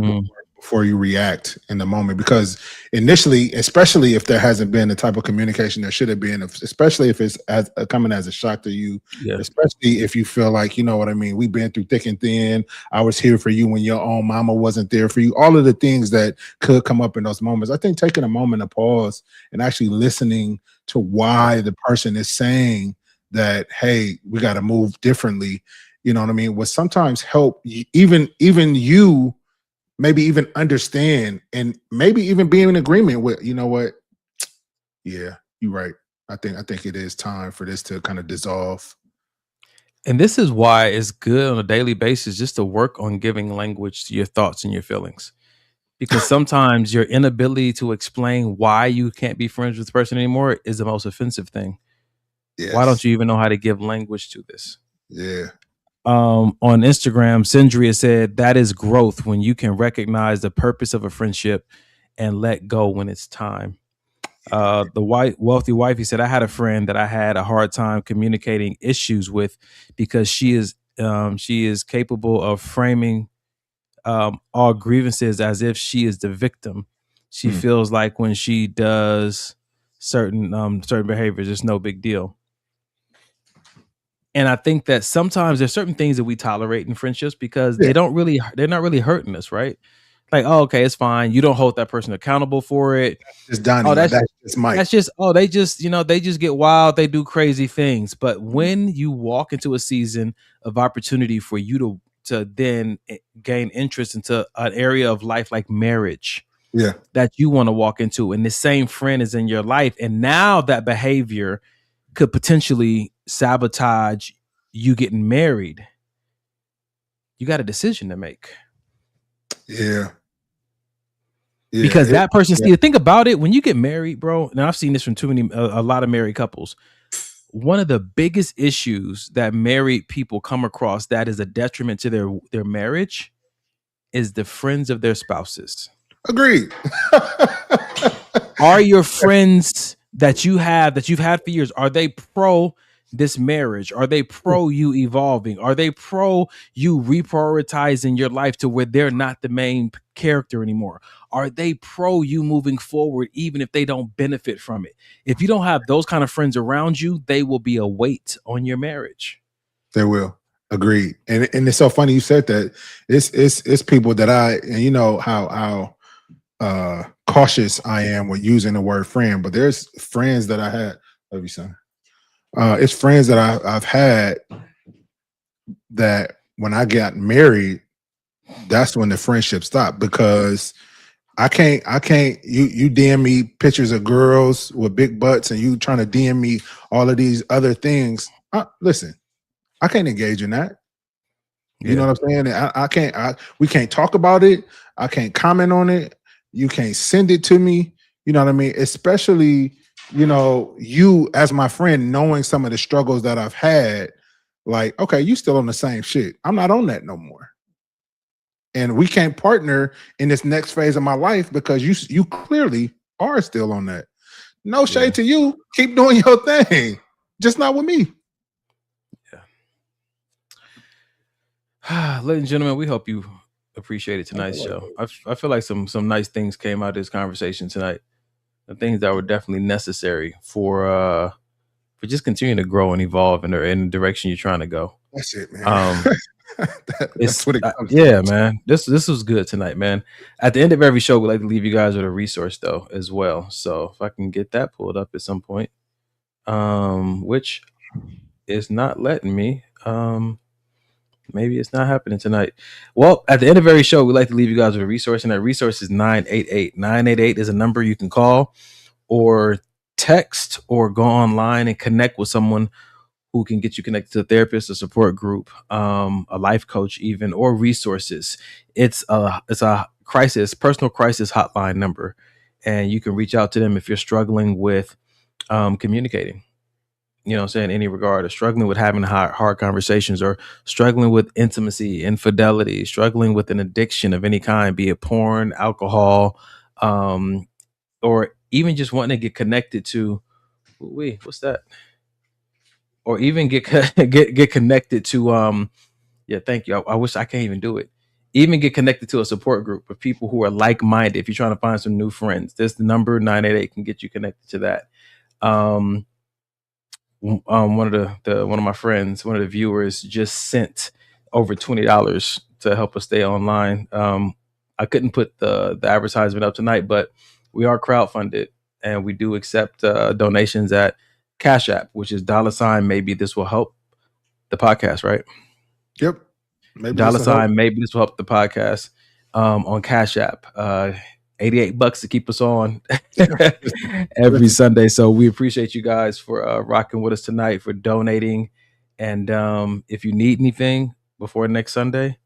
you react in the moment, because initially, especially if there hasn't been the type of communication there should have been, especially if it's coming as a shock to you, especially if you feel like, you know what I mean, we've been through thick and thin. I was here for you when your own mama wasn't there for you. All of the things that could come up in those moments. I think taking a moment of pause and actually listening to why the person is saying that, hey, we got to move differently, you know what I mean, would sometimes help even you maybe even understand, and maybe even be in agreement with, you know what? Yeah, you're right. I think it is time for this to kind of dissolve. And this is why it's good on a daily basis just to work on giving language to your thoughts and your feelings. Because sometimes your inability to explain why you can't be friends with this person anymore is the most offensive thing. Yes. Why don't you even know how to give language to this? Yeah. On Instagram, Sindria said that is growth, when you can recognize the purpose of a friendship and let go when it's time. The wealthy wife, he said, I had a friend that I had a hard time communicating issues with because she is capable of framing all grievances as if she is the victim. She feels like when she does certain behaviors, it's no big deal. And I think that sometimes there's certain things that we tolerate in friendships because they're not really hurting us, right? Like, oh, okay, it's fine. You don't hold that person accountable for it. It's Donnie. That's just Mike. That's just, they just get wild. They do crazy things. But when you walk into a season of opportunity for you to then gain interest into an area of life like marriage, that you want to walk into, and the same friend is in your life, and now that behavior could potentially sabotage you getting married, you got a decision to make. Because that person's think about it, when you get married, bro, and I've seen this from a lot of married couples, one of the biggest issues that married people come across that is a detriment to their marriage is the friends of their spouses. Agreed. Are your friends that you've had for years, are they pro this marriage? Are they pro you evolving? Are they pro you reprioritizing your life to where they're not the main character anymore? Are they pro you moving forward even if they don't benefit from it? If you don't have those kind of friends around you, they will be a weight on your marriage. They will. Agreed. And it's so funny you said that. It's people that and you know how cautious I am with using the word friend, but there's friends that I had. Love you, son. It's friends that I've had that when I got married, that's when the friendship stopped, because I can't you DM me pictures of girls with big butts and you trying to DM me all of these other things. Listen, I can't engage in that. You know what I'm saying? We can't talk about it. I can't comment on it. You can't send it to me. You know what I mean? Especially, you know, you as my friend, knowing some of the struggles that I've had, like, okay, you still on the same shit. I'm not on that no more. And we can't partner in this next phase of my life because you clearly are still on that. No shade to you. Keep doing your thing. Just not with me. Yeah. Ladies and gentlemen, we hope you appreciated tonight's show. I feel like some nice things came out of this conversation tonight. The things that were definitely necessary for just continuing to grow and evolve in the direction you're trying to go. That's it, man. That's what it comes to. Man. This was good tonight, man. At the end of every show, we like to leave you guys with a resource though as well. So if I can get that pulled up at some point, which is not letting me. Maybe it's not happening tonight. Well, at the end of every show, we like to leave you guys with a resource, and that resource is 988. 988 is a number you can call or text or go online and connect with someone who can get you connected to a therapist, a support group, a life coach even, or resources. It's a personal crisis hotline number, and you can reach out to them if you're struggling with communicating. You know what I'm saying, in any regard, or struggling with having hard conversations, or struggling with intimacy, infidelity, struggling with an addiction of any kind, be it porn, alcohol, or even just wanting to get connected to, what's that? Or even get connected to, thank you. I wish I can't even do it. Even get connected to a support group of people who are like-minded. If you're trying to find some new friends, this the number 988 can get you connected to that. One of my friends, one of the viewers, just sent over $20 to help us stay online. I couldn't put the advertisement up tonight, but we are crowdfunded and we do accept donations at Cash App, which is $ maybe this will help the podcast, right? Yep. Maybe maybe this will help the podcast on Cash App. $88 to keep us on every Sunday. So we appreciate you guys for rocking with us tonight, for donating. And if you need anything before next Sunday,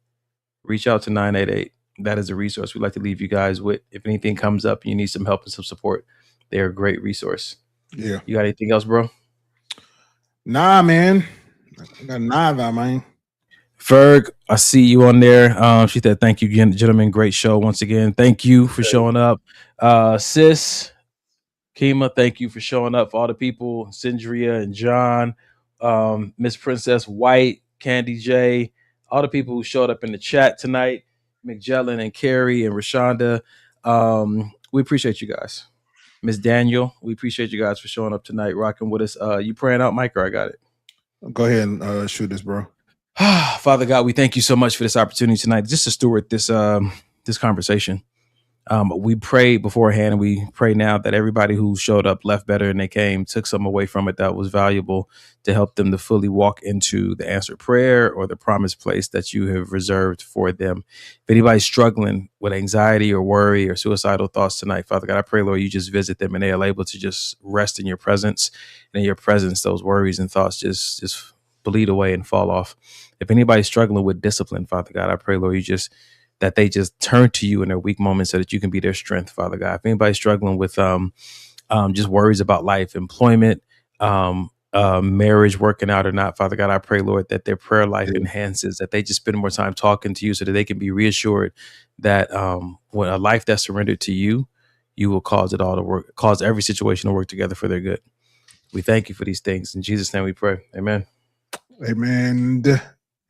reach out to 988. That is a resource we'd like to leave you guys with. If anything comes up, you need some help and some support, they're a great resource. Yeah. You got anything else, bro? Nah, man. I got nada, man. Ferg, I see you on there. She said, thank you, gentlemen. Great show once again. Thank you for showing up. Sis, Kima, thank you for showing up. For all the people, Cindria and John, Miss Princess White, Candy J, all the people who showed up in the chat tonight, McJellin and Carrie and Rashonda. We appreciate you guys. Miss Daniel, we appreciate you guys for showing up tonight, rocking with us. You praying out, Mike, or I got it? Go ahead and shoot this, bro. Father God, we thank you so much for this opportunity tonight, just to steward this conversation. We prayed beforehand, and we pray now that everybody who showed up left better than they came, took something away from it that was valuable to help them to fully walk into the answered prayer or the promised place that you have reserved for them. If anybody's struggling with anxiety or worry or suicidal thoughts tonight, Father God, I pray, Lord, you just visit them and they are able to just rest in your presence. And in your presence, those worries and thoughts just bleed away and fall off. If anybody's struggling with discipline, Father God, I pray, Lord, that they just turn to you in their weak moments so that you can be their strength, Father God. If anybody's struggling with just worries about life, employment, marriage working out or not, Father God, I pray, Lord, that their prayer life enhances, that they just spend more time talking to you so that they can be reassured that when a life that's surrendered to you, you will cause it all to work, cause every situation to work together for their good. We thank you for these things. In Jesus' name we pray. Amen. Amen.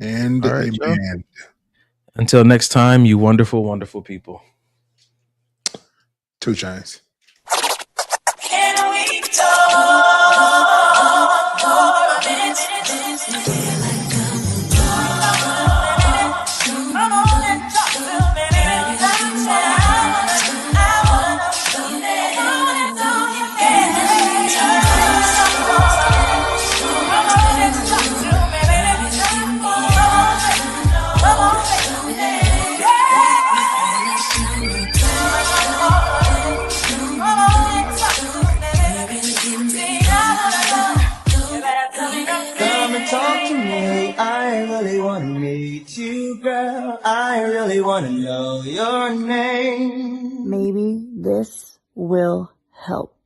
And all right, amen. Until next time, you wonderful, wonderful people. 2 Chainz. Can we talk for a minute? Come on and talk to me, baby. Come and talk to me. I really want to meet you, girl. I really want to know your name. Maybe this will help.